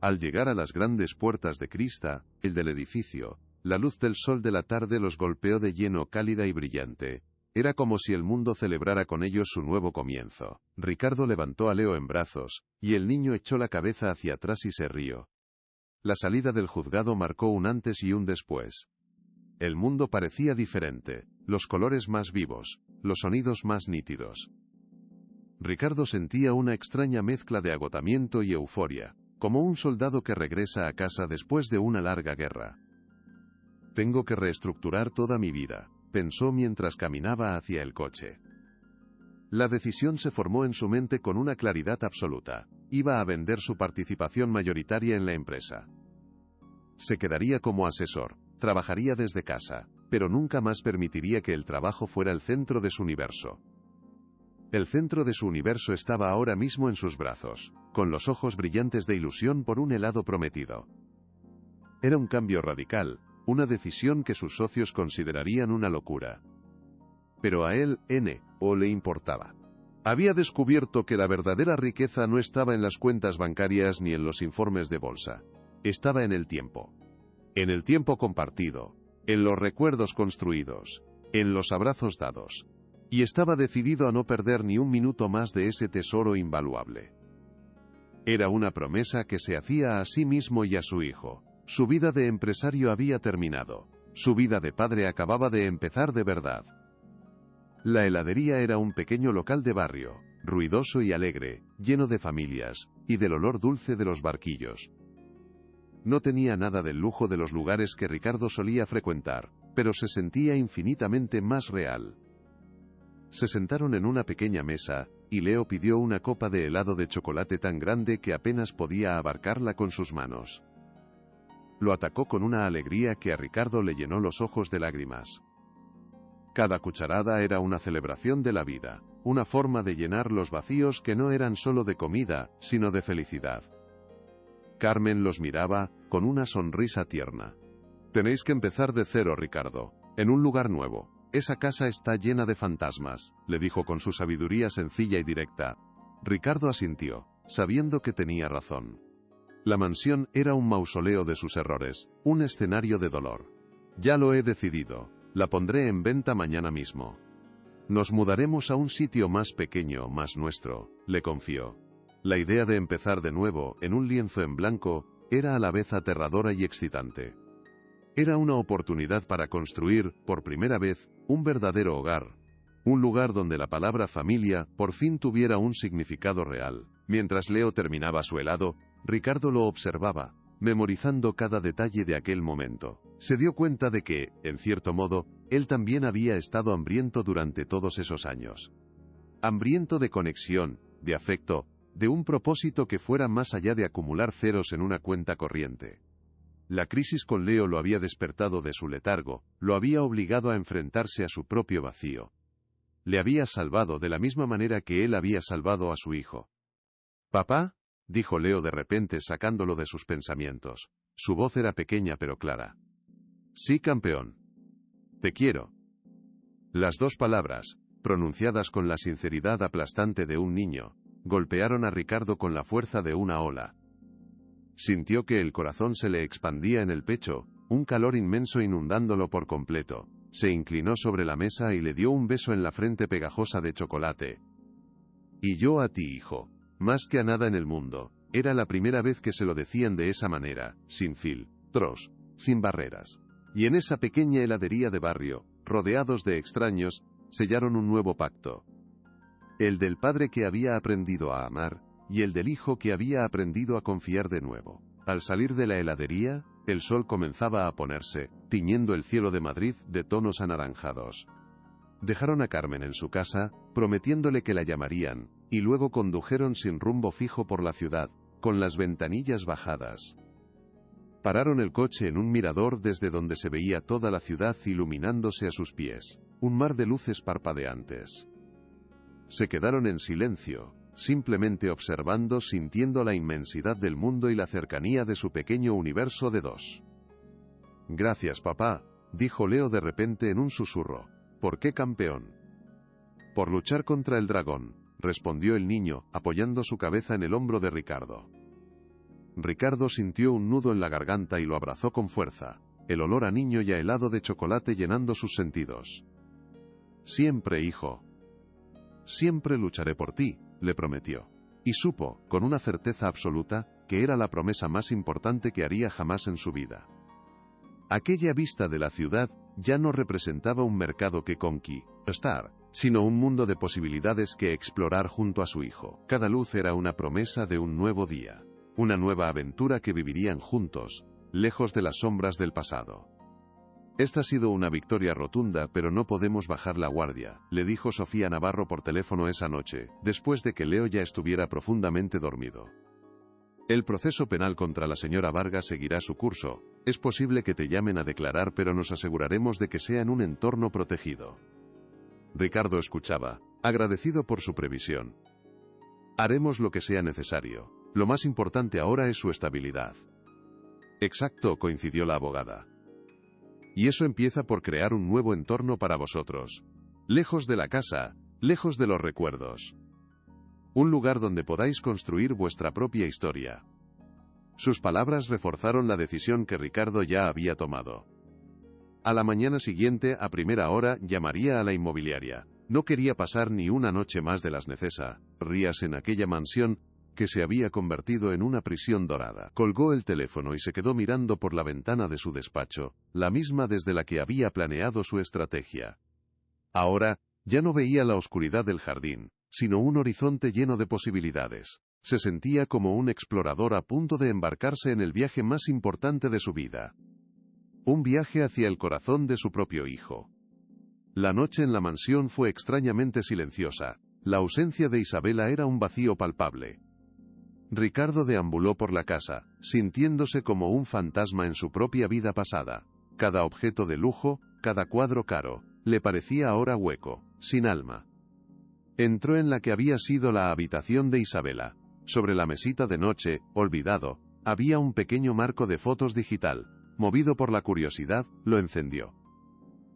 [SPEAKER 1] Al llegar a las grandes puertas de crista, el del edificio, la luz del sol de la tarde los golpeó de lleno cálida y brillante. Era como si el mundo celebrara con ellos su nuevo comienzo. Ricardo levantó a Leo en brazos, y el niño echó la cabeza hacia atrás y se rió. La salida del juzgado marcó un antes y un después. El mundo parecía diferente, los colores más vivos, los sonidos más nítidos. Ricardo sentía una extraña mezcla de agotamiento y euforia, como un soldado que regresa a casa después de una larga guerra. Tengo que reestructurar toda mi vida, pensó mientras caminaba hacia el coche. La decisión se formó en su mente con una claridad absoluta. Iba a vender su participación mayoritaria en la empresa. Se quedaría como asesor, trabajaría desde casa, pero nunca más permitiría que el trabajo fuera el centro de su universo. El centro de su universo estaba ahora mismo en sus brazos, con los ojos brillantes de ilusión por un helado prometido. Era un cambio radical, una decisión que sus socios considerarían una locura. Pero a él, no le importaba. Había descubierto que la verdadera riqueza no estaba en las cuentas bancarias ni en los informes de bolsa. Estaba en el tiempo. En el tiempo compartido, en los recuerdos construidos, en los abrazos dados. Y estaba decidido a no perder ni un minuto más de ese tesoro invaluable. Era una promesa que se hacía a sí mismo y a su hijo. Su vida de empresario había terminado. Su vida de padre acababa de empezar de verdad. La heladería era un pequeño local de barrio, ruidoso y alegre, lleno de familias, y del olor dulce de los barquillos. No tenía nada del lujo de los lugares que Ricardo solía frecuentar, pero se sentía infinitamente más real. Se sentaron en una pequeña mesa, y Leo pidió una copa de helado de chocolate tan grande que apenas podía abarcarla con sus manos. Lo atacó con una alegría que a Ricardo le llenó los ojos de lágrimas. Cada cucharada era una celebración de la vida, una forma de llenar los vacíos que no eran solo de comida, sino de felicidad. Carmen los miraba, con una sonrisa tierna. Tenéis que empezar de cero, Ricardo, en un lugar nuevo. Esa casa está llena de fantasmas, le dijo con su sabiduría sencilla y directa. Ricardo asintió, sabiendo que tenía razón. La mansión era un mausoleo de sus errores, un escenario de dolor. Ya lo he decidido. La pondré en venta mañana mismo. Nos mudaremos a un sitio más pequeño, más nuestro, le confió. La idea de empezar de nuevo, en un lienzo en blanco, era a la vez aterradora y excitante. Era una oportunidad para construir, por primera vez, un verdadero hogar. Un lugar donde la palabra familia, por fin tuviera un significado real. Mientras Leo terminaba su helado, Ricardo lo observaba, memorizando cada detalle de aquel momento. Se dio cuenta de que, en cierto modo, él también había estado hambriento durante todos esos años. Hambriento de conexión, de afecto, de un propósito que fuera más allá de acumular ceros en una cuenta corriente. La crisis con Leo lo había despertado de su letargo, lo había obligado a enfrentarse a su propio vacío. Le había salvado de la misma manera que él había salvado a su hijo. «¿Papá?», dijo Leo de repente sacándolo de sus pensamientos. Su voz era pequeña pero clara. «Sí, campeón. Te quiero». Las dos palabras, pronunciadas con la sinceridad aplastante de un niño, golpearon a Ricardo con la fuerza de una ola. Sintió que el corazón se le expandía en el pecho, un calor inmenso inundándolo por completo. Se inclinó sobre la mesa y le dio un beso en la frente pegajosa de chocolate. «Y yo a ti, hijo. Más que a nada en el mundo». Era la primera vez que se lo decían de esa manera, sin filtros, sin barreras. Y en esa pequeña heladería de barrio, rodeados de extraños, sellaron un nuevo pacto. El del padre que había aprendido a amar, y el del hijo que había aprendido a confiar de nuevo. Al salir de la heladería, el sol comenzaba a ponerse, tiñendo el cielo de Madrid de tonos anaranjados. Dejaron a Carmen en su casa, prometiéndole que la llamarían, y luego condujeron sin rumbo fijo por la ciudad, con las ventanillas bajadas. Pararon el coche en un mirador desde donde se veía toda la ciudad iluminándose a sus pies, un mar de luces parpadeantes. Se quedaron en silencio, simplemente observando, sintiendo la inmensidad del mundo y la cercanía de su pequeño universo de dos. Gracias, papá, dijo Leo de repente en un susurro. ¿Por qué campeón? Por luchar contra el dragón, respondió el niño, apoyando su cabeza en el hombro de Ricardo. Ricardo sintió un nudo en la garganta y lo abrazó con fuerza, el olor a niño y a helado de chocolate llenando sus sentidos. Siempre, hijo. Siempre lucharé por ti, le prometió. Y supo, con una certeza absoluta, que era la promesa más importante que haría jamás en su vida. Aquella vista de la ciudad ya no representaba un mercado que conquistar, sino un mundo de posibilidades que explorar junto a su hijo. Cada luz era una promesa de un nuevo día, una nueva aventura que vivirían juntos, lejos de las sombras del pasado. Esta ha sido una victoria rotunda, pero no podemos bajar la guardia, le dijo Sofía Navarro por teléfono esa noche, después de que Leo ya estuviera profundamente dormido. El proceso penal contra la señora Vargas seguirá su curso. Es posible que te llamen a declarar, pero nos aseguraremos de que sea en un entorno protegido. Ricardo escuchaba, agradecido por su previsión. Haremos lo que sea necesario. Lo más importante ahora es su estabilidad. Exacto, coincidió la abogada. Y eso empieza por crear un nuevo entorno para vosotros. Lejos de la casa, lejos de los recuerdos. Un lugar donde podáis construir vuestra propia historia. Sus palabras reforzaron la decisión que Ricardo ya había tomado. A la mañana siguiente, a primera hora, llamaría a la inmobiliaria. No quería pasar ni una noche más de las necesarias en aquella mansión que se había convertido en una prisión dorada. Colgó el teléfono y se quedó mirando por la ventana de su despacho, la misma desde la que había planeado su estrategia. Ahora, ya no veía la oscuridad del jardín, sino un horizonte lleno de posibilidades. Se sentía como un explorador a punto de embarcarse en el viaje más importante de su vida. Un viaje hacia el corazón de su propio hijo. La noche en la mansión fue extrañamente silenciosa. La ausencia de Isabela era un vacío palpable. Ricardo deambuló por la casa, sintiéndose como un fantasma en su propia vida pasada. Cada objeto de lujo, cada cuadro caro, le parecía ahora hueco, sin alma. Entró en la que había sido la habitación de Isabela. Sobre la mesita de noche, olvidado, había un pequeño marco de fotos digital. Movido por la curiosidad, lo encendió.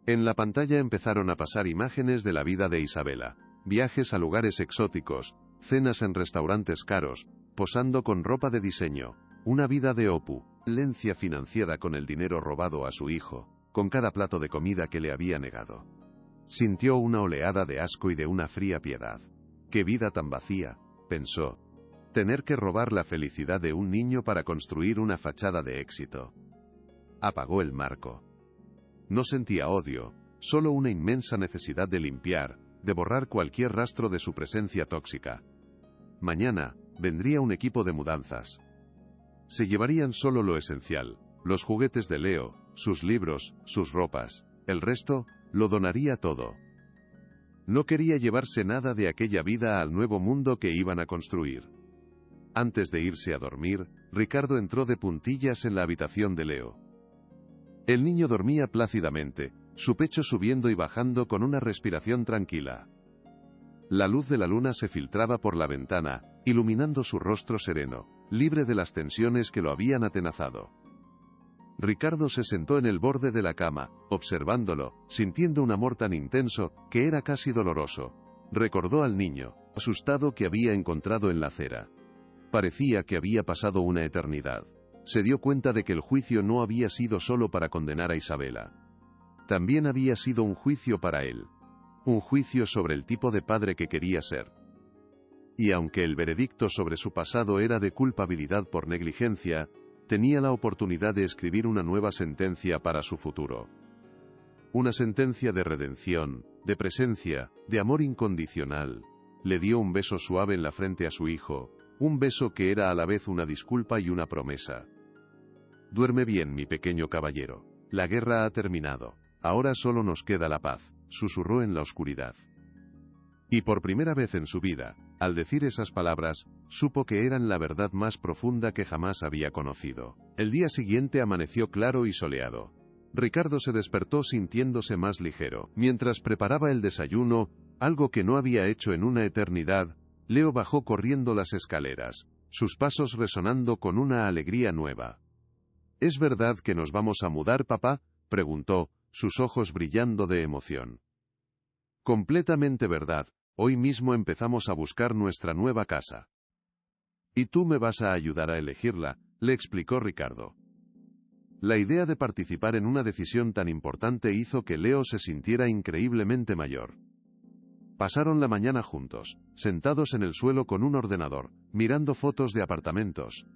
[SPEAKER 1] En la pantalla empezaron a pasar imágenes de la vida de Isabela. Viajes a lugares exóticos, cenas en restaurantes caros, posando con ropa de diseño, una vida de opulencia financiada con el dinero robado a su hijo, con cada plato de comida que le había negado. Sintió una oleada de asco y de una fría piedad. ¡Qué vida tan vacía!, pensó. Tener que robar la felicidad de un niño para construir una fachada de éxito. Apagó el marco. No sentía odio, solo una inmensa necesidad de limpiar, de borrar cualquier rastro de su presencia tóxica. Mañana, vendría un equipo de mudanzas. Se llevarían solo lo esencial, los juguetes de Leo, sus libros, sus ropas. El resto, lo donaría todo. No quería llevarse nada de aquella vida al nuevo mundo que iban a construir. Antes de irse a dormir, Ricardo entró de puntillas en la habitación de Leo. El niño dormía plácidamente, su pecho subiendo y bajando con una respiración tranquila. La luz de la luna se filtraba por la ventana, iluminando su rostro sereno, libre de las tensiones que lo habían atenazado. Ricardo se sentó en el borde de la cama, observándolo, sintiendo un amor tan intenso, que era casi doloroso. Recordó al niño, asustado, que había encontrado en la acera. Parecía que había pasado una eternidad. Se dio cuenta de que el juicio no había sido solo para condenar a Isabela. También había sido un juicio para él. Un juicio sobre el tipo de padre que quería ser. Y aunque el veredicto sobre su pasado era de culpabilidad por negligencia, tenía la oportunidad de escribir una nueva sentencia para su futuro. Una sentencia de redención, de presencia, de amor incondicional. Le dio un beso suave en la frente a su hijo, un beso que era a la vez una disculpa y una promesa. Duerme bien, mi pequeño caballero. La guerra ha terminado. Ahora solo nos queda la paz, susurró en la oscuridad. Y por primera vez en su vida, al decir esas palabras, supo que eran la verdad más profunda que jamás había conocido. El día siguiente amaneció claro y soleado. Ricardo se despertó sintiéndose más ligero. Mientras preparaba el desayuno, algo que no había hecho en una eternidad, Leo bajó corriendo las escaleras, sus pasos resonando con una alegría nueva. ¿Es verdad que nos vamos a mudar, papá?, preguntó, sus ojos brillando de emoción. Completamente verdad, hoy mismo empezamos a buscar nuestra nueva casa. Y tú me vas a ayudar a elegirla, le explicó Ricardo. La idea de participar en una decisión tan importante hizo que Leo se sintiera increíblemente mayor. Pasaron la mañana juntos, sentados en el suelo con un ordenador, mirando fotos de apartamentos.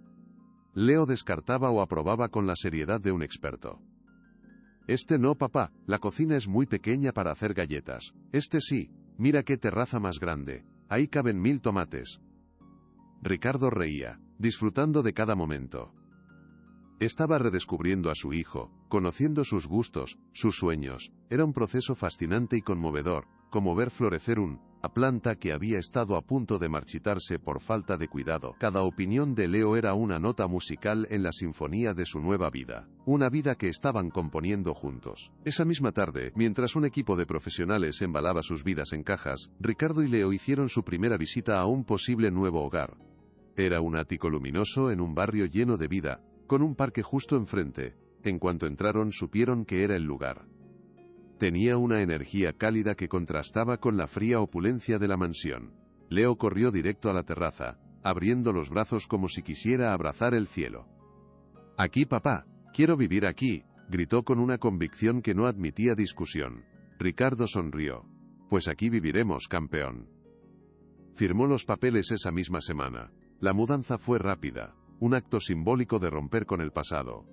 [SPEAKER 1] Leo descartaba o aprobaba con la seriedad de un experto. Este no, papá, la cocina es muy pequeña para hacer galletas. Este sí, mira qué terraza más grande, ahí caben 1000 tomates. Ricardo reía, disfrutando de cada momento. Estaba redescubriendo a su hijo, conociendo sus gustos, sus sueños. Era un proceso fascinante y conmovedor, como ver florecer una planta que había estado a punto de marchitarse por falta de cuidado. Cada opinión de Leo era una nota musical en la sinfonía de su nueva vida, una vida que estaban componiendo juntos. Esa misma tarde, mientras un equipo de profesionales embalaba sus vidas en cajas, Ricardo y Leo hicieron su primera visita a un posible nuevo hogar. Era un ático luminoso en un barrio lleno de vida, con un parque justo enfrente. En cuanto entraron supieron que era el lugar. Tenía una energía cálida que contrastaba con la fría opulencia de la mansión. Leo corrió directo a la terraza, abriendo los brazos como si quisiera abrazar el cielo. «Aquí, papá, quiero vivir aquí», gritó con una convicción que no admitía discusión. Ricardo sonrió. «Pues aquí viviremos, campeón». Firmó los papeles esa misma semana. La mudanza fue rápida, un acto simbólico de romper con el pasado.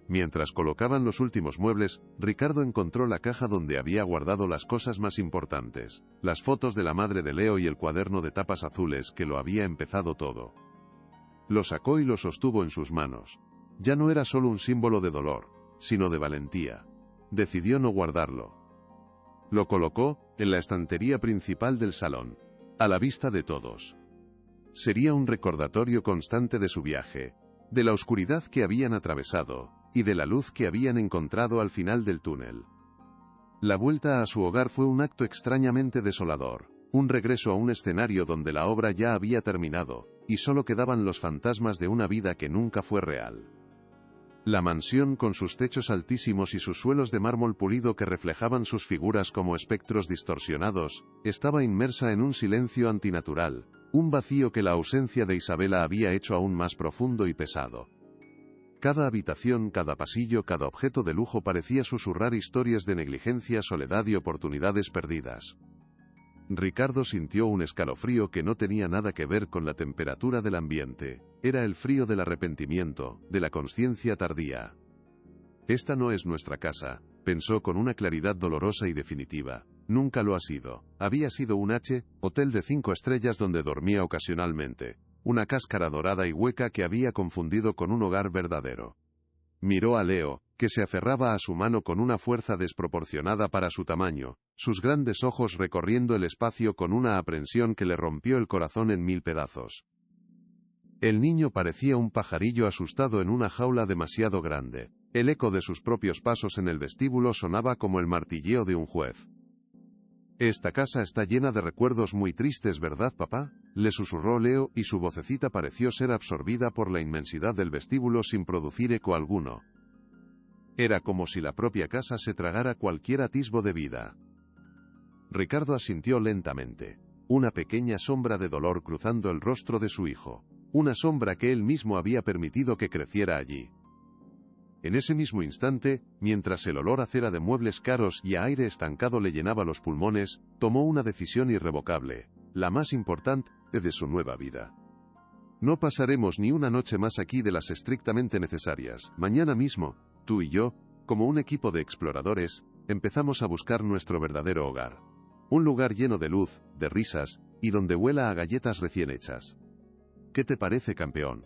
[SPEAKER 1] Mientras colocaban los últimos muebles, Ricardo encontró la caja donde había guardado las cosas más importantes, las fotos de la madre de Leo y el cuaderno de tapas azules que lo había empezado todo. Lo sacó y lo sostuvo en sus manos. Ya no era solo un símbolo de dolor, sino de valentía. Decidió no guardarlo. Lo colocó en la estantería principal del salón, a la vista de todos. Sería un recordatorio constante de su viaje, de la oscuridad que habían atravesado, y de la luz que habían encontrado al final del túnel. La vuelta a su hogar fue un acto extrañamente desolador, un regreso a un escenario donde la obra ya había terminado, y solo quedaban los fantasmas de una vida que nunca fue real. La mansión, con sus techos altísimos y sus suelos de mármol pulido que reflejaban sus figuras como espectros distorsionados, estaba inmersa en un silencio antinatural, un vacío que la ausencia de Isabela había hecho aún más profundo y pesado. Cada habitación, cada pasillo, cada objeto de lujo parecía susurrar historias de negligencia, soledad y oportunidades perdidas. Ricardo sintió un escalofrío que no tenía nada que ver con la temperatura del ambiente. Era el frío del arrepentimiento, de la conciencia tardía. «Esta no es nuestra casa», pensó con una claridad dolorosa y definitiva. Nunca lo ha sido. Había sido un hotel de 5 estrellas donde dormía ocasionalmente. Una cáscara dorada y hueca que había confundido con un hogar verdadero. Miró a Leo, que se aferraba a su mano con una fuerza desproporcionada para su tamaño, sus grandes ojos recorriendo el espacio con una aprensión que le rompió el corazón en 1000 pedazos. El niño parecía un pajarillo asustado en una jaula demasiado grande. El eco de sus propios pasos en el vestíbulo sonaba como el martilleo de un juez. «Esta casa está llena de recuerdos muy tristes, ¿verdad, papá?», le susurró Leo, y su vocecita pareció ser absorbida por la inmensidad del vestíbulo sin producir eco alguno. Era como si la propia casa se tragara cualquier atisbo de vida. Ricardo asintió lentamente. Una pequeña sombra de dolor cruzando el rostro de su hijo. Una sombra que él mismo había permitido que creciera allí. En ese mismo instante, mientras el olor a cera de muebles caros y a aire estancado le llenaba los pulmones, tomó una decisión irrevocable, la más importante de su nueva vida. «No pasaremos ni una noche más aquí de las estrictamente necesarias. Mañana mismo, tú y yo, como un equipo de exploradores, empezamos a buscar nuestro verdadero hogar. Un lugar lleno de luz, de risas, y donde huela a galletas recién hechas. ¿Qué te parece, campeón?»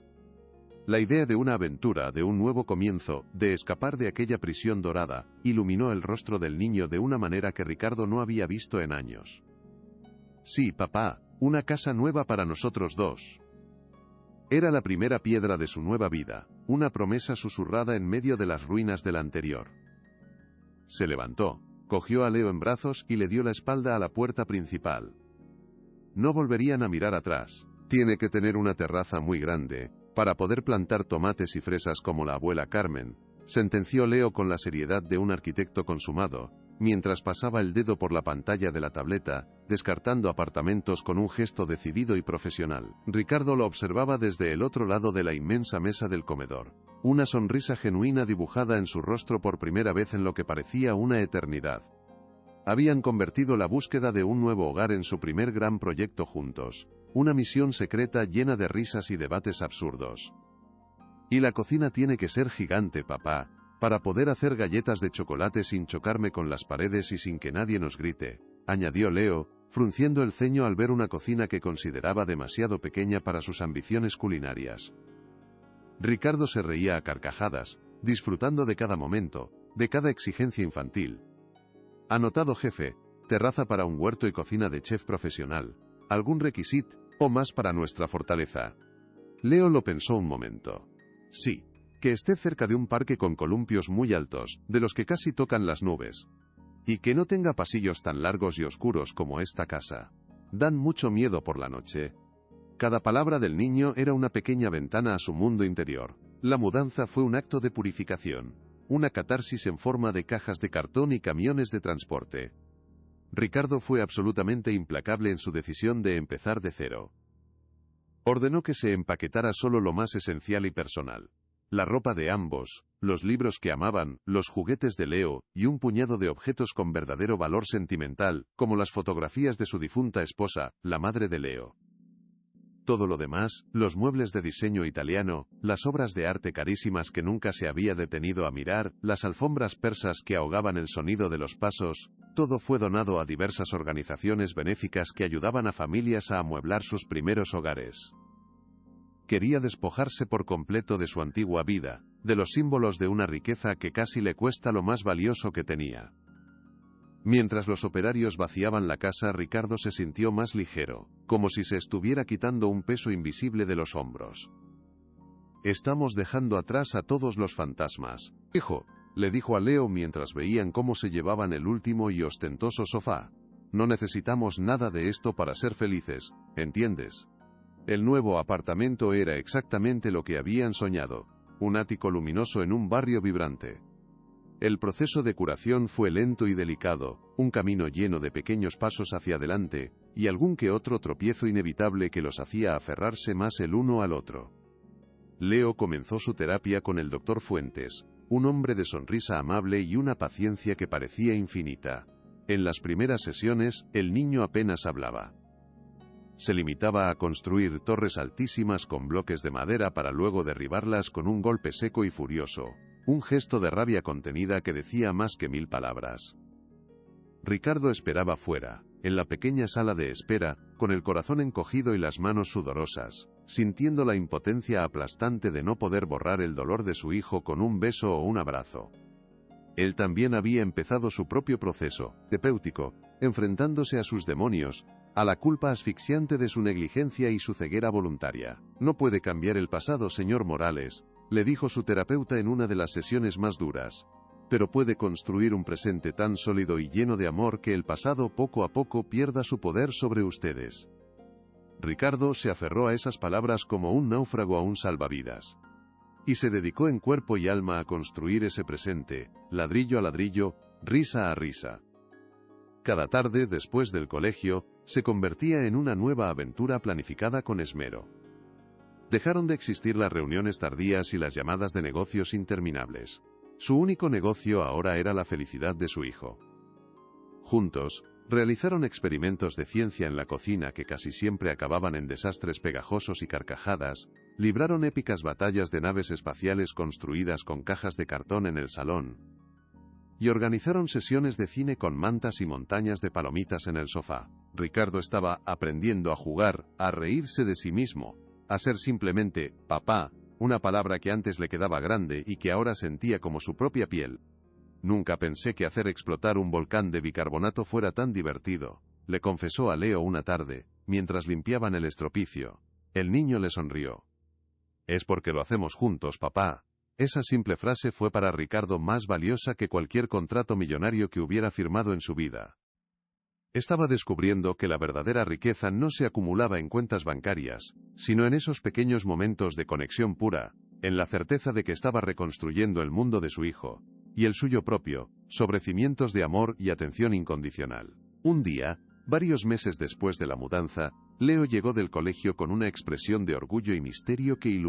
[SPEAKER 1] La idea de una aventura, de un nuevo comienzo, de escapar de aquella prisión dorada, iluminó el rostro del niño de una manera que Ricardo no había visto en años. «Sí, papá, una casa nueva para nosotros dos». Era la primera piedra de su nueva vida, una promesa susurrada en medio de las ruinas de la anterior. Se levantó, cogió a Leo en brazos y le dio la espalda a la puerta principal. No volverían a mirar atrás. «Tiene que tener una terraza muy grande, para poder plantar tomates y fresas como la abuela Carmen, sentenció Leo con la seriedad de un arquitecto consumado, mientras pasaba el dedo por la pantalla de la tableta, descartando apartamentos con un gesto decidido y profesional. Ricardo lo observaba desde el otro lado de la inmensa mesa del comedor, una sonrisa genuina dibujada en su rostro por primera vez en lo que parecía una eternidad. Habían convertido la búsqueda de un nuevo hogar en su primer gran proyecto juntos, una misión secreta llena de risas y debates absurdos. Y la cocina tiene que ser gigante, papá, para poder hacer galletas de chocolate sin chocarme con las paredes y sin que nadie nos grite, añadió Leo, frunciendo el ceño al ver una cocina que consideraba demasiado pequeña para sus ambiciones culinarias. Ricardo se reía a carcajadas, disfrutando de cada momento, de cada exigencia infantil. Anotado, jefe, terraza para un huerto y cocina de chef profesional, algún requisito o más para nuestra fortaleza. Leo lo pensó un momento. Sí, que esté cerca de un parque con columpios muy altos, de los que casi tocan las nubes. Y que no tenga pasillos tan largos y oscuros como esta casa. Dan mucho miedo por la noche. Cada palabra del niño era una pequeña ventana a su mundo interior. La mudanza fue un acto de purificación, una catarsis en forma de cajas de cartón y camiones de transporte. Ricardo fue absolutamente implacable en su decisión de empezar de cero. Ordenó que se empaquetara solo lo más esencial y personal. La ropa de ambos, los libros que amaban, los juguetes de Leo, y un puñado de objetos con verdadero valor sentimental, como las fotografías de su difunta esposa, la madre de Leo. Todo lo demás, los muebles de diseño italiano, las obras de arte carísimas que nunca se había detenido a mirar, las alfombras persas que ahogaban el sonido de los pasos, todo fue donado a diversas organizaciones benéficas que ayudaban a familias a amueblar sus primeros hogares. Quería despojarse por completo de su antigua vida, de los símbolos de una riqueza que casi le cuesta lo más valioso que tenía. Mientras los operarios vaciaban la casa, Ricardo se sintió más ligero, como si se estuviera quitando un peso invisible de los hombros. Estamos dejando atrás a todos los fantasmas, hijo, le dijo a Leo mientras veían cómo se llevaban el último y ostentoso sofá. No necesitamos nada de esto para ser felices, ¿entiendes? El nuevo apartamento era exactamente lo que habían soñado, un ático luminoso en un barrio vibrante. El proceso de curación fue lento y delicado, un camino lleno de pequeños pasos hacia adelante, y algún que otro tropiezo inevitable que los hacía aferrarse más el uno al otro. Leo comenzó su terapia con el Dr. Fuentes, un hombre de sonrisa amable y una paciencia que parecía infinita. En las primeras sesiones, el niño apenas hablaba. Se limitaba a construir torres altísimas con bloques de madera para luego derribarlas con un golpe seco y furioso, un gesto de rabia contenida que decía más que 1000 palabras. Ricardo esperaba fuera, en la pequeña sala de espera, con el corazón encogido y las manos sudorosas, sintiendo la impotencia aplastante de no poder borrar el dolor de su hijo con un beso o un abrazo. Él también había empezado su propio proceso terapéutico, enfrentándose a sus demonios, a la culpa asfixiante de su negligencia y su ceguera voluntaria. No puede cambiar el pasado, señor Morales, le dijo su terapeuta en una de las sesiones más duras. Pero puede construir un presente tan sólido y lleno de amor que el pasado poco a poco pierda su poder sobre ustedes. Ricardo se aferró a esas palabras como un náufrago a un salvavidas. Y se dedicó en cuerpo y alma a construir ese presente, ladrillo a ladrillo, risa a risa. Cada tarde, después del colegio, se convertía en una nueva aventura planificada con esmero. Dejaron de existir las reuniones tardías y las llamadas de negocios interminables. Su único negocio ahora era la felicidad de su hijo. Juntos, realizaron experimentos de ciencia en la cocina que casi siempre acababan en desastres pegajosos y carcajadas, libraron épicas batallas de naves espaciales construidas con cajas de cartón en el salón, y organizaron sesiones de cine con mantas y montañas de palomitas en el sofá. Ricardo estaba aprendiendo a jugar, a reírse de sí mismo, a ser simplemente papá, una palabra que antes le quedaba grande y que ahora sentía como su propia piel. Nunca pensé que hacer explotar un volcán de bicarbonato fuera tan divertido, le confesó a Leo una tarde, mientras limpiaban el estropicio. El niño le sonrió. Es porque lo hacemos juntos, papá. Esa simple frase fue para Ricardo más valiosa que cualquier contrato millonario que hubiera firmado en su vida. Estaba descubriendo que la verdadera riqueza no se acumulaba en cuentas bancarias, sino en esos pequeños momentos de conexión pura, en la certeza de que estaba reconstruyendo el mundo de su hijo, y el suyo propio, sobre cimientos de amor y atención incondicional. Un día, varios meses después de la mudanza, Leo llegó del colegio con una expresión de orgullo y misterio que iluminó